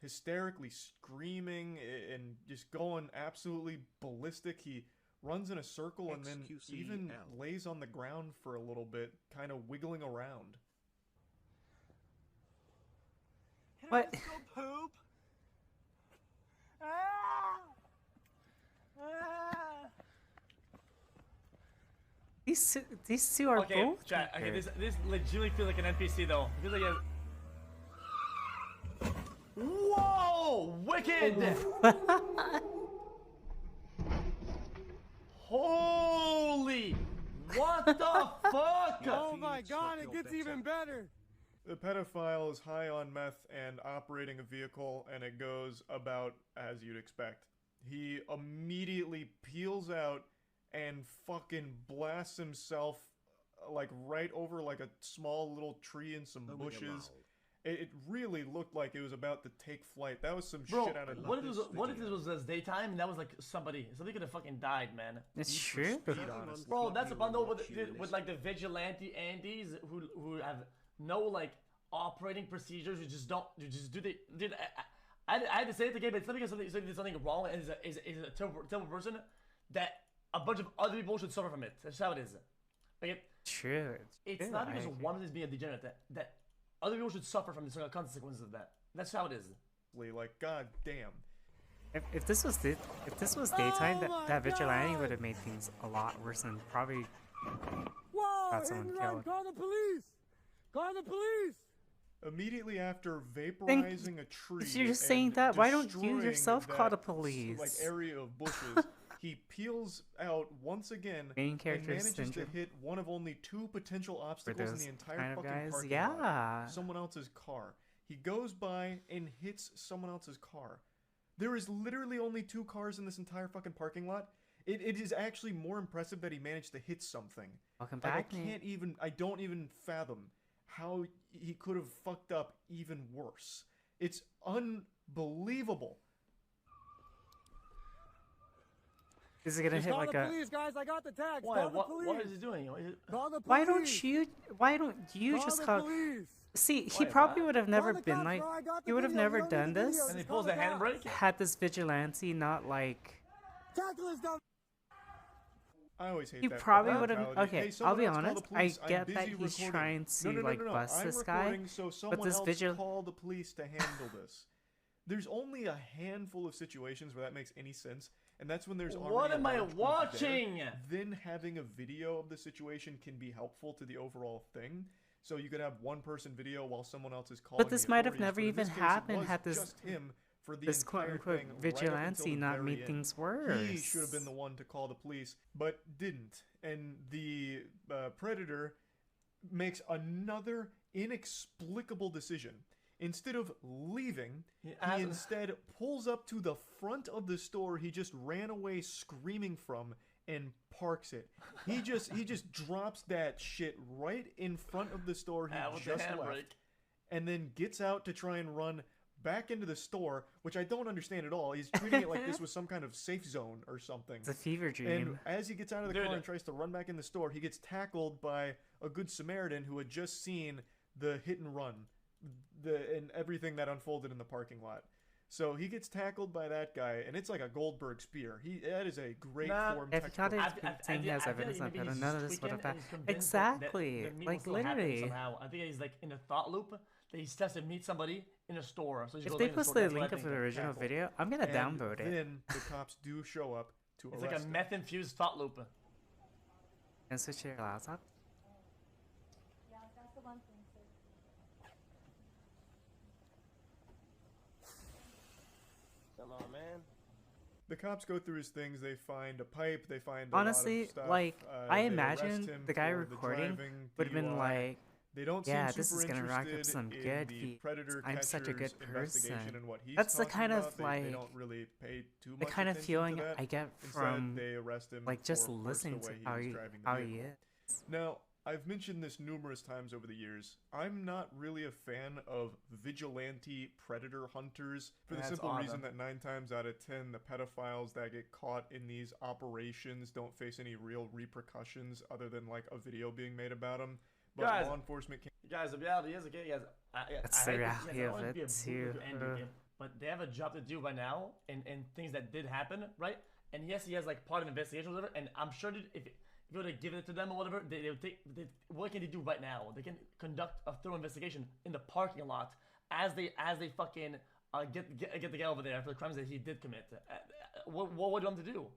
hysterically screaming and just going absolutely ballistic. He runs in a circle and then even lays on the ground for a little bit, kind of wiggling around. What? Go poop. These two are both. Chat, okay, this legitimately feels like an NPC though. It feels like a... Whoa! Wicked! Holy! What the fuck? Oh my god, it gets even better. The pedophile is high on meth and operating a vehicle, and it goes about as you'd expect. He immediately peels out and fucking blasts himself like right over like a small little tree and some bushes. It really looked like it was about to take flight. That was some Bro, shit out of what if this was daytime and that was like somebody could have fucking died, man. It's true. Bro, that's a bundle with like the vigilante Andes who have no like operating procedures. You just do the dude. I had to say it again, but it's not because something did something wrong and is a terrible person that a bunch of other people should suffer from it. That's how it is. Like True. It's not because one is being a degenerate that other people should suffer from the consequences of that. That's how it is. Like, god damn. If this was daytime, that vigilante would have made things a lot worse and probably got someone killed. Call the police! Call the police! Immediately after vaporizing a tree, if you're saying that, why don't you destroying yourself call the that, police? Like area of bushes, He peels out once again Main and character's manages to syndrome. hit one of only 2 potential obstacles in those the entire kind of fucking guys? parking Yeah. lot. Someone else's car. He goes by and hits someone else's car. There is literally only 2 cars in this entire fucking parking lot. It is actually more impressive that he managed to hit something. Welcome Like, back, Nate. I don't even fathom how he could have fucked up even worse. It's unbelievable. Is it gonna Just hit call like the a? police, guys. I got the text. Why? Call the police. What is he doing? Call the police. Why don't you? Why don't you Call just the call? police. See, he Wait, probably what? would have never the been cops, like. bro. I got the He would have video. never You don't need done the this. video. And he Just call pulls the cops. handbrake. Had this vigilante not like. Tackle us down. I always hate He that probably fucking would have. mentality. Okay, Hey, I'll someone be else call honest. the police. I I'm get busy that he's recording. trying to No, like bust I'm this guy, recording, so someone but this else call the police to handle this. There's only a handful of situations where that makes any sense, and that's when there's already What a am I large group watching? there. Then having a video of the situation can be helpful to the overall thing. So you could have one person video while someone else is calling. But this the might have authorities, never but in even this case, it happened was had this just him for the this entire quote-unquote thing, vigilante right up until the not very made end. things worse. He should have been the one to call the police, but didn't. And the Predator makes another inexplicable decision. Instead of leaving, he instead pulls up to the front of the store he just ran away screaming from and parks it. He just drops that shit right in front of the store he with the just handbrake. left, and then gets out to try and run back into the store, which I don't understand at all. He's treating it like this was some kind of safe zone or something. It's a fever And dream. as he gets out of the car and tries to run back in the store, he gets tackled by a good Samaritan who had just seen the hit and run, and everything that unfolded in the parking lot. So he gets tackled by that guy, and it's like a Goldberg spear. That is a great form. If he caught it, saying he has evidence of it, none of this would have happened. Exactly, like literally. Somehow. I think he's like in a thought loop that he has to meet somebody in a store. So he If goes they in the post store, the that's what I link of think, the get original tackled. video, I'm gonna And downvote it. then the cops do show up to It's arrest like a him. meth-infused thought loop. And switch to your laptop. Yeah, that's the one thing, sir. Come on, man. The cops go through his things. They find a pipe. They find a Honestly, lot of stuff. like I they arrest imagine him the guy for recording driving would have been DUI. like, They don't "Yeah, seem this is super gonna rack up interested some in good the heat. predator I'm such a good catcher's investigation person." and what he's That's the talking kind of about. They like don't really pay too the much kind of attention feeling to that. I get Instead, from they arrest him like just for, first, listening the to way how was he driving the how he vehicle. is. Now, I've mentioned this numerous times over the years. I'm not really a fan of vigilante predator hunters for the That's simple odd, reason huh? that 9 times out of 10, the pedophiles that get caught in these operations don't face any real repercussions other than like a video being made about them. But Guys, law enforcement can't. Guys, the reality is, okay, guys, That's I the hate reality this, yes, I of don't wanna be a it, too. boomer to end it, okay? But they have a job to do right now, and things that did happen, right? And yes, he has like part of an investigation or whatever, and I'm sure that if you were to give it to them or whatever, they would take. What can they do right now? They can conduct a thorough investigation in the parking lot as they fucking get the guy over there for the crimes that he did commit. What would you want to do?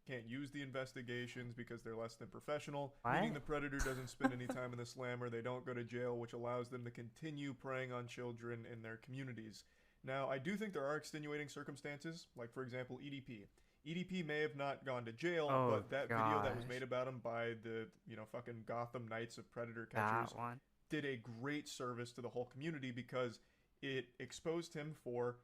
Can't use the investigations because they're less than professional. What? Meaning the predator doesn't spend any time in the slammer. They don't go to jail, which allows them to continue preying on children in their communities. Now, I do think there are extenuating circumstances, like for example, EDP. EDP may have not gone to jail, Oh, but that video that was gosh. made about him by the, fucking Gotham Knights of Predator Catchers That one. did a great service to the whole community because it exposed him for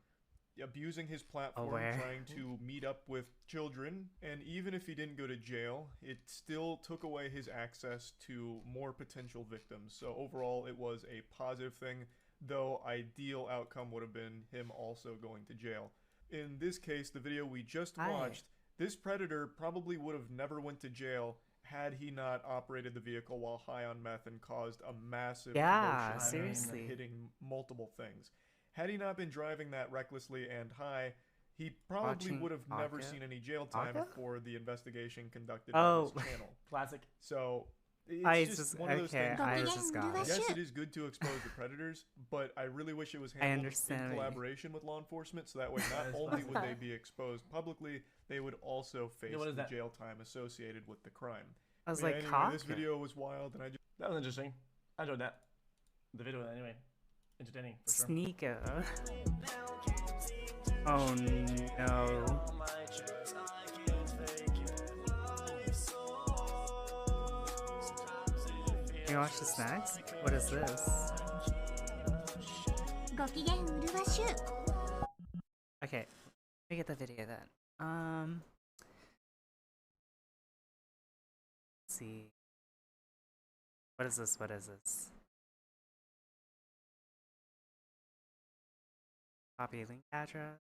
abusing his platform, Aware. trying to meet up with children, and even if he didn't go to jail, it still took away his access to more potential victims. So overall, it was a positive thing, though ideal outcome would have been him also going to jail. In this case, the video we just watched, this predator probably would have never went to jail had he not operated the vehicle while high on meth and caused a massive Yeah, commotion, seriously. hitting multiple things. Had he not been driving that recklessly and high, he probably Watching would have never Aka? seen any jail time Aka? for the investigation conducted Oh. by this channel. Classic. So it's I just just- one of those okay, things. I just got it. Yes, it is good to expose the predators, but I really wish it was I handled understand. in collaboration with law enforcement, so that way not That is only would they fine. be exposed publicly, they would also face what is the that? jail time associated with the crime. I was But yeah, like, anyway, this cock? video was wild, and I just. That was interesting. I enjoyed that. The video, anyway. Entertaining, for sure. Sneaker. Oh no. you watch this next? What is this? ご機嫌うるわしゅう Okay, let me get the video then. Let's see. What is this? What is this? Copy link address.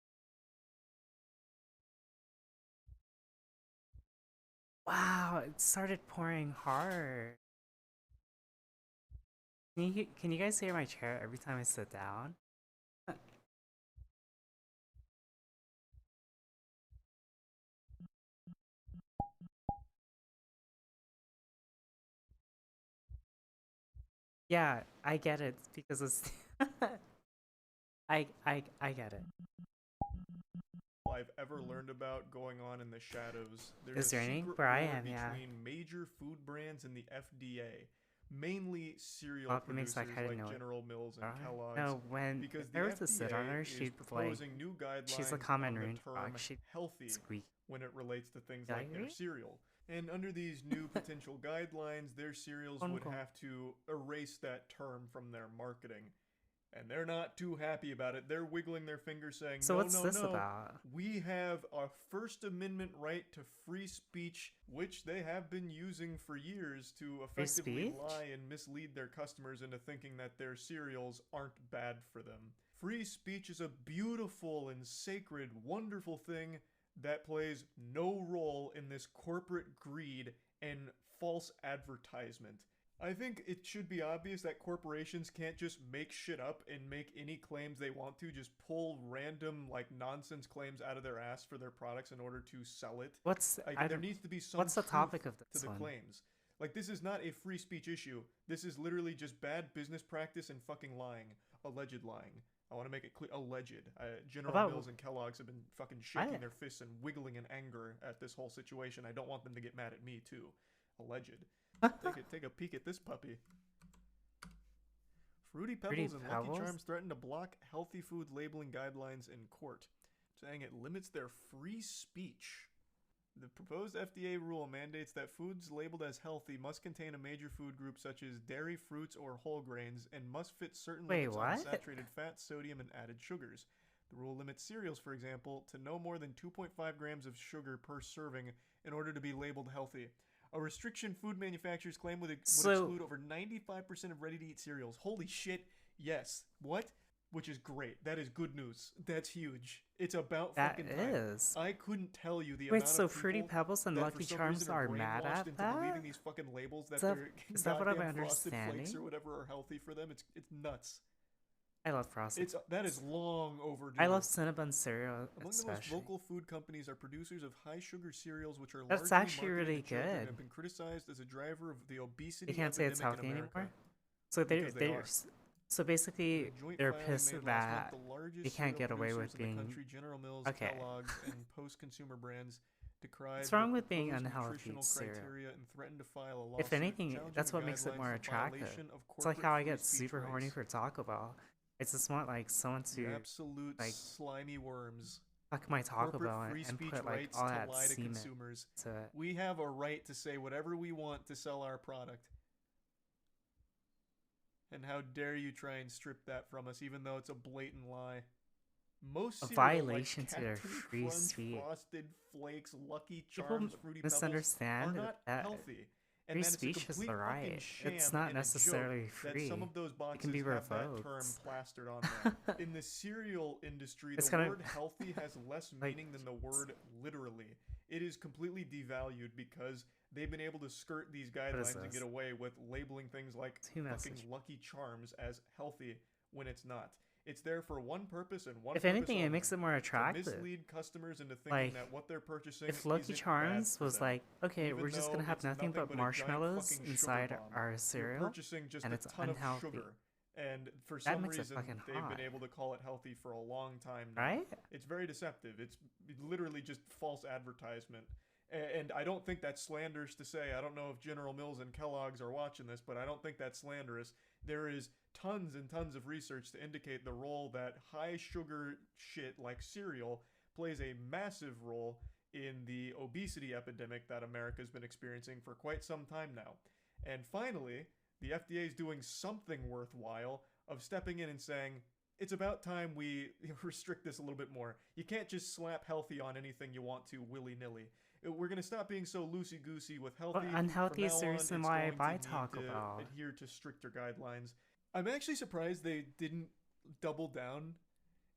Wow, it started pouring hard. Can you guys hear my chair every time I sit down? Yeah, I get it because it's I get it. I've ever learned about going on in the shadows. There's It's a raining secret where I war am, yeah. between major food brands and the FDA, mainly cereal Poppy makes producers like I like know it. General Mills and Kellogg's. No, when because if there the was a sit on FDA her, is she'd proposing like new guidelines she's a common on the rune term frog. She'd healthy squeak. when it relates to things Did I like hear their it? cereal. And under these new potential guidelines, their cereals would Uncle. have to erase that term from their marketing. And they're not too happy about it. They're wiggling their fingers saying, So no, what's no, this no. about? We have a First Amendment right to free speech, which they have been using for years to effectively speech? lie and mislead their customers into thinking that their cereals aren't bad for them. Free speech is a beautiful and sacred, wonderful thing that plays no role in this corporate greed and false advertisement. I think it should be obvious that corporations can't just make shit up and make any claims they want to, just pull random, like, nonsense claims out of their ass for their products in order to sell it. There needs to be some what's the truth topic of to this the one? claims. Like, this is not a free speech issue. This is literally just bad business practice and fucking lying. Alleged lying. I want to make it clear. Alleged. General Mills and Kellogg's have been fucking shaking their fists and wiggling in anger at this whole situation. I don't want them to get mad at me, too. Alleged. Take a peek at this puppy. Fruity Pebbles and Lucky Charms threaten to block healthy food labeling guidelines in court, saying it limits their free speech. The proposed FDA rule mandates that foods labeled as healthy must contain a major food group such as dairy, fruits, or whole grains, and must fit certain limits on saturated fat, sodium, and added sugars. The rule limits cereals, for example, to no more than 2.5 grams of sugar per serving in order to be labeled healthy. A restriction food manufacturers claim would exclude over 95% of ready-to-eat cereals. Holy shit, yes. What? Which is great. That is good news. That's huge. It's about fucking time. That is. I couldn't tell you the Wait, amount so of people Fruity Pebbles and that Lucky for some Charms reason are mad brainwashed at into that? believing these fucking labels that Is that- their is that what I'm goddamn Frosted Flakes understanding? or whatever are healthy for them. It's nuts. I love Frosted. That is long overdue. I love Cinnabon cereal, Among especially. the most vocal food companies are producers of high-sugar cereals, which are That's largely actually marketed really to children and good. have been criticized as a driver of the obesity You can't say it's epidemic healthy in America. anymore. So Because they are. so basically A joint they're filing pissed made last that month, the largest you can't cereal get away producers with in the being country, General Mills, okay. Kellogg's, and post-consumer brands decried What's wrong the with being proposed unhealthy nutritional cereal? criteria and threatened to file a lawsuit If anything, challenging that's the what makes it guidelines more for violation attractive. of It's like corporate how I free get speech super horny rights. for Taco Bell. I just want like someone You to absolute like slimy worms. fuck my Taco Corporate Bell free and speech put like rights all to that lie to semen consumers. to it. We have a right to say whatever we want to sell our product. And how dare you try and strip that from us, even though it's a blatant lie. Most A cereal, violation like to their Captain free Crunch, speech. Frosted Flakes, Lucky People Charms, Fruity Pebbles, misunderstand are not that healthy. And free that it's a speech is complete the fucking right. sham It's not and a necessarily joke free. That some of those It boxes can be have revoked. that term plastered on them. In the cereal industry, It's the gonna- word healthy has less meaning than the word literally. It is completely devalued because they've been able to skirt these guidelines and this? get away with labeling things like Who fucking messaged? Lucky Charms as healthy when it's not. It's there for one purpose and one If purpose anything, it makes it more only, attractive. to mislead customers into thinking Like, that what they're purchasing if Lucky isn't Charms bad for was them, like, okay, even we're just gonna though have it's nothing but a giant marshmallows fucking sugar inside bomb. our You're cereal, purchasing just and a it's ton unhealthy. of sugar. And for That some makes it reason, fucking they've hot. been able to call it healthy for a long time now. Right? It's very deceptive. It's literally just false advertisement. And I don't think that's slanderous to say. I don't know if General Mills and Kellogg's are watching this, but I don't think that's slanderous. There is tons and tons of research to indicate the role that high sugar shit like cereal plays a massive role in the obesity epidemic that America's been experiencing for quite some time now. And finally, The FDA is doing something worthwhile of stepping in and saying, it's about time we restrict this a little bit more. You can't just slap healthy on anything you want to willy-nilly. We're going to stop being so loosey-goosey with healthy. Well, unhealthy is the reason why I buy Taco Bell. Adhere to stricter guidelines. I'm actually surprised they didn't double down.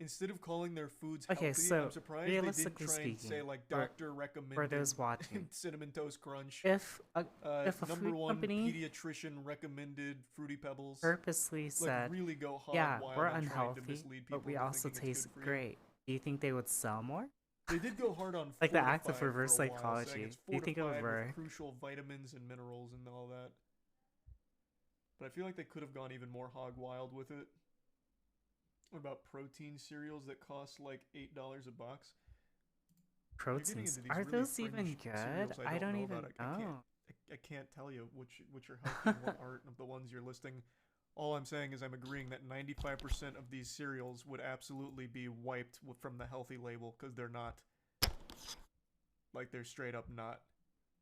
Instead of calling their foods healthy, so I'm surprised they didn't try and say like doctor recommended for those watching, cinnamon toast crunch. If a number food one company pediatrician recommended Fruity Pebbles purposely said, really go hog yeah, wild we're and trying to unhealthy, mislead people but we into also thinking it's taste good for you. great. Do you think they would sell more? They did go hard on like the act of fortified reverse for a while, psychology. saying it's Do you think it would fortified with work? crucial vitamins and minerals and all that. But I feel like they could have gone even more hog wild with it. What about protein cereals that cost like $8 a box? Proteins, are really those even fringe good? cereals I don't even about. know. I can't tell you which are healthy and what aren't of the ones you're listing. All I'm saying is I'm agreeing that 95% of these cereals would absolutely be wiped from the healthy label because they're not. Like, they're straight up not.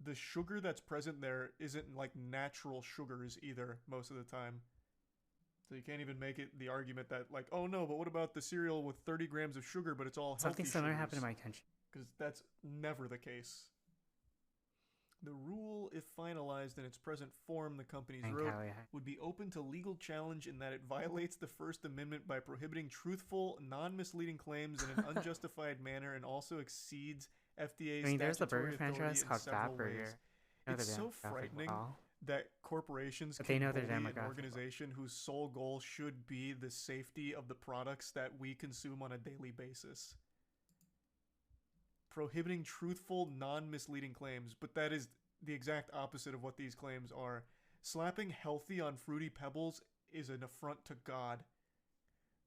The sugar that's present there isn't like natural sugars either most of the time. So you can't even make it the argument that like, oh no, but what about the cereal with 30 grams of sugar, but it's all healthy Something similar sugars? happened in my country. Because that's never the case. The rule, if finalized in its present form, the companies wrote, would be open to legal challenge in that it violates the First Amendment by prohibiting truthful, non-misleading claims in an unjustified manner and also exceeds FDA's there's the statutory burger franchise authority in called several Fat Burger. ways. Know It's their so demographic frightening well. that corporations But can they know their bully an demographic organization whose sole goal should be the safety of the products that we consume on a daily basis. Prohibiting truthful, non-misleading claims, but that is the exact opposite of what these claims are. Slapping healthy on Fruity Pebbles is an affront to God.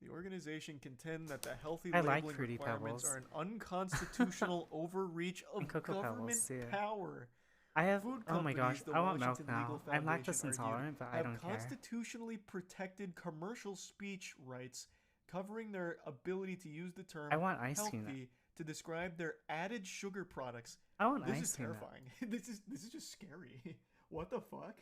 The organization contend that the healthy labeling Fruity requirements Pebbles. are an unconstitutional overreach of government power. I have. Food Oh my gosh, companies, the I want milk Washington Legal now. I'm Foundation lactose argued, intolerant, but I have don't care. constitutionally protected commercial speech rights covering their ability to use the term I want ice cream healthy to describe their added sugar products. I want this ice is cream terrifying. This is just scary. What the fuck?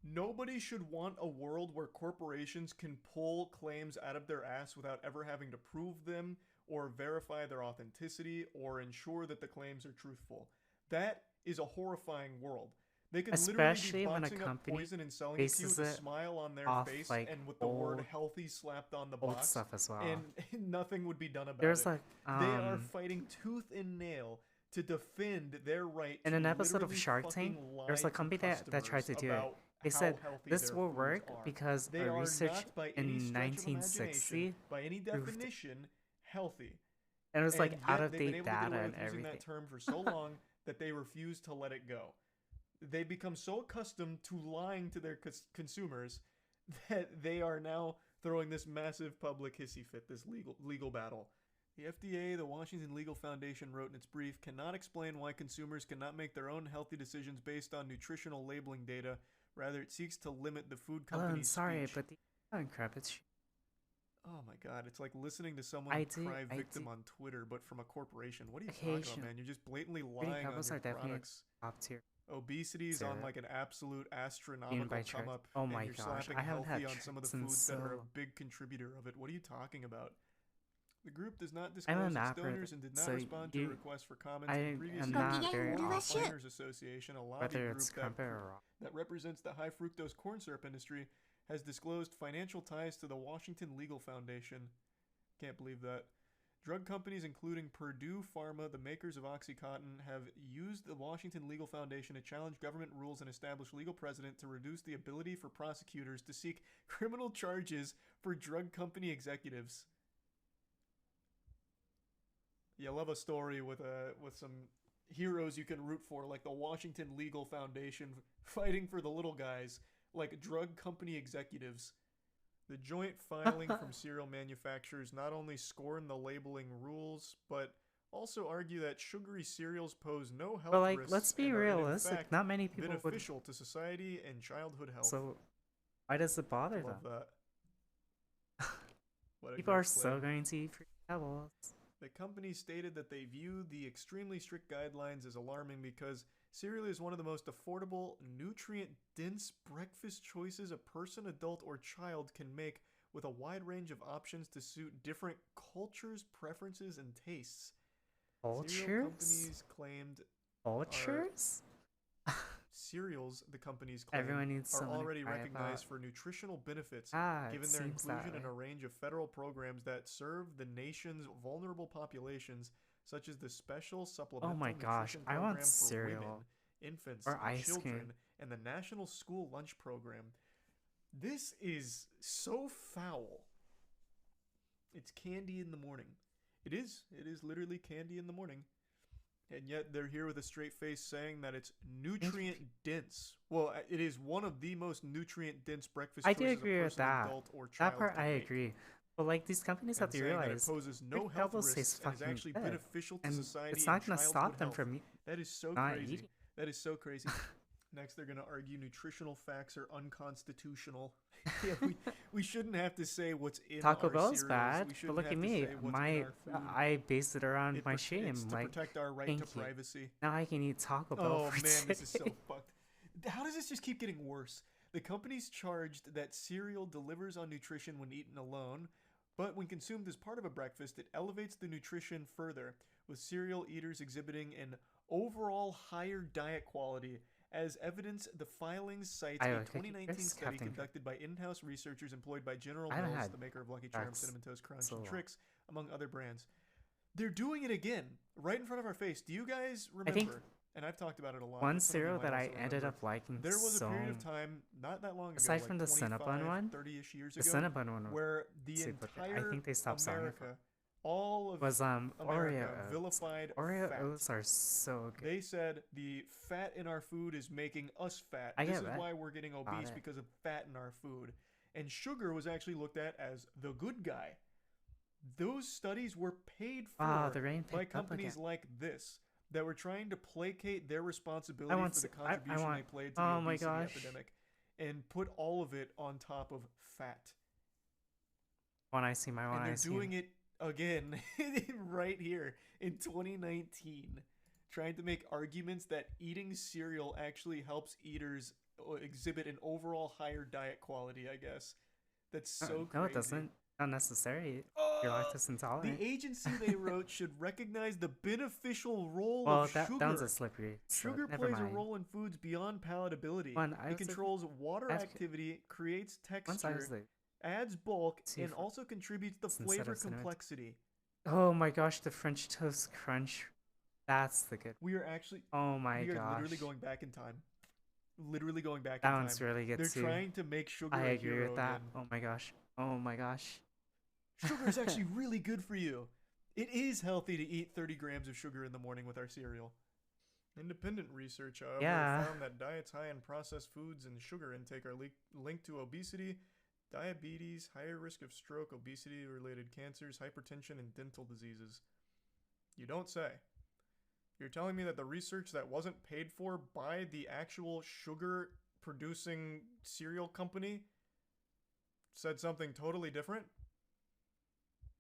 Nobody should want a world where corporations can pull claims out of their ass without ever having to prove them or verify their authenticity or ensure that the claims are truthful. That is a horrifying world. They can Especially literally when be a boxing up company poison and selling it to you with a bases it smile on their off, face like, and with the word old- healthy slapped on the old box. stuff as well. And nothing would be done about There's, it. like, they are fighting tooth and nail to defend their right In to an episode of literally Shark Tank, fucking there was lie a company to that tried to customers do it. about They how said healthy this their will foods work are. because They a are research not by any in stretch of 1960 imagination, by any proved definition, healthy. And it was like And out yet of they've been date able to get data away and with using everything. that term for so long that they refuse to let it go. They become so accustomed to lying to their consumers that they are now throwing this massive public hissy fit, this legal battle. The FDA, the Washington Legal Foundation, wrote in its brief, cannot explain why consumers cannot make their own healthy decisions based on nutritional labeling data. Rather, it seeks to limit the food Oh, I'm company's sorry, speech. but the crap, it's Oh my god, it's like listening to someone cry victim on Twitter, but from a corporation. What are you talking about, Occasionally. man? You're just blatantly Fruity lying on Pebbles your are definitely products. top tier. Obesity is on Syrup. like an absolute Being astronomical by come choice. up, Oh and my you're gosh, slapping I haven't healthy had on some of the treats in foods that are a so- big contributor of it. What are you talking about? The group does not I'm a disclose its mapper, donors and did not so respond to you- requests for comments I in previous am years. not very The often, Miners Association, a lobby whether group it's crumpet or raw. that represents the high fructose corn syrup industry, has disclosed financial ties to the Washington Legal Foundation. Can't believe that. Drug companies including Purdue Pharma, the makers of OxyContin, have used the Washington Legal Foundation to challenge government rules and establish legal precedent to reduce the ability for prosecutors to seek criminal charges for drug company executives. You love a story with some heroes you can root for, like the Washington Legal Foundation fighting for the little guys, like drug company executives. The joint filing from cereal manufacturers not only scorn the labeling rules, but also argue that sugary cereals pose no health But, like, risks let's be and are, in realistic, fact, not many people would- beneficial to society and childhood health. So, why does it bother Love them? that. What a People great are so clip. going to eat Fruity Pebbles. The company stated that they view the extremely strict guidelines as alarming because cereal is one of the most affordable, nutrient-dense breakfast choices a person, adult, or child can make, with a wide range of options to suit different cultures, preferences, and tastes. Cereal companies claimed Vultures? Cereals, the companies claim, Everyone needs are someone to already cry recognized about. for nutritional benefits, Ah, given it their seems that inclusion in way. a range of federal programs that serve the nation's vulnerable populations, such as the Special Supplemental Oh my gosh, Nutrition I Program want for Women, cereal. Infants, Or and ice Children, cream. and the National School Lunch Program. This is so foul. It's candy in the morning. It is. It is literally candy in the morning. And yet they're here with a straight face saying that it's nutrient dense. Well, it is one of the most nutrient dense breakfast I choices do agree a with person, that. adult, or That child part can I make. agree. But like these companies have And to saying that it realize poses their no health levels risks taste and is fucking actually good. beneficial to And society it's not and gonna childhood stop them health. from That is so not crazy. eating. That is so crazy. Next, they're going to argue nutritional facts are unconstitutional. Yeah, we shouldn't have to say what's in Taco our Bell's cereals. bad, We but shouldn't look have at to me. say what's in My our food. I base it around my shame. It's to Like, protect our right thank to you. privacy. Now I can eat Taco Bell. Oh for man, this is so today. fucked. How does this just keep getting worse? The company's charged that cereal delivers on nutrition when eaten alone, but when consumed as part of a breakfast, it elevates the nutrition further, with cereal eaters exhibiting an overall higher diet quality. As evidence, the filings cites a 2019 study conducted by in-house researchers employed by General Mills, the maker of Lucky Charms, Cinnamon Toast Crunch, and Trix, among other brands. They're doing it again, right in front of our face. Do you guys remember? And I've talked about it a lot. One but some of you cereal might that I also ended remember. up liking There was a so period of time, not that long ago, aside like from the 25, Cinnabon one, 30-ish years the ago, Cinnabon one where the super good. entire I think they stopped selling it America, all of was America Oreo oats. vilified Oreo fat. oats are so good. They said the fat in our food is making us fat. I This get is that. why we're getting Got obese, it. because of fat in our food. And sugar was actually looked at as the good guy. Those studies were paid for The rain by picked up companies again. like this that were trying to placate their responsibility want for the s- I contribution want- they played to oh the my obesity gosh. epidemic and put all of it on top of fat. One I see my one And they're I see. doing it again right here in 2019, trying to make arguments that eating cereal actually helps eaters exhibit an overall higher diet quality, I guess. That's so crazy. No, it doesn't. Not necessary. You're lactose intolerant. The agency they wrote should recognize the beneficial role Well, of sugar. that one's a slippery slope. Sugar Never plays mind. a role in foods beyond palatability. One, I It was controls water ask- activity, creates Once I was texture, like, adds bulk, see and if- also contributes to instead flavor of cinnamon. complexity. oh my gosh, the French toast crunch. That's the good. We are actually. Oh my we are gosh. literally going back in time. Literally going back That in time. one's really good They're too. trying to make sugar I a agree hero with that. again. Oh my gosh. Oh my gosh. Sugar is actually really good for you. It is healthy to eat 30 grams of sugar in the morning with our cereal. Independent research, however, Yeah. found that diets high in processed foods and sugar intake are linked to obesity, diabetes, higher risk of stroke, obesity-related cancers, hypertension, and dental diseases. You don't say. You're telling me that the research that wasn't paid for by the actual sugar-producing cereal company said something totally different?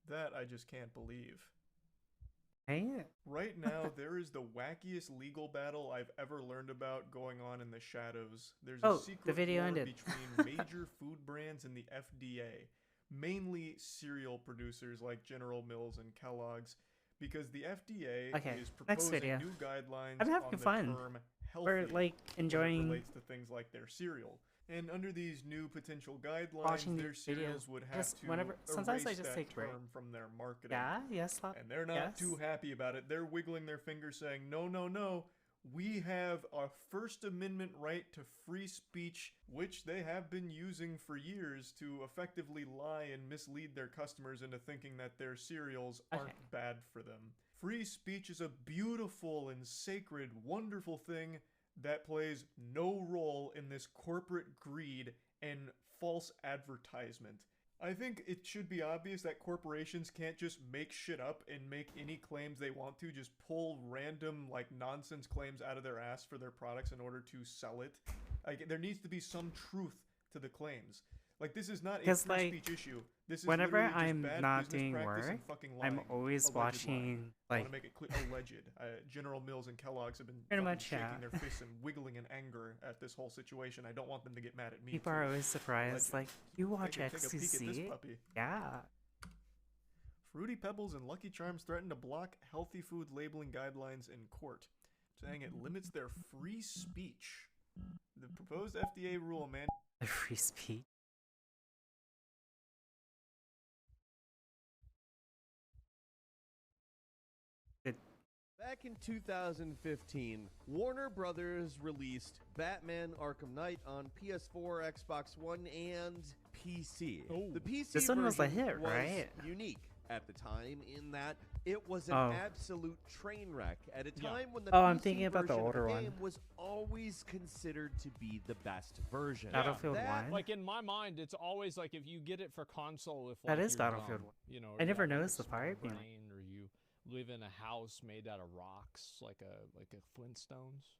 That I just can't believe. Hey. Right now, there is the wackiest legal battle I've ever learned about going on in the shadows. There's a secret the video war ended. between major food brands and the FDA, mainly cereal producers like General Mills and Kellogg's, because the FDA Okay, is next proposing video. new guidelines I'm having on the fun. term healthy We're like when enjoying it relates to things like their cereal. And under these new potential guidelines, watching their these cereals videos. would have Just to whenever- sometimes I erase just that take break. term from their marketing. Yeah, yes, And they're not yes. too happy about it. They're wiggling their fingers saying, no, no, no. We have our First Amendment right to free speech, which they have been using for years to effectively lie and mislead their customers into thinking that their cereals aren't bad for them. Free speech is a beautiful and sacred, wonderful thing that plays no role in this corporate greed and false advertisement. I think it should be obvious that corporations can't just make shit up and make any claims they want to, just pull random, like, nonsense claims out of their ass for their products in order to sell it. Like, there needs to be some truth to the claims. Like, this is not a Because, free like, speech issue. This is whenever literally just I'm bad not business doing practice work, and fucking I'm lying. always Alleged lying. watching, I like, want to make it clear, alleged. General Mills and Kellogg's have been pretty fucking much, shaking yeah. their fists and wiggling in anger at this whole situation. I don't want them to get mad at me. People too. are always surprised, Alleged. like, you watch Take a peek at this XCC? puppy. Yeah. Fruity Pebbles and Lucky Charms threaten to block healthy food labeling guidelines in court, saying it limits their free speech. The proposed FDA rule Free speech. Back in 2015, Warner Brothers released Batman Arkham Knight on PS4, Xbox One, and PC. The PC This one was a version hit, right? unique at the time in that it was an Oh. absolute train wreck at a time when the Oh, I'm PC thinking about the version of older one. game was always considered to be the best version. Battlefield That- 1? Like in my mind, it's always like if you get it for console, if That like, is you're Battlefield dumb, 1. you know, I or never you have, like, noticed a the fire small beam. brain, or you live in a house made out of rocks, like a Flintstones.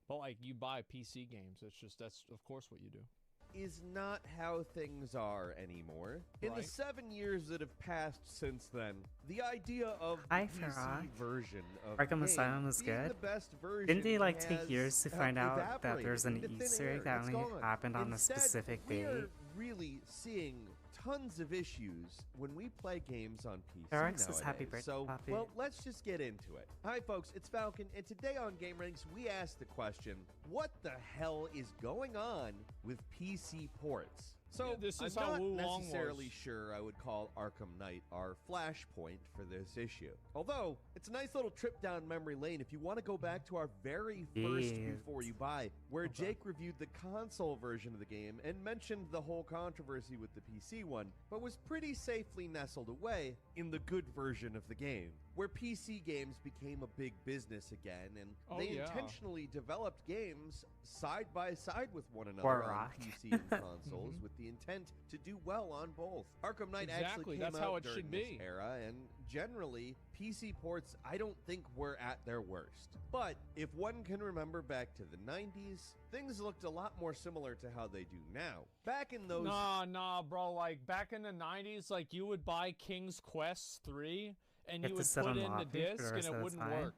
But like you buy PC games, that's of course what you do. Is not how things are anymore. In the Right. 7 years that have passed since then, the idea of the Hi, PC Farah. version of Arkham the Asylum game was being good. the best version Didn't they like take has, years to find out that evaporated there's an into thin Easter air. egg that It's only gone. happened on a Instead, specific day? we're really seeing tons of issues when we play games on PC Alex nowadays. says happy birthday, So, Poppy. well, let's just get into it. Hi, folks, it's Falcon, and today on Game Ranks, we ask the question, what the hell is going on with PC ports? So, Yeah, this is I'm how not Wu Long necessarily was. sure I would call Arkham Knight our flashpoint for this issue. Although, it's a nice little trip down memory lane if you want to go back to our very first Yes. Before You Buy, where Jake reviewed the console version of the game and mentioned the whole controversy with the PC one, but was pretty safely nestled away in the good version of the game, where PC games became a big business again, and Oh, they yeah. intentionally developed games side by side with one another Or on rock. PC and consoles with the intent to do well on both. Arkham Knight actually Exactly, came that's out how it during should this be. era, and generally, PC ports I don't think were at their worst. But if one can remember back to the 90s, things looked a lot more similar to how they do now. Back in those Nah, bro. Like back in the '90s, like you would buy King's Quest 3 and You you have would to sit put on in the Lapu for the disc and rest it of the wouldn't time. work.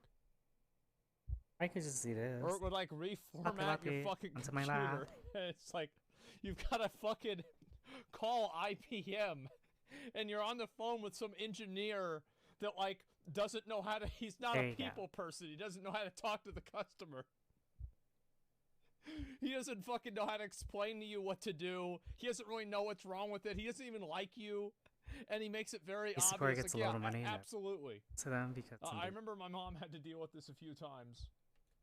I could just see this. Or it would like reformat your Lapu, fucking onto my computer. lap. It's like you've got to fucking call IPM, and you're on the phone with some engineer that like doesn't know how to. He's not There a you go. people person. He doesn't know how to talk to the customer. He doesn't fucking know how to explain to you what to do. He doesn't really know what's wrong with it. He doesn't even like you, and he makes it very His obvious. support gets like, a lot yeah, of money in it. absolutely. To them because I remember my mom had to deal with this a few times.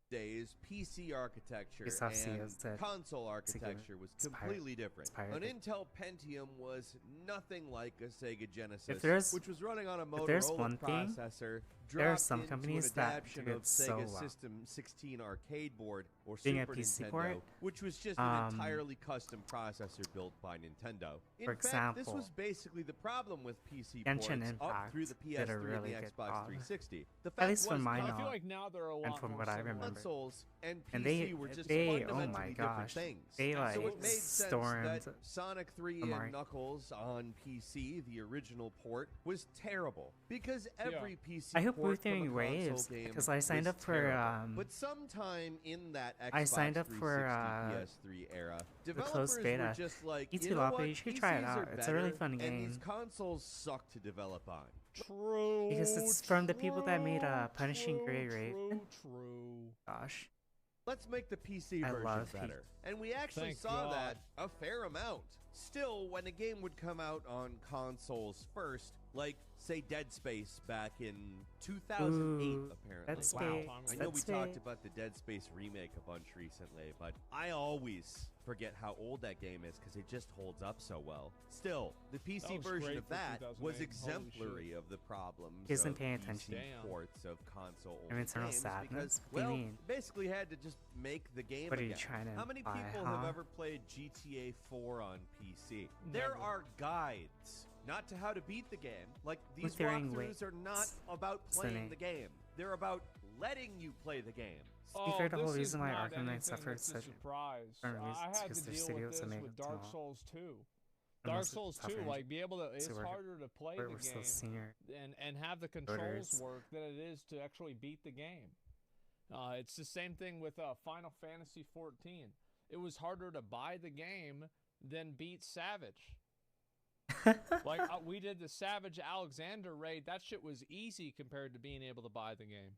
days, PC architecture Based off and CEOs that console particular- architecture was it's pirate- completely different. it's pirated. An Intel Pentium was nothing like a Sega Genesis, If there's- which was running on a if there's Motorola one thing, processor. there are dropped some into companies an that adaptation do of it so Sega well. System 16 arcade board or Being a Super PC Nintendo, port, which was just an entirely custom processor built by Nintendo. In For fact, this example, was basically the problem with PC Genshin ports up Impact through the did PS3 a really and the good Xbox job. 360. The At fact least from was my I feel knowledge. like now they're a lot And from more what I similar. remember. consoles and PC And they, were just oh fundamentally my different gosh, things. they like So it made sense stormed that Sonic 3 the and market. Knuckles on PC, the original port, was terrible because every PC I hope we're port from a doing console waves game because I signed was up for terrible. But sometime in that Xbox I signed up for 360 PS3 era, the developers closed beta. were just like, You you too, know Lapu, what? you should try it PCs out. are It's a really better, fun and game. these consoles suck to develop on. True. Because it's from the people that made Punishing Gray Raven. True. Gosh. Let's make the PC I version love better. And we actually Thank saw God. that a fair amount. Still, when a game would come out on consoles first, like, say, Dead Space back in 2008, Ooh, apparently. Dead Space, I know Dead we talked Space. about the Dead Space remake a bunch recently, but I always forget how old that game is because it just holds up so well. Still, the PC That was version great of for that 2008. was Holy exemplary of the problems He isn't of paying PC attention. Damn. ports of console I mean, Eternal games Sadness? because, What do you well, mean? basically had to just make the game What are you again. trying to How many imply, people have huh? ever played GTA 4 on PC? There Never. are guides, not to how to beat the game. Like, these With varying walkthroughs are not about playing Listening. the game. They're about letting you play the game. To be fair, the whole this is reason why not Arkham Knight anything suffered that's a such surprise. earnings I had because to their deal studio with was this making with them Dark all. Souls 2. Dark Souls 2, like be able to, it's harder to play the we're game so senior and have the controls voters. work than it is to actually beat the game. It's the same thing with Final Fantasy 14. It was harder to buy the game than beat Savage. Like we did the Savage Alexander raid. That shit was easy compared to being able to buy the game.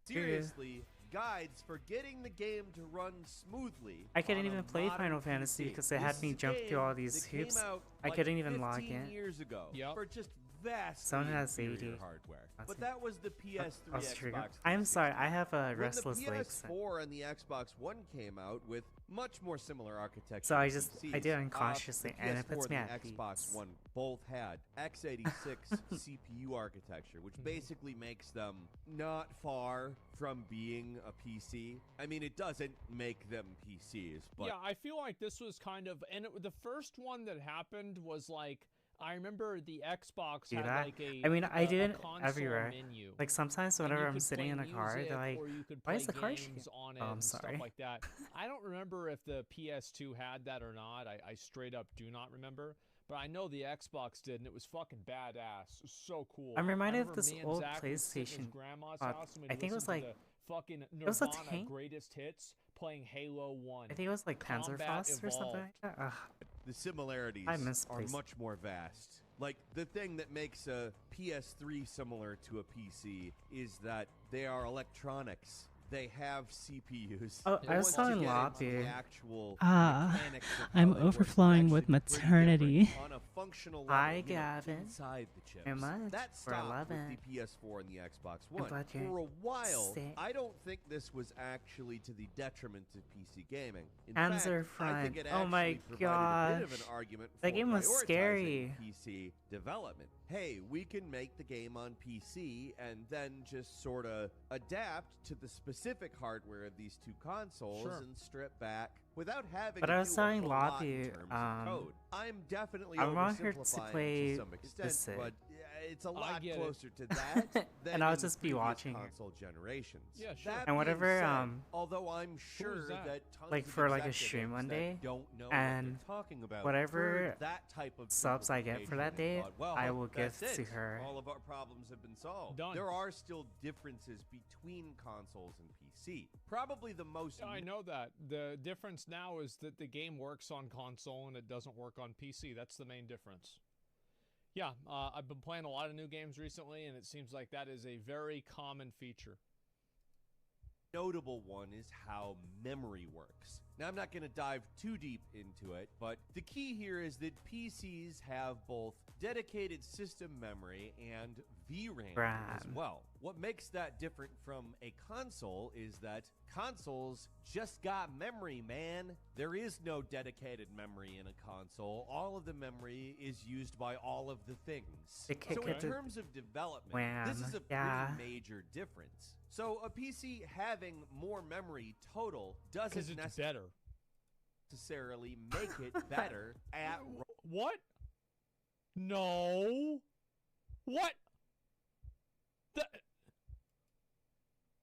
Seriously, guides for getting the game to run smoothly. I couldn't on a even play modern Final Fantasy PC. because they had This me is a jump through all game these that came hoops. out, I like, couldn't even log 15 in. years ago for just vastly Someone has inferior 80. hardware. That's But it. that was the PS3, That's true. Xbox I'm sorry, I have a when restless the legs. PS4 and the Xbox One came out with much more similar architecture. So I to just- PCs, I do it unconsciously, the and it puts PS4 me and at the Xbox peace. One both had x86 CPU architecture, which basically makes them not far from being a PC. I mean, it doesn't make them PCs, but Yeah, I feel like this was kind of, and the first one that happened was like, I remember the Xbox Do had that? like a I mean, I a do it console everywhere. menu. Like sometimes And whenever you I'm could sitting play in a car, music, they're like, or you could "Why play is the car games shaking?" on it Oh, I'm and sorry. stuff like that. I don't remember if the PS2 had that or not. I straight up do not remember. But I know the Xbox did, and it was fucking badass. It was so cool. I'm reminded of remember this me and old Zach would sit in his PlayStation grandma's pod. house and I we'd think it was listen to like the fucking it was a Nirvana tank. greatest hits playing Halo 1. I think it was like Combat Panzerfaust or something Evolved. like that. Ugh. the similarities I miss are PlayStation. much more vast. Like, the thing that makes a PS3 similar to a PC is that they are electronics. They have CPUs. Oh, I was Once telling you get into Lapu. the actual Ah, mechanics of how I'm they work, it's overflowing with actually pretty maternity. different on a functional level, Hi, you know, Gavin. inside the chips. Very much. That For stopped with 11. the PS4 and the Xbox I'm One. glad you're For a while, sick. I don't think this was actually to the detriment of PC gaming. In Panzer fact, I think Front. it Oh my actually provided a bit of gosh. an argument That for game was prioritizing scary. PC development. Hey, we can make the game on PC and then just sort of adapt to the specific hardware of these two consoles Sure. and strip back without having But to I was do a telling whole lot in Lapu, terms of code. I'm definitely I want her to oversimplifying play to some extent, the Civ. but it's a lot get it. closer to that than And I'll in the just be previous watching her. console generations. Yeah, sure. That And being whatever, said, although I'm sure that? that tons like of for like a executives stream one that day, don't know and what they're talking about whatever heard that type of subs I get for simplification that and day, thought, well, I will that's gift to it. her. All of our problems have been solved. Done. There are still differences between consoles and PC. Probably the most Yeah, I know that. The difference now is that the game works on console and it doesn't work on PC. That's the main difference. Yeah, I've been playing a lot of new games recently, and it seems like that is a very common feature. notable one is how memory works. Now, I'm not going to dive too deep into it, but the key here is that PCs have both dedicated system memory and VRAM as RAM. well. What makes that different from a console is that consoles just got memory, man. There is no dedicated memory in a console. All of the memory is used by all of the things. It So in could- terms of development, RAM, this is a yeah. pretty major difference. So a PC having more memory total doesn't 'Cause it's better. necessarily make it better at What? No. What?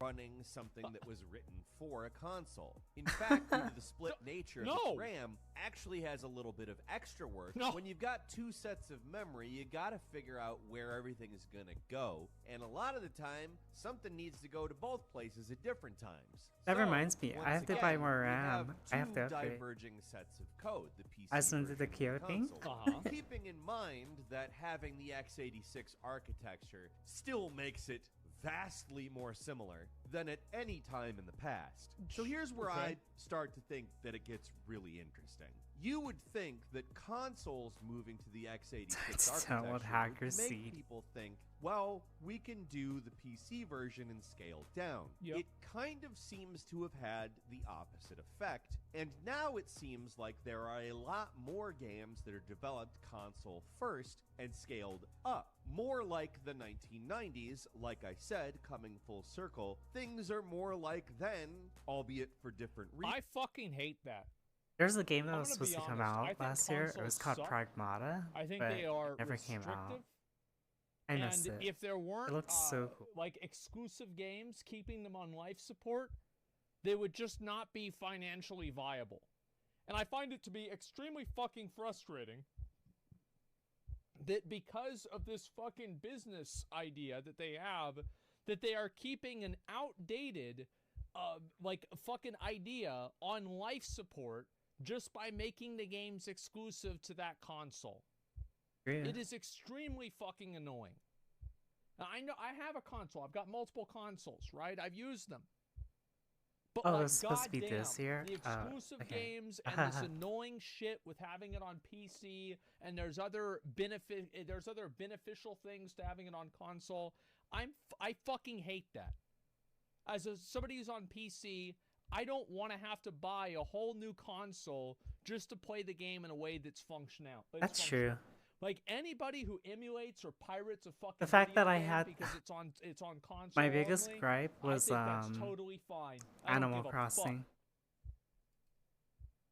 running something that was written for a console. In fact, due to the split nature of No. its RAM, actually has a little bit of extra work. No. When you've got two sets of memory, you got to figure out where everything is going to go. And a lot of the time, something needs to go to both places at different times. That So, reminds me, I once have to buy again, more we RAM. have I have two to upgrade. diverging sets of code, the PC As soon as the version and Kia thing? console. Uh-huh. Keeping in mind that having the x86 architecture still makes it vastly more similar than at any time in the past. So here's where Okay. I start to think that it gets really interesting. You would think that consoles moving to the x86 It's not what architecture hackers would make see. people think, well, we can do the PC version and scale down. Yep. It kind of seems to have had the opposite effect, and now it seems like there are a lot more games that are developed console first and scaled up. More like the 1990s, like I said, coming full circle, things are more like then, albeit for different reasons. I fucking hate that. There's a game that I'm was gonna supposed be to come honest, I out think last year. It was consoles called suck. Pragmata. I think but they are it never came restrictive. out. I missed And it. if there weren't looked so cool. like exclusive games keeping them on life support, they would just not be financially viable. And I find it to be extremely fucking frustrating that because of this fucking business idea that they have, that they are keeping an outdated, like, fucking idea on life support just by making the games exclusive to that console. Yeah. It is extremely fucking annoying. Now, I know I have a console. I've got multiple consoles, right? I've used them. But Oh, like, it's supposed to be this goddamn, year? the exclusive Okay. games and this annoying shit with having it on PC, and there's other beneficial things to having it on console. I fucking hate that. As somebody who's on PC, I don't want to have to buy a whole new console just to play the game in a way that's functional. That's true. Like, anybody who emulates or pirates a fucking The fact video that I game had because it's on console my biggest only, gripe was I think that's totally fine. I don't Animal give a Crossing.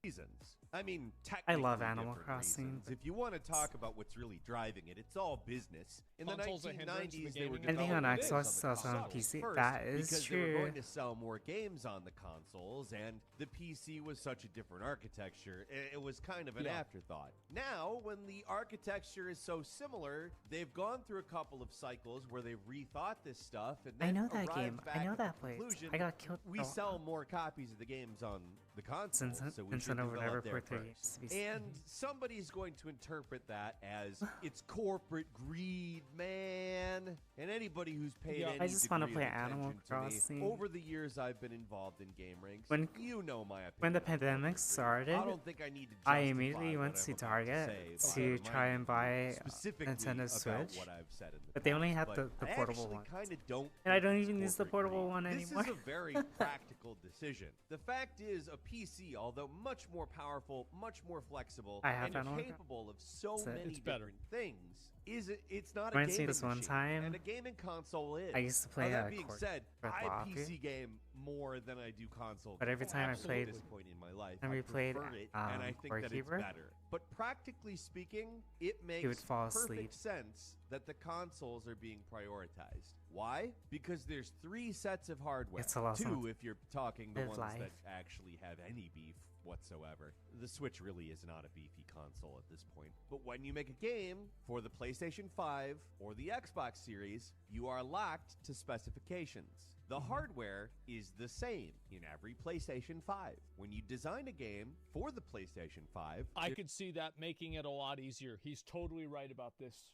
Reasons. I mean, I love technically Animal different Crossing. reasons. If you want to talk about what's really driving it, it's all business. In the Consoles are hindrance to the 1990s, they were gaming Anything on developing Xbox games sells the on consoles PC. first That is because they were true. going to sell more games on the consoles, and the PC was such a different architecture. It was kind of an afterthought. Now, when the architecture is so similar, they've gone through a couple of cycles where they've rethought this stuff, and I then know that arrived game. I back know at the that place. conclusion, I got killed. we sell more copies of the games on the console, so we should Vincent would never develop there put their first. games to be And somebody's going to interpret that as it's corporate greed, man. And anybody who's paid any I just want to degree play of Animal attention to me Crossing. over the years I've been involved in game ranks, When- you know my opinion. When the on pandemic corporate greed. started, I don't think I need to I justify immediately what went I'm to about Target say to by try and buy specifically Nintendo about Switch, what I've said in the but they only past, had but the I portable actually one. kinda don't And I think don't it's even use the corporate portable greed. one This anymore. is a very practical decision. The fact is, a PC, although much more powerful, much more flexible, I have and Animal capable of so That's it. many It's better. different things, it's not a Reminds me gaming this one machine, time, and a gaming console is. I used to play Now, that a being Court said, with I Lapu. PC game more than I do console. But every games. time I Absolutely. played- At this point in my life, and I we played, prefer it, and I think that it's Goalkeeper, better. But practically speaking, it makes would fall perfect asleep. sense that the consoles are being prioritized. Why? Because there's 3 sets of hardware. It's a lot 2 of if you're talking the live ones life. that actually have any beef whatsoever. The Switch really is not a beefy console at this point. But when you make a game for the PlayStation 5 or the Xbox Series, you are locked to specifications. The hardware is the same in every PlayStation 5. When you design a game for the PlayStation 5, I could see that making it a lot easier. He's totally right about this.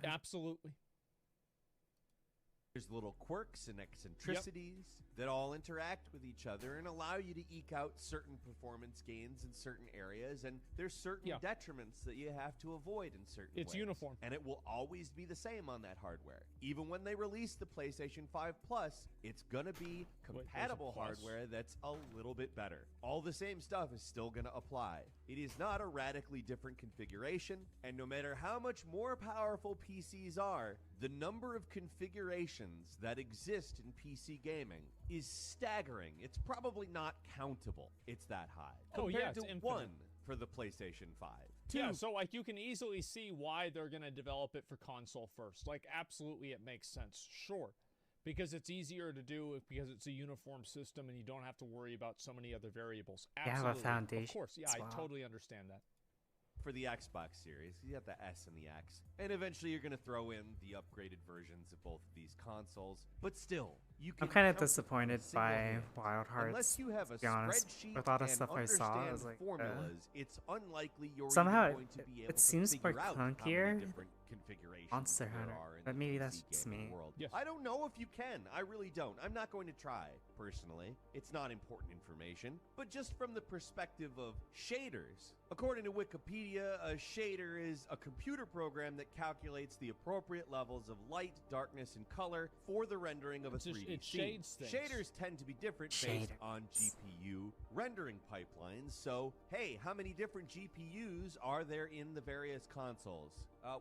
Absolutely. there's little quirks and eccentricities that all interact with each other and allow you to eke out certain performance gains in certain areas, and there's certain detriments that you have to avoid in certain ways. It's uniform. And it will always be the same on that hardware. Even when they release the PlayStation 5 Plus, it's gonna be compatible Plus? hardware that's a little bit better. All the same stuff is still gonna apply. It is not a radically different configuration, and no matter how much more powerful PCs are, the number of configurations that exist in PC gaming is staggering. It's probably not countable. It's that high. Oh, Compared yeah, to it's infinite. 1 for the PlayStation 5. Yeah, so like you can easily see why they're going to develop it for console first. Like absolutely it makes sense. Sure. Because it's easier to do because it's a uniform system and you don't have to worry about so many other variables. You have a Absolutely. foundation Of course. Yeah, as I well. totally understand that. For the Xbox Series, you have the S and the X. And eventually you're going to throw in the upgraded versions of both of these consoles. But still, you can I'm kind of count disappointed single by hand. Wild Hearts. Unless you have a to be honest, spreadsheet with all the and stuff I saw, I understand was like, formulas, it's unlikely you're somehow even going to be able it to seems figure more out how many clunkier. different configurations Monster there Hunter, are in but the maybe PC that's just gaming me. world. Yes. I don't know if you can. I really don't. I'm not going to try, personally. It's not important information. But just from the perspective of shaders, according to Wikipedia, a shader is a computer program that calculates the appropriate levels of light, darkness, and color for the rendering of a 3D It scene. shades things. Shaders tend to be different based on GPU rendering pipelines. So, hey, how many different GPUs are there in the various consoles?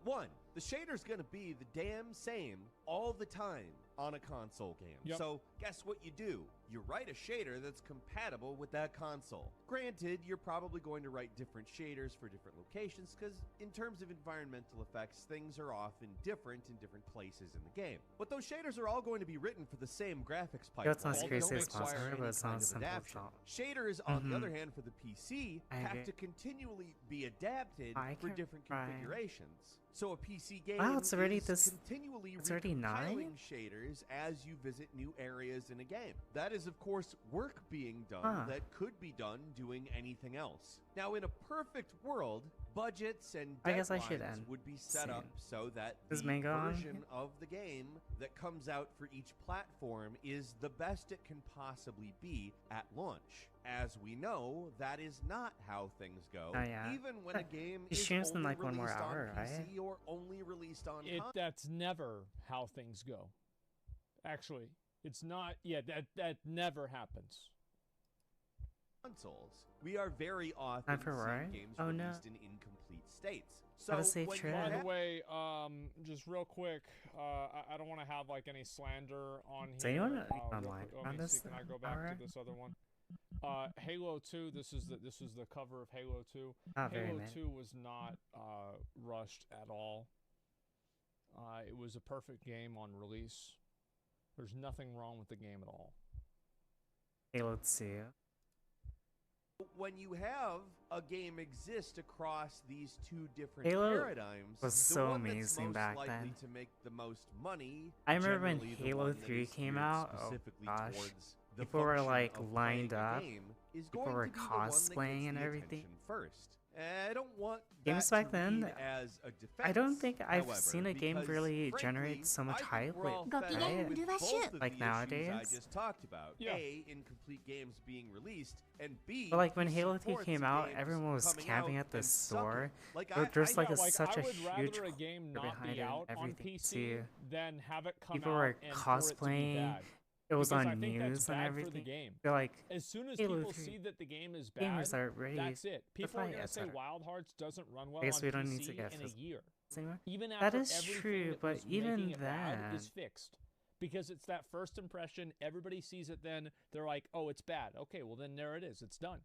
One, the shader's gonna be the damn same all the time on a console game. Yep. So, guess what you do? You write a shader that's compatible with that console. Granted, you're probably going to write different shaders for different locations, because in terms of environmental effects, things are often different in different places in the game. But those shaders are all going to be written for the same graphics pipeline. Yeah, it's not They crazy don't as possible, require but any it sounds kind of simple as adaptation. hell. Shaders, on the Mhm. other hand, for the PC, I have agree. to continually be adapted I for can different try. configurations. So a PC game Wow, it's already is this. continually It's already 9? recompiling shaders as you visit new areas in a game. That is, of course, work being done Huh. that could be done doing anything else. Now, in a perfect world, budgets and I guess I should deadlines end would be set up so that Is the Mango on version here? of the game that comes out for each platform is the best it can possibly be at launch. As we know, that is not how things go. Oh, yeah. Even when a game He is streams in, only like, one more released hour, on right? PC or only released on That's never how things go. Actually, it's not. Yeah, that never happens. consoles. We are very often Time for seeing Roy? games Oh, no. released in incomplete states. So Have a safe when you trip. By the have- way, just real quick, I don't want to have like any slander on Is here. anyone real online quick, let on me this see, can I go back hour? to this other one? Halo 2. This is the cover of Halo 2. Not very Halo many. 2 was not rushed at all. It was a perfect game on release. There's nothing wrong with the game at all. Halo 2. when you have a game exist across these two different Halo paradigms, was the so one that's amazing most back likely then. to make the most money, I remember when generally the Halo one that 3 is came geared out. Oh specifically gosh, towards the people were function like of lined playing a up. game, is People going were to be the one that cosplaying gets and the everything. attention first. I don't want Games that back to then, read as a defense, I don't think I've however, seen a game because, really frankly, generate so much I think hype we're all with, fed up right? with both of Like the nowadays. issues I just talked about. Yeah. A, incomplete games being released, and B, But like when who Halo 3 supports came out, games everyone was coming camping out at the and sucking. store. Like, There's like Yeah, such I a would huge rather a game culture not behind be it and out on everything PC too. than have it come People out were and for it to be cosplaying. bad. It was Because I on think that's news and bad everything. for the game. They're like, As soon as Halo people 3 see that the game is bad, gamers are ready. that's it. to People are fight, going to say etc. Wild Hearts doesn't run well I guess on we don't PC need to get in a physical year. anymore. Even That after is everything true, that but was even making it bad then, is fixed. Because it's that first impression, everybody sees it then, they're like, oh, it's bad. Okay, well then there it is. It's done.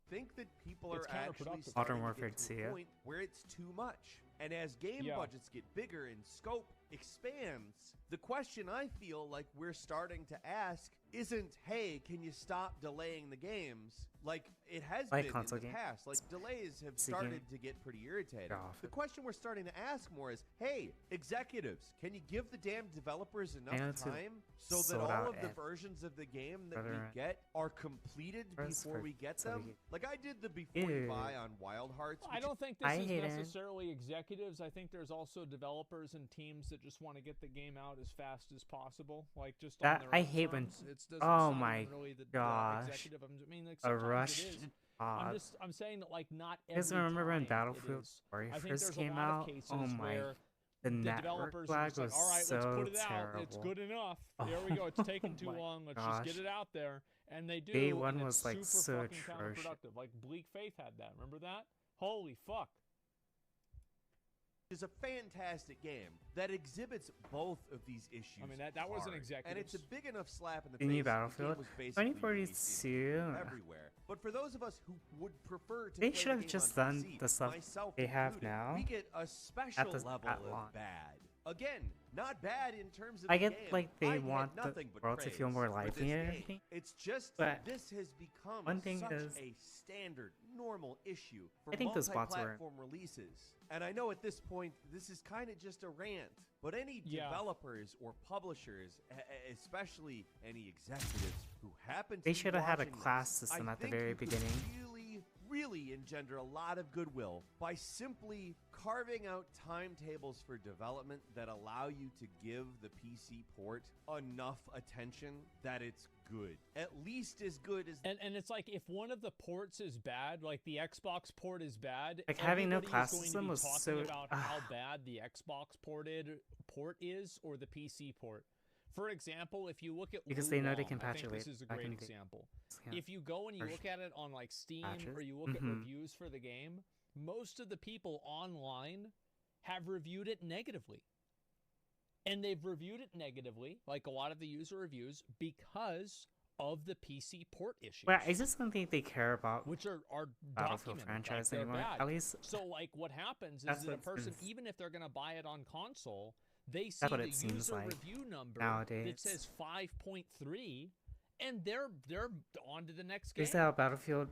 think that people It's are actually counterproductive. starting Modern to Warfare get to a 2. point where it's too much. And as game Yeah. budgets get bigger and scope expands, the question I feel like we're starting to ask isn't, hey, can you stop delaying the games? Like it has Like been console in the games. past. Like delays have PC started game. to get pretty irritating. Get off The it. question we're starting to ask more is, hey, executives, can you give the damn developers enough Halo 2 time so that sold all out of the at versions of the game that Brother, we get are completed First before for we get so we them? get- Like I did the before you Ew. buy on Wild Hearts. I which don't think this I is hate it. necessarily executives. I think there's also developers and teams that just want to get the game out as fast as possible, like just on That their I own hate when. terms. It doesn't Oh sound my really the gosh. executive. I mean, like A sometimes rushed it is. pod. I'm saying that like not You every guys remember when time it Battlefield is. 4 I think first there's came a lot out? of cases Oh my. where The the network developers are lag just like, was all right, so let's put it terrible. out. It's good enough. Oh, There we go. It's taking too my long. Let's just get gosh. it out there. And they do. Day and one it's was, like, super so fucking atrocious. counterproductive. Like Bleak Faith had that. Remember that? Holy fuck. is a fantastic game that exhibits both of these issues. I mean, that wasn't hard. executives. And it's a big enough slap in the You face. need that the Battlefield? game was basically 2042. everywhere. But for those of us who would prefer to They play should the have game just on done PC, the stuff myself they have included, now we get a special the- level at of launch. bad. Again, not bad in terms of I the get game. like I they had want the nothing but world to feel praise more for lively this and game. everything. It's just But this has become one thing such is- a standard, normal issue for I think those bots were- multi-platform releases. And I know at this point this is kind of just a rant, but any Yeah. developers or publishers, especially any executives who happen to They be should have had a watching class this, system I at the think very you could beginning. really engender a lot of goodwill by simply carving out timetables for development that allow you to give the PC port enough attention that it's good. At least as good as And it's like if one of the ports is bad, like the Xbox port is bad, Like, having no everybody class is going system to be was talking so- about how bad the Xbox port is or the PC port. For example, if you look at Because they know they Wulong, can I patch think it this later. is a Back great in the- example. Yeah. If you go and you Or look at it on like Steam patches. or you look at Mhm. reviews for the game, most of the people online have reviewed it negatively. And they've reviewed it negatively, like a lot of the user reviews, because of the PC port issues. Well, is this something they care about? Which are Battlefield documented, franchise like, they're anymore? bad. At least So like what happens is that's that a what it's been person, s- even if they're gonna buy it on console, they see That's what the it seems user like review number that nowadays. says 5.3, and they're on to the next They game. used to have Battlefield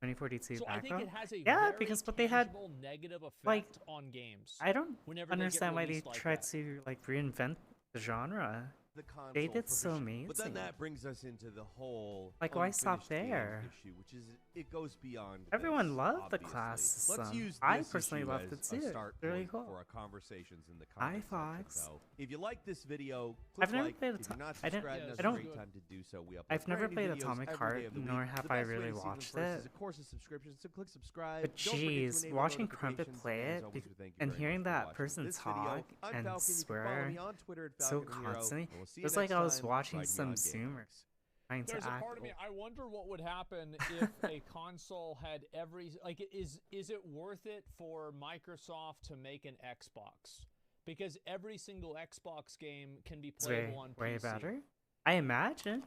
2042 So I think background? it has a Yeah, very because but they had tangible negative effect like on games. I don't whenever they get understand why they released like tried that. to like reinvent the genre. The console They did so version. amazing. But then that brings us into the whole Like, why stop unfinished game there? issue, which is it goes beyond. Everyone this, loved the obviously. class Let's system. use I this personally issue loved as it too. a start Really point cool. for our conversations in the Hi, comment section. Fox. So, if you like this video, click I've never like. played If you're not I don't. subscribed, now's I a don't. great time to do so. We upload I've never brand new played videos Atomic every Heart, day of the nor week. have The I best way really to see them watched first it. is, of course, a subscription. So click subscribe. But Don't forget to jeez, enable watching Crumpet notifications, play and as it always, we thank you and very hearing much for that watching person this video. talk I'm and Falcon. You can follow swear me on Twitter at so Falcon Hero, constantly, and we'll see it you was like next I was time watching riding some on zoomer games. trying to There's a act. part of me. I wonder what would happen if a console had every like. Is it worth it for Microsoft to make an Xbox? Because every single Xbox game can be It's way, playable on way PC. better. I imagine.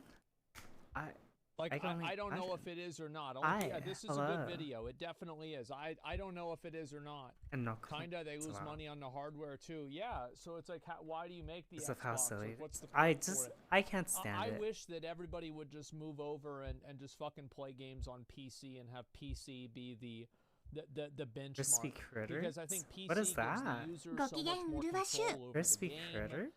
Like, can only I don't know if imagine. it is or not. Yeah, this is a hello. good video. It definitely is. I don't know if it is or not. And no, Kinda, they it's lose allowed. money on the hardware too. Yeah, so it's like, why do you make the Because Xbox? of how silly Like, it what's is. the I point for just it? I can't stand I it. wish that everybody would just move over and just fucking play games on PC and have PC be the benchmark. Crispy critters? Because I think PC What is gives that? the user so much more control over Crispy the game. critters?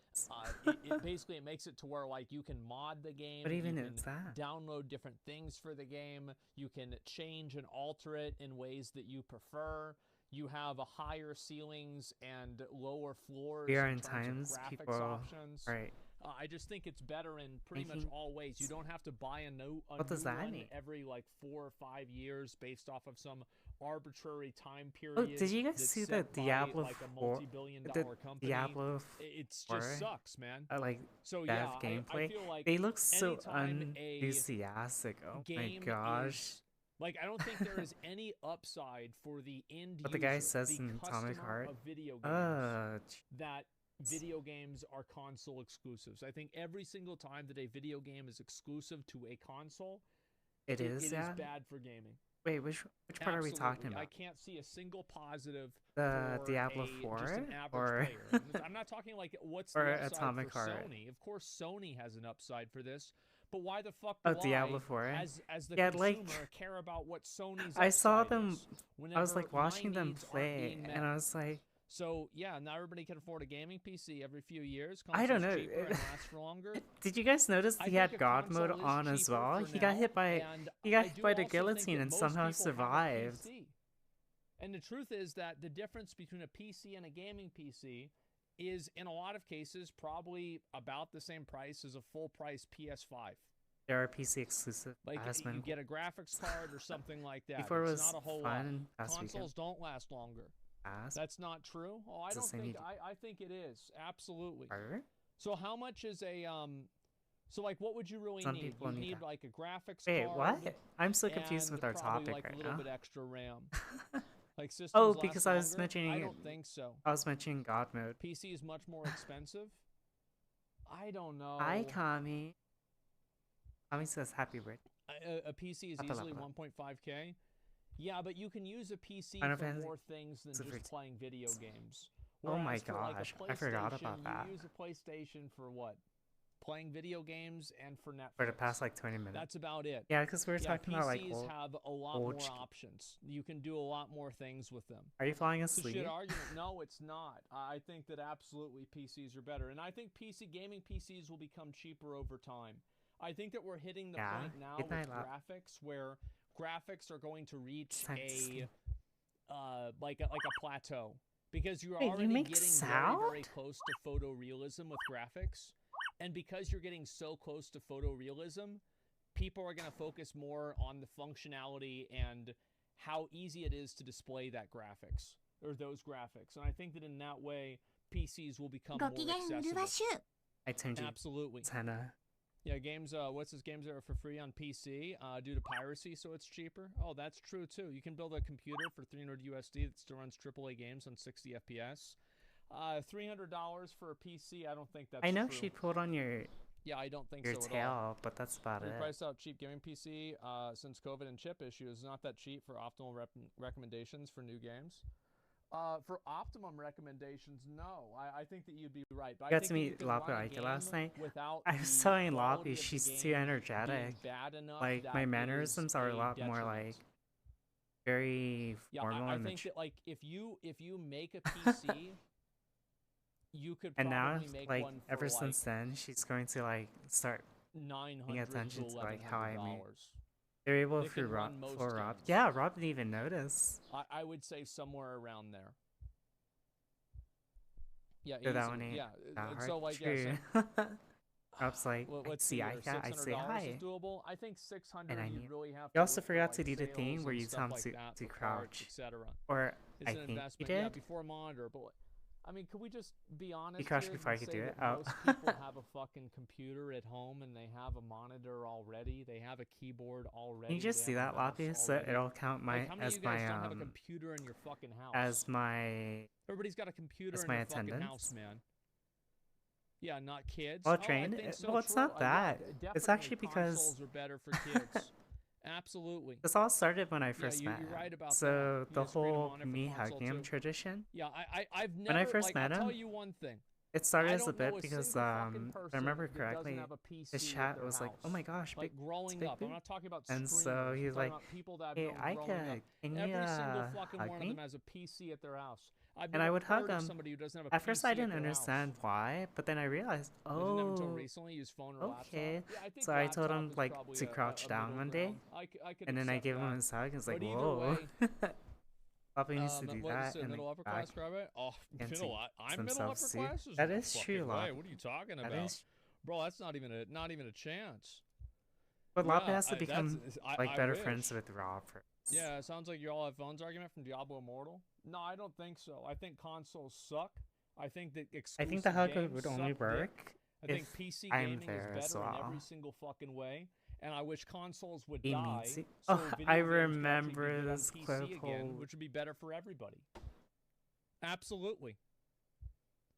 Basically it makes it to where like you can mod the game. What even you is can that? Download different things for the game. You can change and alter it in ways that you prefer. You have a higher ceilings and lower floors. We are in in terms times of graphics people options. right. I just think it's better in pretty much all ways. You don't have to buy a new What does that one mean? every like 4 or 5 years based off of some arbitrary time period. Oh, did you guys that's see the set by, Diablo like a 4? multi-billion-dollar The company? Diablo It 4? just sucks, man. Like So dev yeah, gameplay. I feel like they look so anytime a unenthusiastic. Oh my game gosh. is- like I don't think there is any upside for the end What the user, guy says the in Atomic customer Heart. of video games, that video games are console exclusives. I think every single time that a video game is exclusive to a console, it is bad for gaming. Wait, which part are we talking Absolutely. about? I can't see a single positive The for Diablo just 4 an average or player. I'm not talking like what's or the upside Atomic for Heart? Sony. Of course, Sony has an upside for this, but why the fuck Oh, do Diablo I, 4? as the Yeah, consumer, like care about what Sony's I saw upside them. is I was like whenever my watching them needs aren't play, being and met? I was like, So yeah, now everybody can afford a gaming PC every few years. I don't Console's know. cheaper and lasts for longer. Did you guys notice I he think had a God mode console is on as cheaper well? for He got now, hit by and he got I hit do by the also think guillotine that and most somehow people have a survived. PC. And the truth is that the difference between a PC and a gaming PC is, in a lot of cases, probably about the same price as a full-price PS5. There are PC exclusive. Like has you been get a graphics card or something like that. Before it it's was not a whole fun lot. last Consoles weekend. don't last longer. That's not true. Oh, I It's the don't same think. you- I think it is absolutely. Are? So how much is a So like, what would you really Some need? people You need need that. like a graphics Wait, card. what? I'm so confused and with our probably, topic like right a little now. bit extra RAM. Like systems Oh, last because I was longer? mentioning. I don't think so. I was mentioning God mode. PC is much more expensive. I don't know. Hi, Kami. Kami says happy birthday. A PC is Level easily up. 1.5K. Yeah, but you can use a PC Final for Fantasy more things than Super just playing video games. Oh my Whereas for, like, a gosh, I forgot PlayStation, about that. You use a PlayStation for what? Playing video games and for Netflix. For the past like 20 minutes. That's about it. Yeah, because we were talking about like PCs have a lot old more options. You can do a lot more things with them. Are you falling It's a asleep? shit argument. No, it's not. I think that absolutely PCs are better, and I think gaming PCs will become cheaper over time. I think that we're hitting the Yeah, point now good with night, Lap. graphics where graphics are going to reach Time to a sleep. like a plateau because you're Wait, you already make getting sound? very close to photorealism with graphics, and because you're getting so close to photorealism, people are going to focus more on the functionality and how easy it is to display that graphics or those graphics. And I think that in that way, PCs will become more accessible. I turned you Absolutely. 10. Yeah, games. What's this? Games that are for free on PC due to piracy, so it's cheaper. Oh, that's true too. You can build a computer for $300 USD that still runs AAA games on 60 FPS. $300 for a PC. I don't think that's. I know true. she pulled on your Yeah, I don't think your so tail, at all. but that's about We it. priced out cheap gaming PC since COVID and chip issues. Not that cheap for optimal recommendations for new games. For optimum recommendations, no. I think that you'd be right. But I Got think to that you meet can Lapu run a Aika game last night. without I was the telling quality Lapu of the she's game too being energetic. bad enough Like that my it mannerisms is are a a lot more detriment. like very Yeah, formal I and think mature. that like if you make a PC, you could And now, probably make like, one for ever like since then, she's going to like start paying $900 attention to to like how I made. $1,100. They're able They through can Rob run most for Rob. games. Yeah, Rob didn't even notice. I would say somewhere around there. Yeah, So that easily. one ain't Yeah, that and hard. so like True. yeah, Rob's like, let's I see see, here. I say $600 hi. is doable. I think 600 And I you knew. really have You to also look for, forgot like, to do the thing sales where and you stuff tell him like to that for crouch. etc. Or It's I an think you investment. did. Yeah, before a monitor, but I mean, could we just be honest You crouched here before I and could say do that it? Oh. most people have a fucking computer at home and they have a monitor already. They have a keyboard already. Can you just they see have a that, mouse Lapu? So already. it'll count my Like, how many of as you guys my don't have a computer in your fucking house? as my Everybody's got a computer as in my their fucking attendance. house, man. Yeah, not kids. Well Oh, I trained. think so. Well, it's True. not Yeah, that. It's definitely actually because consoles are better for kids. Absolutely. this all started when I Yeah, first met you're him. right about So that. You the guys agreed whole on it for me console hugging him too. tradition. Yeah, I've never. When I first like, met I'll him, tell you one thing. it started I as a don't know bit a because single fucking if I person remember that correctly, doesn't have a PC his at chat their was like, house. "Oh my gosh, Like big, growing big up. I'm dude." not talking about And streamers. so I'm he's talking like, about people that have "Hey, known I growing up. can you Every single fucking hug one of me?" them has a PC at their house. I've And I never would hug heard of him. somebody who doesn't have a At PC first, I at didn't their understand house. why, but then I realized, They didn't have until oh, recently use phone or okay. laptop. Yeah, I think So I told laptop him is like probably to crouch a down middle one day, ground. I could and then I accept gave him that. his hug. It's like, But either whoa. way, Probably needs to do what that is it, and middle then upper back class graduate? Oh, into I'm middle upper self-soothe. class. There's That no is true, fucking way. Lop. What are you talking That about, is. bro? That's not even a chance. But Lop has to I- become that's- like I better wish. friends with Rob first. Yeah, it sounds like you all have phones argument from Diablo Immortal. No, I don't think so. I think consoles suck. I think that exclusive I think the hug games would only suck work dick. I think if PC I'm gaming is there as better in well. every single fucking way, and I wish consoles would He die. means it. So Oh, video I games could actually be remember good on this PC clip. again, which would be better for everybody. Absolutely.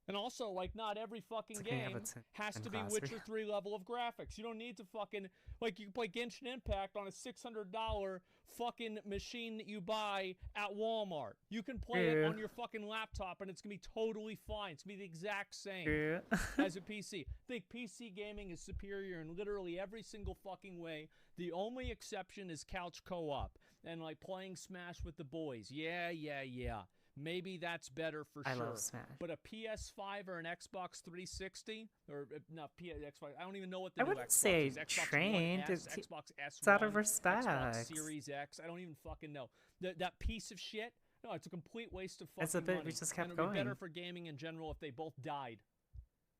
And also, like, not every fucking It's okay, I have game a 10 has to be class. Witcher 3 level of graphics. You don't need to fucking, like, you can play Genshin Impact on a $600 fucking machine that you buy at Walmart. You can play it True. on your fucking laptop and it's gonna be totally fine. It's gonna be the exact same True. as a PC. I think PC gaming is superior in literally every single fucking way. The only exception is couch co-op and, like, playing Smash with the boys. Yeah. Maybe that's better for I sure. love Smash. But a PS5 or an Xbox 360 or not Xbox, I don't even know what the I new wouldn't Xbox say is. Xbox trained. One S, It's Xbox S1, out of respect. Xbox Series X. I don't even fucking know. That piece of shit. No, it's a complete waste of fucking It's a bit. money. We just And kept it would be better going. for gaming in general if they both died.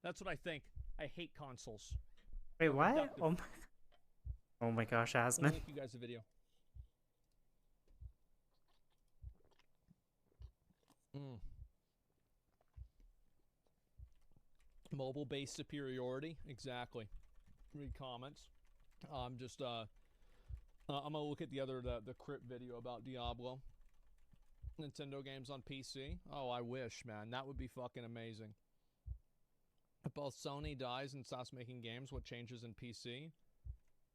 That's what I think. I hate consoles. Wait, They're what? reductive. Oh my gosh, I'll Asmund. link you guys a video. Mobile-based superiority, exactly. Read comments. I'm just I'm gonna look at the crypt video about Diablo. Nintendo games on PC. Oh, I wish, man. That would be fucking amazing. If both Sony dies and stops making games, what changes in PC?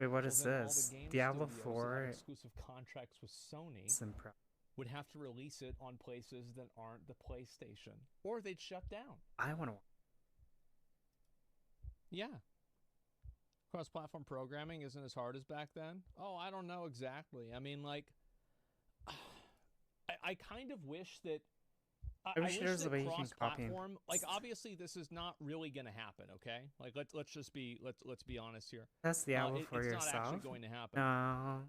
Wait, what is Then all the this? game Diablo studios that 4. have exclusive contracts with Sony would have to release it on places that aren't the PlayStation, or they'd shut down. I want to. Yeah. Cross-platform programming isn't as hard as back then. Oh, I don't know exactly. I mean, like, I kind of wish that. I wish there was a way you can copy and cross-platform. Like, obviously, this is not really going to happen. Okay, like let's just be let's be honest here. Test Diablo for it's yourself. not actually going to happen. No.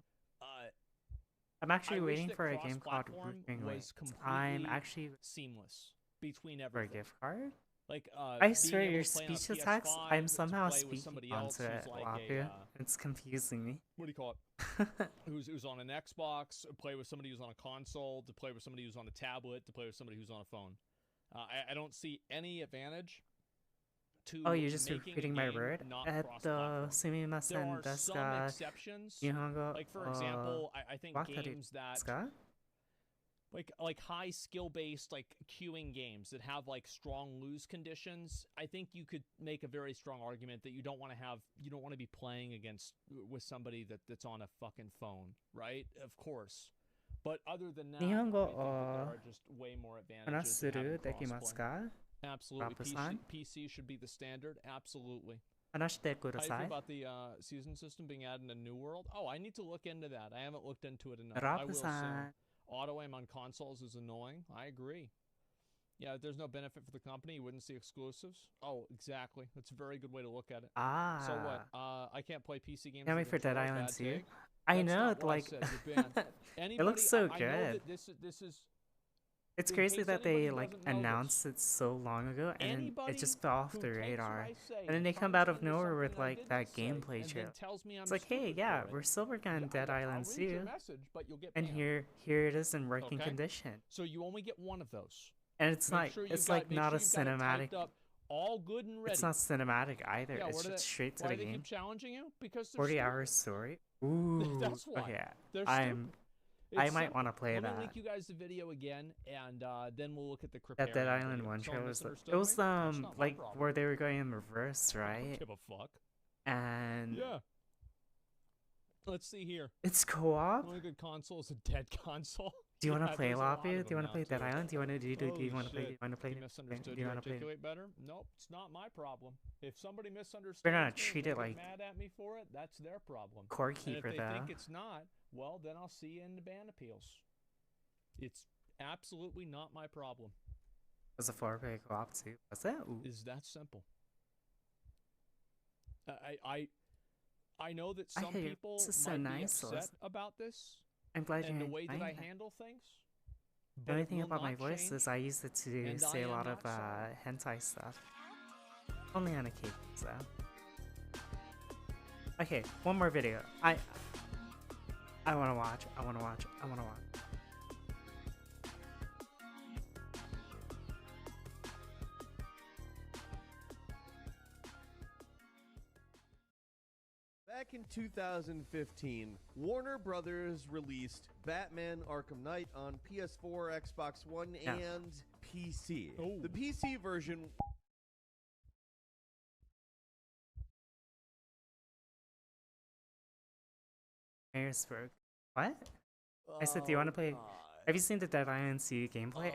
I'm actually I wish waiting that for a game called cross-platform Roofing was Lights. completely I'm actually seamless between for a everything. gift card. Like, I being swear able your to play on a speech attacks. PS5 I'm to somehow play with speaking somebody else onto who's it, like Lapu. It's confusing me. What do you call it? who's on an Xbox, play with somebody who's on a console, to play with somebody who's on a tablet, to play with somebody who's on a phone. I don't see any advantage to Oh, you're just making a repeating my game word? not There cross-platform. There are some exceptions. Like, for example, I think games that like high skill-based, like queuing games that have like strong lose conditions, I think you could make a very strong argument that you don't want to be playing with somebody that's on a fucking phone, right? Of course. But other than that, I think that there are just way more advantages to having crossplay. Absolutely. PC should be the standard. Absolutely. How do you feel about the season system being added in a New World? Oh, I need to look into that. I haven't looked into it enough. I will soon. Auto aim on consoles is annoying. I agree. Yeah, if there's no benefit for the company, you wouldn't see exclusives. Oh, exactly. That's a very good way to look at it. So what? I can't play PC games. Can't wait with for Dead controller, Island bad 2. take? I That's know, not what like I said. You're banned. it looks so I good. know that this is. It's in crazy case that anybody they like doesn't know announced it so long ago, and then it Anybody just fell off who the takes what radar. I say And then they come turns out of into nowhere with something I like didn't that say, gameplay and then trailer. tells me I'm It's like, hey, stupid yeah, for it. we're still working on Dead Island I'll read your 2, message, but you'll get and banned. here it is in working Okay? condition. So you only get one of those. And it's Make not, sure it's you've like make not sure a you've got it cinematic. typed up, all good and ready. It's not cinematic either. Yeah, It's what are just they, straight to why the do they game. keep challenging you? Because they're 40-hour stupid. story. Ooh, That's why. okay. They're I'm. stupid. I It's might simple. want to play Let that. me link you guys the video again, and then we'll look at the That Dead Kriparian Island video. 1 Someone trailer was misunderstood it was me? That's not my like problem. where they were going in reverse, I don't right? give a fuck. And Yeah. Let's see here. it's co-op. Only good console is a dead console. Do you want to Yeah, play there's a lot Lapu? of Do you them want to play now, Dead too. Island? Do you want to do you Holy want to play? Do shit. you want to play? You misunderstood. Do you You want to play? articulate better? Nope, it's not my problem. If somebody misunderstands We're gonna me treat and it they like get mad at me for it, that's their problem. Core And Keeper, if they think though. it's not, well, then I'll see you in the ban appeals. It's absolutely not my problem. It was a 4-player co-op too. Was it? Ooh. Is that simple? I know that some hear- people this is so might nice, be Alyssa. upset about this I'm glad and you're the way that I enjoying it. handle things. The But only it thing will about my not voice change, is I use it to and say I a am lot of not sorry. hentai stuff. Only on occasion, so. Okay, one more video. I wanna watch. I wanna watch. I wanna watch. Back in 2015, Warner Brothers released Batman Arkham Knight on PS4, Xbox One, Yeah. and PC. Oh. The PC version Harrisburg. What? I said, do you want to play? Have you seen the Dead Island C gameplay?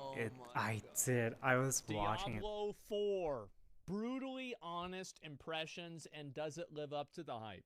I did. I was watching it. Diablo 4. Brutally honest impressions, and does it live up to the hype?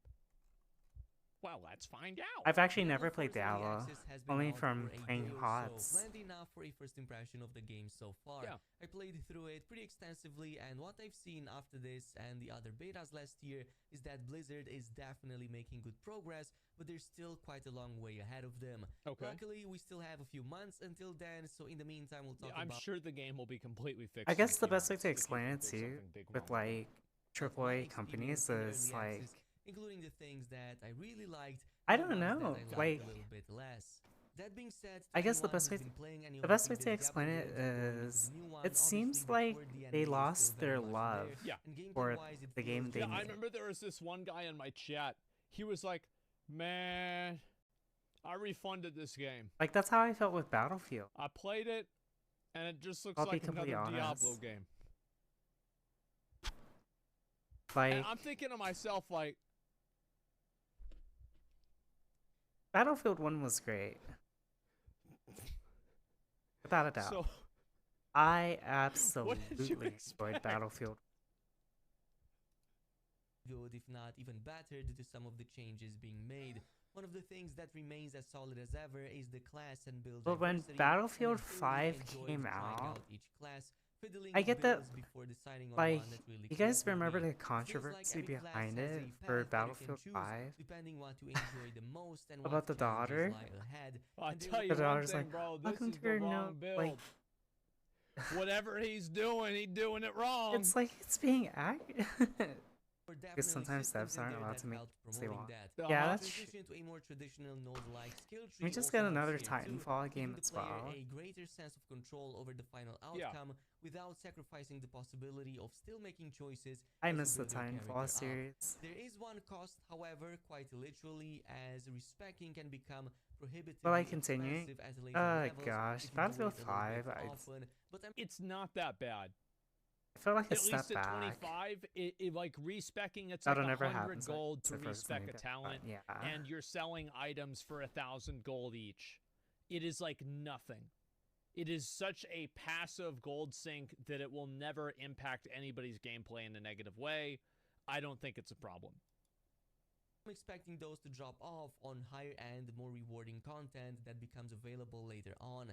Well, let's find out. I've actually never played Diablo, only from playing HOTS. Plenty enough for a first impression of the game so far. Yeah. I played through it pretty extensively, and what I've seen after this and the other betas last year is that Blizzard is definitely making good progress, but there's still quite a long way ahead of them. Okay. Luckily, we still have a few months until then, so in the meantime, we'll talk I'm about... sure the game will be completely fixed. I guess in a the few best way months to if explain it there's too, something big with wrong. like AAA companies, is like including the things that I really liked. I and the don't ones that know, I liked like a little bit less. That being said, I guess the anyone best way who's been playing any the of best way previous to explain Diablo it games or going into is the new one, it seems obviously like before the they ending is lost still their very much love there. Yeah. And for gameplay-wise, it the game feels they Yeah, very I made. remember there was this one guy in my chat. He was like, "Man, I refunded this game. Like that's how I felt with Battlefield. I played it, and it just looks I'll be like another completely Diablo honest. game." Like And I'm thinking to myself, like, Battlefield 1 was great. Without a doubt. so I what did you absolutely enjoyed expect? Battlefield. good, if not even better, due to some of the changes being made. One of the things that remains as solid as ever is the class and build But when diversity, Battlefield and I thoroughly 5 enjoyed came trying out, each class, fiddling I with get that, builds before deciding on like, one that really you guys clicked with remember me. the It feels like controversy every class behind has it a for path that you can Battlefield choose, 5? depending what you enjoy the most and About what the challenges daughter? lie ahead. I'll And there tell was- you The one daughter's thing, like, bro. This welcome is to the your wrong build. like, Whatever he's doing it wrong. it's like it's being accurate. Or Because definitely sometimes systems devs in aren't there allowed that to make helped what they promoting want. that. Yeah, The that's true. transition to a more traditional node-like skill tree We just also get helps another here too, Titanfall giving game the as player well. a greater sense of control over the final Yeah. outcome without sacrificing the possibility of still making choices. I as you miss the build your Titanfall character up. series. There is one cost, however, quite literally, as respecking can become prohibitively But like continuing, expensive at later levels gosh, if you do Battlefield it a little bit 5, often. But I'm It's not that bad. I felt like a At step least at back. 25, it like respecking, it's That'll like never 100 happen, so gold it's to the first respec thing a that- talent, yeah. and you're selling items for 1,000 gold each. It is like nothing. It is such a passive gold sink that it will never impact anybody's gameplay in a negative way. I don't think it's a problem. I'm expecting those to drop off on higher end, more rewarding content that becomes available later on.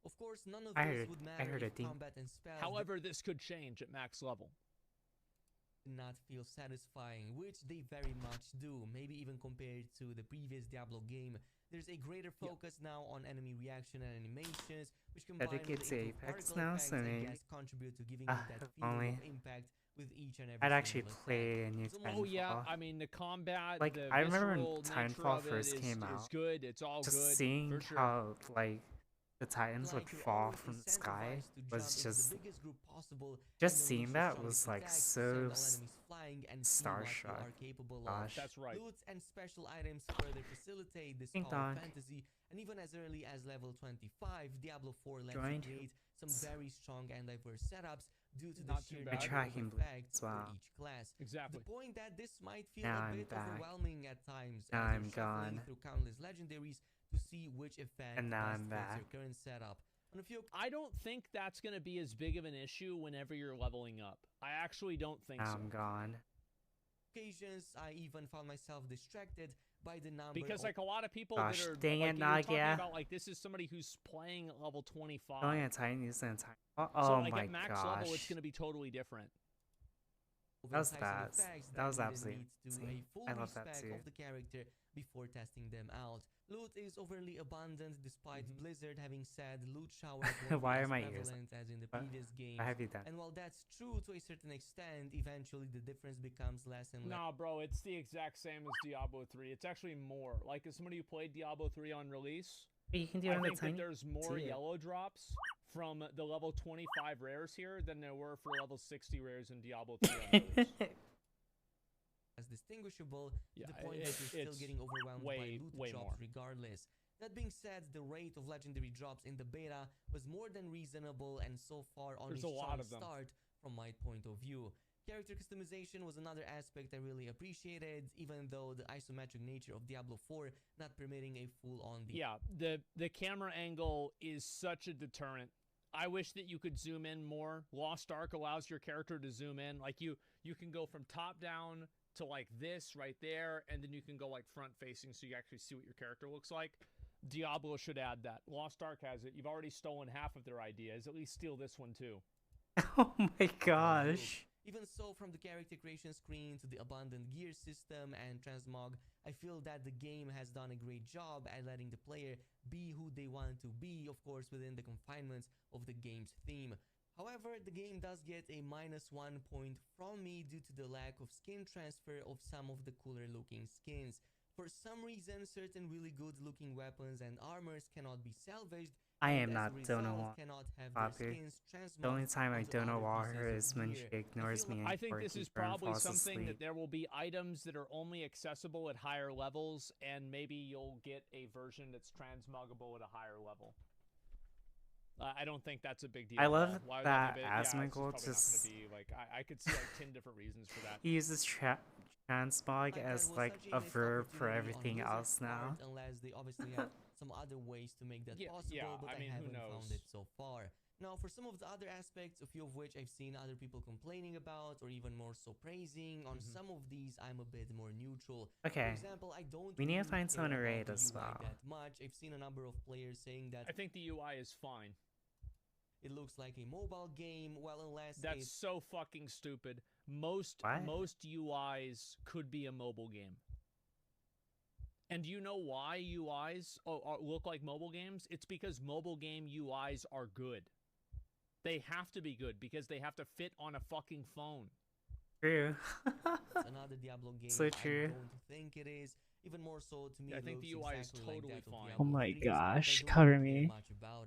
Of course, none of this would matter if combat and spells However, this could change at max level. did not feel satisfying, which they very much do, maybe even compared to the previous Diablo game. There's a greater focus now on enemy reaction and animations, which combined with It's improved Apex particle now, effects, so I maybe guess contribute to giving you that feeling of impact with each and every I'd actually single play a attack. new Oh yeah, Titanfall. I mean the combat, Like, the I remember when visceral nature Titanfall of it first is came out, good. It's all just good. seeing for sure. how like the Titans would Like you're fall always from the sky incentivized to was jump into just the biggest group possible just and seeing unleash your that was strongest like attacks, so send all enemies flying and see what you starstruck. are capable of. Gosh. That's right. Loots and special items further facilitate this Ding call of dong. fantasy, and even as early as level 25, Diablo 4 lets Joined you create some very strong and diverse setups due to Not the too sheer bad. number of Tracking blue effects as well. for each class. Exactly. To the point that this might feel Now a I'm bit back. overwhelming at times Now as I'm you're shuffling gone. through countless legendaries to see which effect And now best I'm fits back. your current setup. On a few I don't think that's going to be as big of an issue whenever you're leveling up. I actually don't think Now so. I'm gone. occasions, I even found myself distracted by the number Because of like a lot of people Gosh, that are dang like it, you're talking Nagia. about, like this is somebody who's playing at level 25. Going a Titan using a Titan. So Oh like my at max gosh. level, it's going to be totally different. That was enticing bad. effects That was needed absolutely needs to a insane. full I love that respect too. of the character before testing them out. Loot is overly abundant despite Blizzard having said loot showers won't Why be are as my ears prevalent as in the What? previous games. What have you done? And while that's true to a certain extent, eventually the difference becomes less and less. Nah, bro, it's the exact same as Diablo 3. It's actually more. Like as somebody who played Diablo 3 on release, But you can do I it on the think that Tiny there's more too. yellow drops from the level 25 rares here than there were for level 60 rares in Diablo 3 on release. As distinguishable Yeah, to the point that you're still it's getting overwhelmed by loot way drops more. regardless. That being said, the rate of legendary drops in the beta was more than reasonable and so far on There's a a lot strong of them. start from my point of view. Character customization was another aspect I really appreciated, even though the isometric nature of Diablo 4 not permitting a full-on Yeah, the camera angle is such a deterrent. I wish that you could zoom in more. Lost Ark allows your character to zoom in. Like you can go from top down to like this right there, and then you can go like front facing so you actually see what your character looks like. Diablo should add that. Lost Ark has it. You've already stolen half of their ideas. At least steal this one too. Oh my gosh. Even so, from the character creation screen to the abundant gear system and transmog, I feel that the game has done a great job at letting the player be who they want to be, of course within the confinements of the game's theme. However, the game does get a -1 point from me due to the lack of skin transfer of some of the cooler looking skins. For some reason, certain really good looking weapons and armors cannot be salvaged. I and am as not a result, Donut cannot have their Walker. skins The transmogged only time I onto don't know other Walker pieces is of when gear. she ignores me I and think this is Keeper and probably falls something that asleep. there will be items that are only accessible at higher levels, and maybe you'll get a version that's transmoggable at a higher level. I don't think that's a big deal. I at love all. Why would that be? Asmongold it's just- probably not going to be like I could see like 10 different reasons for that. He uses transmog as like a verb for everything else now. Unless they obviously have some other ways to make that possible, but I mean, who haven't knows? found it so far. Now, for some of the other aspects, a few of which I've seen other people complaining about, or even more so praising, on some of these I'm a bit more neutral. Okay. For example, I don't We need to really find someone to care raid about as the UI well. that much. I've seen a number of players saying that I think the UI is fine. it looks like a mobile game, well, unless That's so fucking stupid. Most UIs could be a mobile game. And do you know why UIs look like mobile games? It's because mobile game UIs are good. They have to be good because they have to fit on a fucking phone. True. another Diablo game. So true. I don't think it is. Even more so to me, I think the UI is totally fine. Oh my gosh, cover me.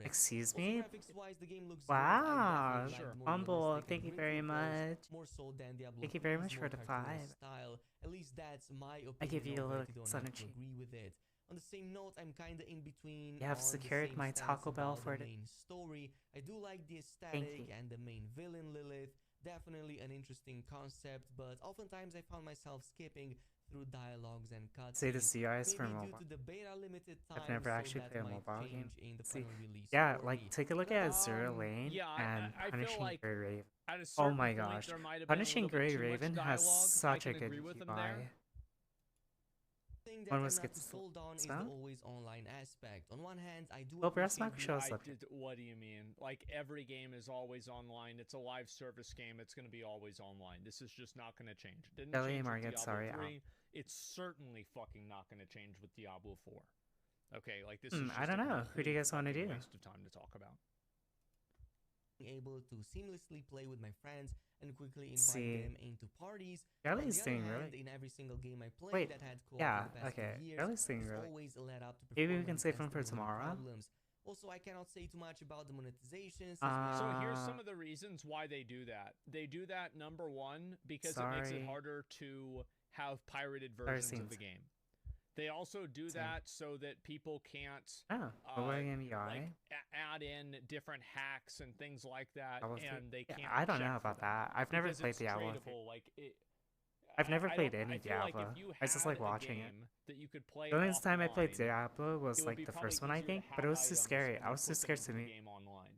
Excuse me? Graphics-wise, the game looks Wow. good. I definitely liked more Humble, realistic thank and you very gritty clothes, much. more so than Diablo Thank you very 3's much more for the cartoonish 5. style. At least that's my opinion. I give you a of little it. You don't son have of to cheek. agree with it. On the same note, I'm kinda in between. You have on the secured same my stance Taco Bell about for the the- main story. I do like the you. aesthetic and the main villain Lilith. Definitely an interesting concept, but oftentimes I found myself skipping through dialogues and cutscenes. Say the CI is for Maybe mobile. due to the beta limited time, I've never so actually that played a might mobile game. change in the See, final release yeah, for like me. take a look at Azura Lane yeah, and I feel Punishing like Grey Raven. at a Oh certain my point, gosh, there might have been a Punishing little bit Grey too much Raven has dialogue. such I a can good agree with them UI. there. thing that One I'm was not gets too sold on is the smell? always online aspect. On one hand, I do Well, breast milk appreciate shows up. What do you mean? Like every game is always online. It's a live service game. It's going to be always online. This is just not going to change. It didn't Kelly change with Margaret, Diablo sorry, 3. It's certainly fucking not going to change with Diablo 4. Okay, like this is just I don't know. Who do you guys want to do? Waste of time to talk about. Able to seamlessly play with my friends and quickly invite See. them into parties. Kelly's On the other doing hand, really. in every single game I played Wait, that had co-op yeah, for the past okay. 2 years, Kelly's doing it's really. always led up to Maybe we can performance save and them for stability tomorrow. problems. Also, I cannot say too much about the monetization. So here's some of the reasons why they do that. They do that, number one, because it makes it Sorry. harder to have pirated versions of the game. They also do that so that people can't add in different hacks and things like that, and they can't. I don't check know for about them. that. I've never Because played it's Diablo. tradable, like I've never I played don't- any I feel like Diablo. if you I just had like a watching it. game that you could play The only time I played offline, Diablo was it would like be the probably first one I easier to think, but it have was too items scary. when I you was too put them scared into to the me game online.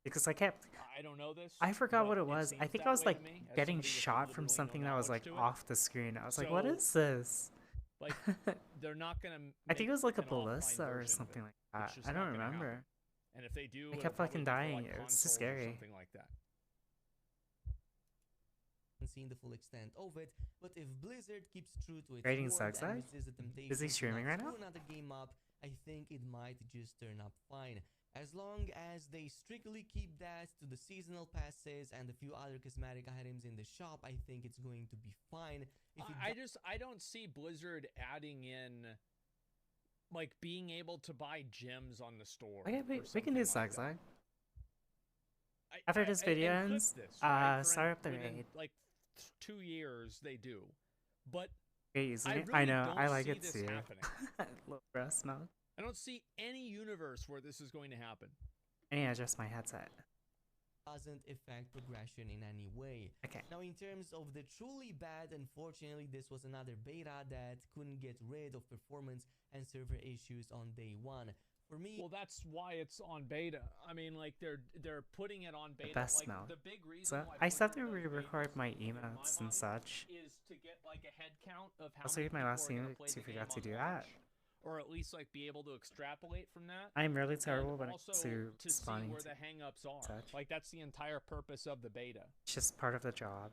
because I kept. I don't know this. I forgot but what it it was. seems I think that I was way like to me, as getting somebody with shot from literally no something that was like knowledge to it. off the screen. I was like, what So, is this? Like, they're not gonna. I think it was like a an offline ballista or version of something it. like that. It's just I not don't gonna remember. happen. And if they do, I it'll kept probably fucking be for, dying. like, It was too consoles or scary. something like that. Seen the full extent of it, but if Blizzard keeps true to its Rating word sucks, and eh? resists the temptation Is he to streaming not right screw now? another game up, I think it might just turn up fine. As long as they strictly keep that to the seasonal passes and a few other cosmetic items in the shop, I think it's going to be fine. If it I don't see Blizzard adding in, like, being able to buy gems on the store. Okay, or we can do something like Zag. that. After this video and ends, clip this, right? For start up the within, raid. like 2 years they do, but Okay, using I it. really I know. don't I like see it this too. happening. Little breast milk. I don't see any universe where this is going to happen. I need to adjust my headset. doesn't affect progression in any way. Okay. Now, in terms of the truly bad, unfortunately, this was another beta that couldn't get rid of performance and server issues on day one. For me, well, that's why it's on beta. I mean, like they're putting it on beta. Best like smell. the big reason So why I still have to Blizzard does re-record betas, my in emotes and mind, such. is to get like a head count of how Also, many hit my people last are gonna emote play because you the forgot to game do on that. launch, or at least like be able to extrapolate from that. I'm really terrible and when it also comes to to see spawning where the hangups are. such. Like that's the entire purpose of the beta. It's just part of the job.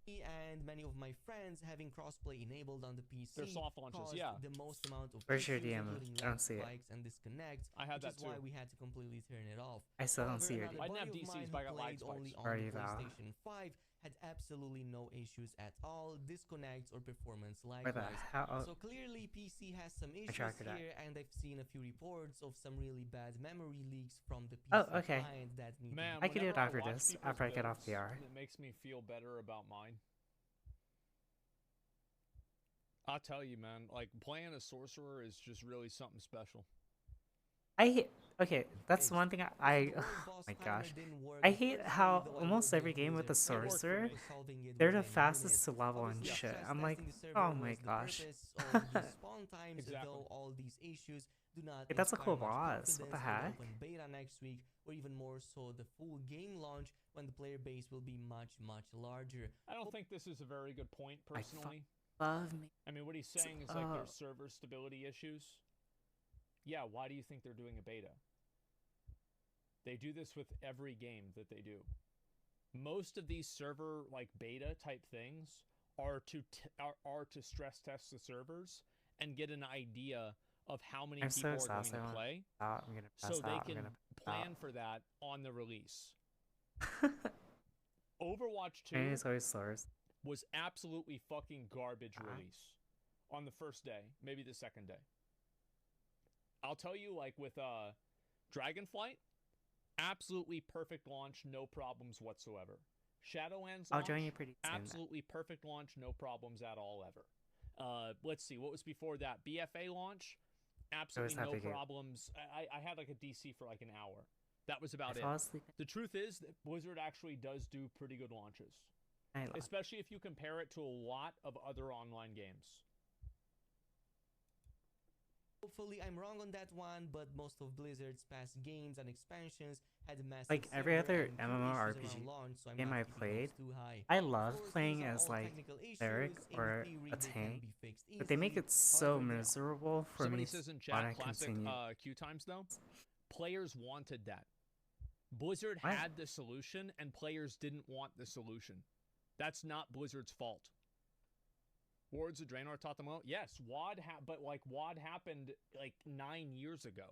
and many of my friends having crossplay enabled on the PC. They're soft launches, caused yeah. the most amount of Where's your issues, DM? including I don't lag see it. spikes and disconnects. I had which that is why too. we had to completely turn it off. I still don't However, see your another I didn't have buddy of DCs, mine but I who got lag played spikes. only on Sorry, the Val. PlayStation 5 had absolutely no issues at all, disconnects or performance Where likewise. the hell? So clearly PC has some issues tracked that. here, and I've seen a few reports of some really bad memory leaks from the PC Oh, okay. client that need Man, I can do it whenever after watch this, people's after I get off builds, VR. It makes me feel better about mine. I'll tell you, man, like playing a sorcerer is just really something special. I hate. Okay, that's one thing oh my gosh. I hate how almost every game with a sorcerer, they're the fastest to level and shit. I'm like, oh my gosh. Though all these issues do not Hey, that's a cool inspire much boss. What confidence the in heck? open beta next week, or even more so the full game launch when the player base will be much larger. I don't think this is a very good point, I personally. love me. I mean, what he's saying is like there's server stability issues. Yeah, why do you think they're doing a beta? They do this with every game that they do. Most of these server like beta type things are to stress test the servers and get an idea of how many I'm people so are going exhausted. to play, I'm gonna pass so they out. I'm can gonna plan for that on the release. Overwatch 2 Training is always slurs. was absolutely fucking garbage release on the first day, maybe the second day. I'll tell you, like with Dragonflight, absolutely perfect launch, no problems whatsoever. Shadowlands I'll launch, join you pretty soon. absolutely perfect launch, no problems at all ever. Let's see, what was before that? BFA launch, absolutely no happy game. problems. I had like a DC for like an hour. That was about I it. fall asleep. The truth is that Blizzard actually does do pretty good launches, I love. especially if you compare it to a lot of other online games. Hopefully I'm wrong on that one, but most of Blizzard's past games and expansions had massive Like every server other and community issues MMORPG around launch, so I'm game not I keeping played, hopes too high. I Of love course, playing these are as all like technical cleric issues. In or theory, a they can tank, be fixed but they make easily. it so However, miserable for Somebody me says in when chat, I classic continue. queue times though. Players wanted that. Blizzard What? had the solution, and players didn't want the solution. That's not Blizzard's fault. Wards of Draenor taught them well. Yes, but like WoD happened like 9 years ago.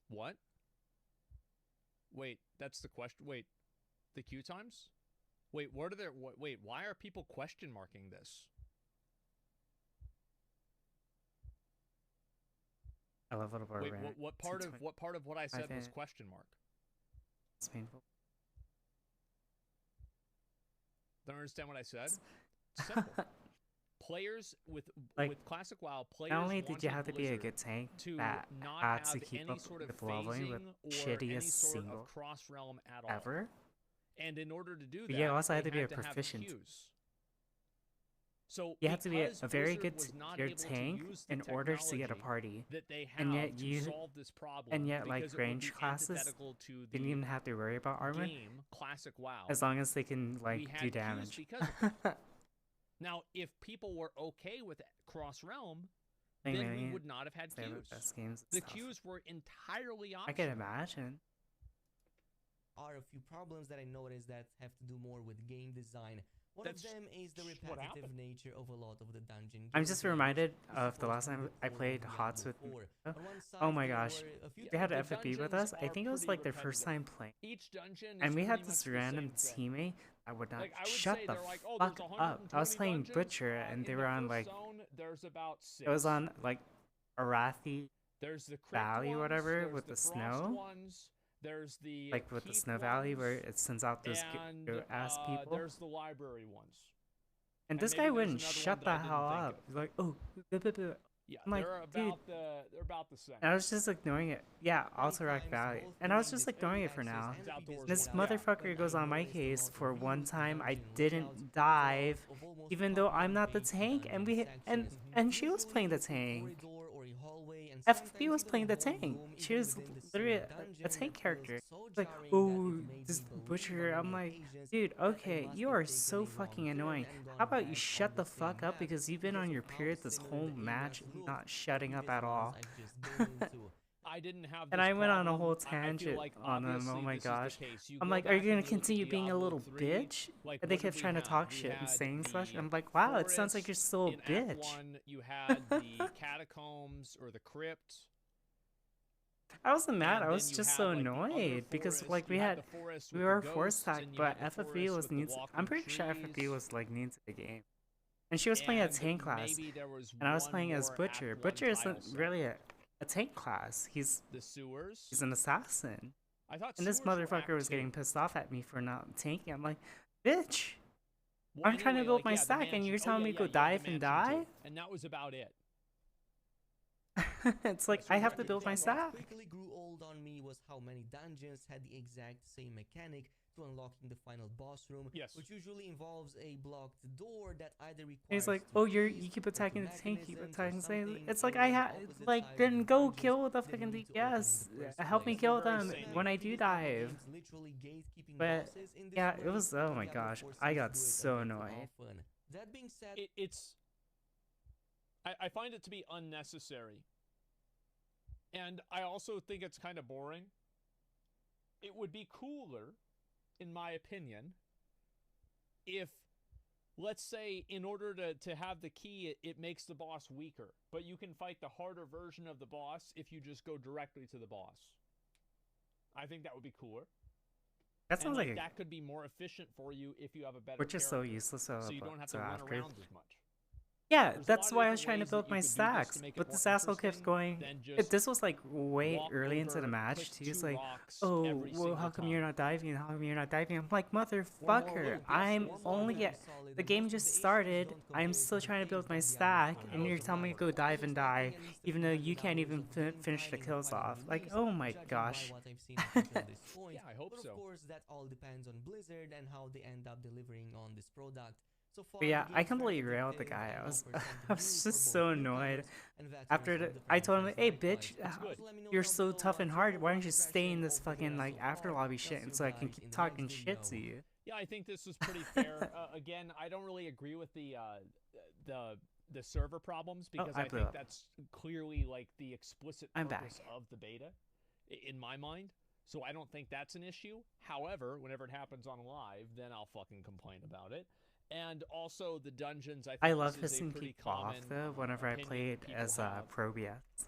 What? Wait, that's the question. Wait, the queue times? Wait, what are there? Wait, why are people question marking this? I love it about Wait, what part of what I said was think question mark? it's painful. Don't understand what I said? It's simple. Players with classic WoW, players Not only did you wanted have to be a Blizzard good tank to that not had to have keep any up sort of with leveling with phasing or any shittiest sort single of cross realm at all. ever. And in order to do But that, you also had they to be a to have proficient. queues. So You have to be because a very Blizzard good was not tier able to tank use the in order to get a technology party, that they and have yet to you, solve this problem, and yet like because it would range be classes antithetical to didn't the even have to worry about armor, game, classic WoW. as long as they can We like had do queues damage. because of it. Now, if people were okay with cross realm, Hey, then we man, would not have had they have the queues. best games and The stuff. queues were entirely optional. I can imagine. Are a few problems that I noticed that have to do more with game design. One of them is the repetitive nature of a lot of the dungeon games. I'm just reminded of the last time I played HOTS with. Oh my gosh, they had an FFB with us. I think it was like their first time playing, Each dungeon is and we had pretty this much the random same thing. teammate that would not Like, I would shut say the they're like, oh, fuck there's up. I was 120 playing dungeons, Butcher, and they in were the on first like zone, there's about 6. it was on like Arathi There's the crypt Valley, ones, whatever, there's with the the frost snow. ones, there's the Like with the keep Snow Valley, where ones, it sends out those and ass people. there's the library ones. And this maybe guy there's wouldn't another shut one the that I didn't hell think up. of. He's like, oh, blah, blah, blah. Yeah, I'm like, they're dude. about the same. And I was just ignoring it. Yeah, also Rock Valley. And I was just ignoring it for now. This motherfucker goes on my case for one time I didn't dive, even though I'm not the tank, and and she was playing the tank. FFB was playing the tank. She was literally a tank character. Like, oh, this Butcher. I'm like, dude, okay, you are so fucking annoying. How about you shut the fuck up, because you've been on your period this whole match, not shutting up at all. I didn't have And this I went on a problem. whole I feel tangent like on them. Oh obviously my this is the gosh. case. I'm go like, are you back gonna and look at continue being a Diablo little 3, bitch? like, And they what kept did we trying to have? talk We shit and had saying such. the I'm like, wow, it sounds like forest you're still a in Act bitch. 1, you had the catacombs or the crypt. I wasn't mad. And I then was you just had, so like, the annoyed other because forest. like You had the forest we with were the force ghosts, tagged, and you but had the FFB forest was with the new. I'm walking pretty sure FFB trees. was like new to the game, and she was playing a And tank class, maybe there was and I was one playing as more Butcher. Act 1 Butcher isn't tile set. really a tank class. He's The sewers. He's an assassin. I thought And this sewers were motherfucker Act was 2. getting pissed off at me for not tanking. I'm like, bitch, Well, I'm trying to anyway, build like, my yeah, the stack, and mansion. you're Oh, telling yeah, me yeah, go you had the dive and mansion die? too. And that was about it. It's like I have to build my What stack. quickly grew old on me was how many dungeons had the exact same mechanic to unlocking the final boss room, which usually involves a blocked door that either requires He's like, two oh, keys you keep or two attacking the tank, keep mechanisms or attacking the tank. something, It's like or I on the have, opposite like, side then of go dungeons kill the that fucking need to open in DPS. the first Help me place. kill Very them same. when I do dive. Games literally gatekeeping But bosses in this yeah, way, it was. Oh my Diablo gosh, 4 I seems got to do it a so bit too annoyed. often. That being said, It's. I find it to be unnecessary. And I also think it's kind of boring. It would be cooler, in my opinion, if, let's say, in order to have the key, it makes the boss weaker. But you can fight the harder version of the boss if you just go directly to the boss. I think that would be cooler. That sounds and, like a- that could be more efficient for you if you have a better Which is so character. useless So you don't have to run upgrade. around as much. Yeah, There's a that's lot of why I was different trying to ways build that my you could do this stacks. to make it But more this asshole kept interesting going. than just This was like way walk early into the over, match. click He was two like, rocks oh, every well, single how come time. you're not diving? How come you're not diving? I'm like, motherfucker, I'm only at. The game just started. I'm still trying to build my stack, and you're telling me to go dive and die, even though you can't even finish the kills off. Like, oh my gosh. what I've seen up until this point. Yeah, I hope but so. Of course, that all depends on Blizzard and how they end up delivering on this product. So far, But yeah, the I game's completely very railed the addictive guy. and I was offers I something was new just for so both annoyed. newcomers and veterans After of the, the I told him, franchise "Hey, likewise. bitch, It's good. So let me know you're down so below tough and your hard. Why overall don't you stay in impression this of the fucking beta like so after far. lobby I'll shit, see and you so I can guys keep in the talking next shit to video. you?" Yeah, I think this was pretty fair. Again, I don't really agree with the server problems because I I blew think up. that's clearly like the explicit I'm purpose back. of the beta, in my mind. So I don't think that's an issue. However, whenever it happens on live, then I'll fucking complain about it. And also the dungeons, I I think love this is a pissing pretty people off common though whenever I opinion played people as have. Probias.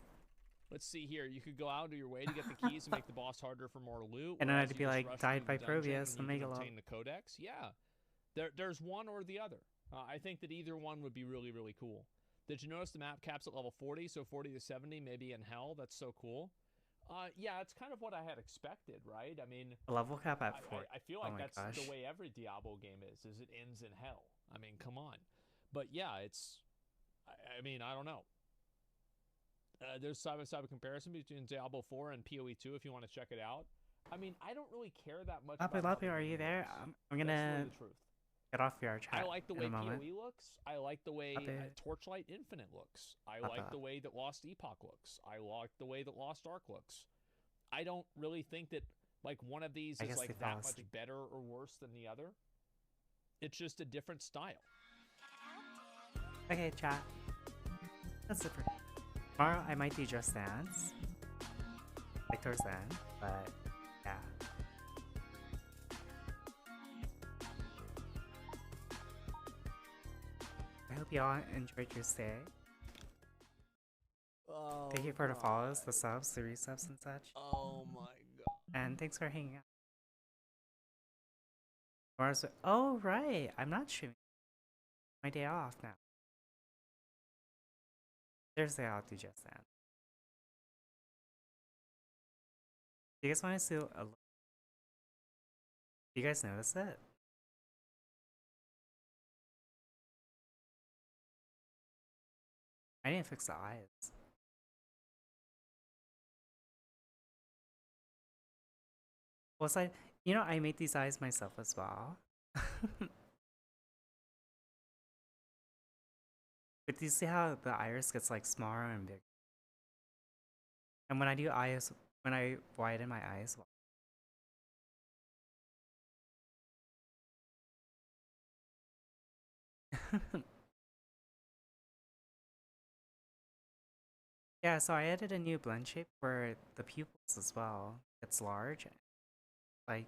Let's see here. You could go out of your way to get the keys and make the boss harder for more loot. And then whereas I'd you be just like, rush died through by the dungeon Probias and and you make can a lot. obtain the codex. Yeah, there's one or the other. I think that either one would be really, really cool. Did you notice the map caps at level 40? So 40 to 70, maybe in hell. That's so cool. Yeah, it's kind of what I had expected, right? I mean, A level cap at 40. I feel Oh like my that's gosh. the way every Diablo game is it ends in hell. I mean, come on. But yeah, it's, I mean, I don't know. There's side-by-side comparison between Diablo 4 and PoE 2 if you want to check it out. I mean, I don't really care that much about how the Lapu, are you game there? looks. I'm That's gonna really the truth. get off your chat I like the in way a moment. PoE looks. I like the way Lapu. Torchlight Infinite looks. I Lapu. like the way that Lost Epoch looks. I like the way that Lost Ark looks. I don't really think that like one of these I is guess like they that fell much asleep. better or worse than the other. It's just a different style. Okay, chat. That's it for tomorrow. I might do Just Dance, like towards the end, but yeah. I hope y'all enjoyed your stay. Oh, Thank you for the follows, the subs, the resubs, and such. Oh my god. And thanks for hanging out. Tomorrow's, oh right, I'm not streaming. My day off now. Thursday I'll do Just Dance. Do you guys want to see a? Do you guys notice it? I didn't fix the eyes. Was I? You know, I made these eyes myself as well. But do you see how the iris gets like smaller and bigger? And when I do eyes, when I widen my eyes, yeah, so I added a new blend shape for the pupils as well. It's large, like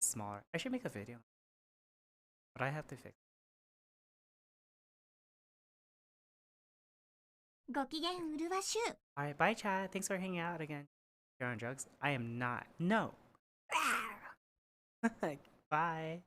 smaller. I should make a video, but I have to fix. ご機嫌うるわしゅう Alright, bye chat. Thanks for hanging out again. You're on drugs? I am not. No. Bye.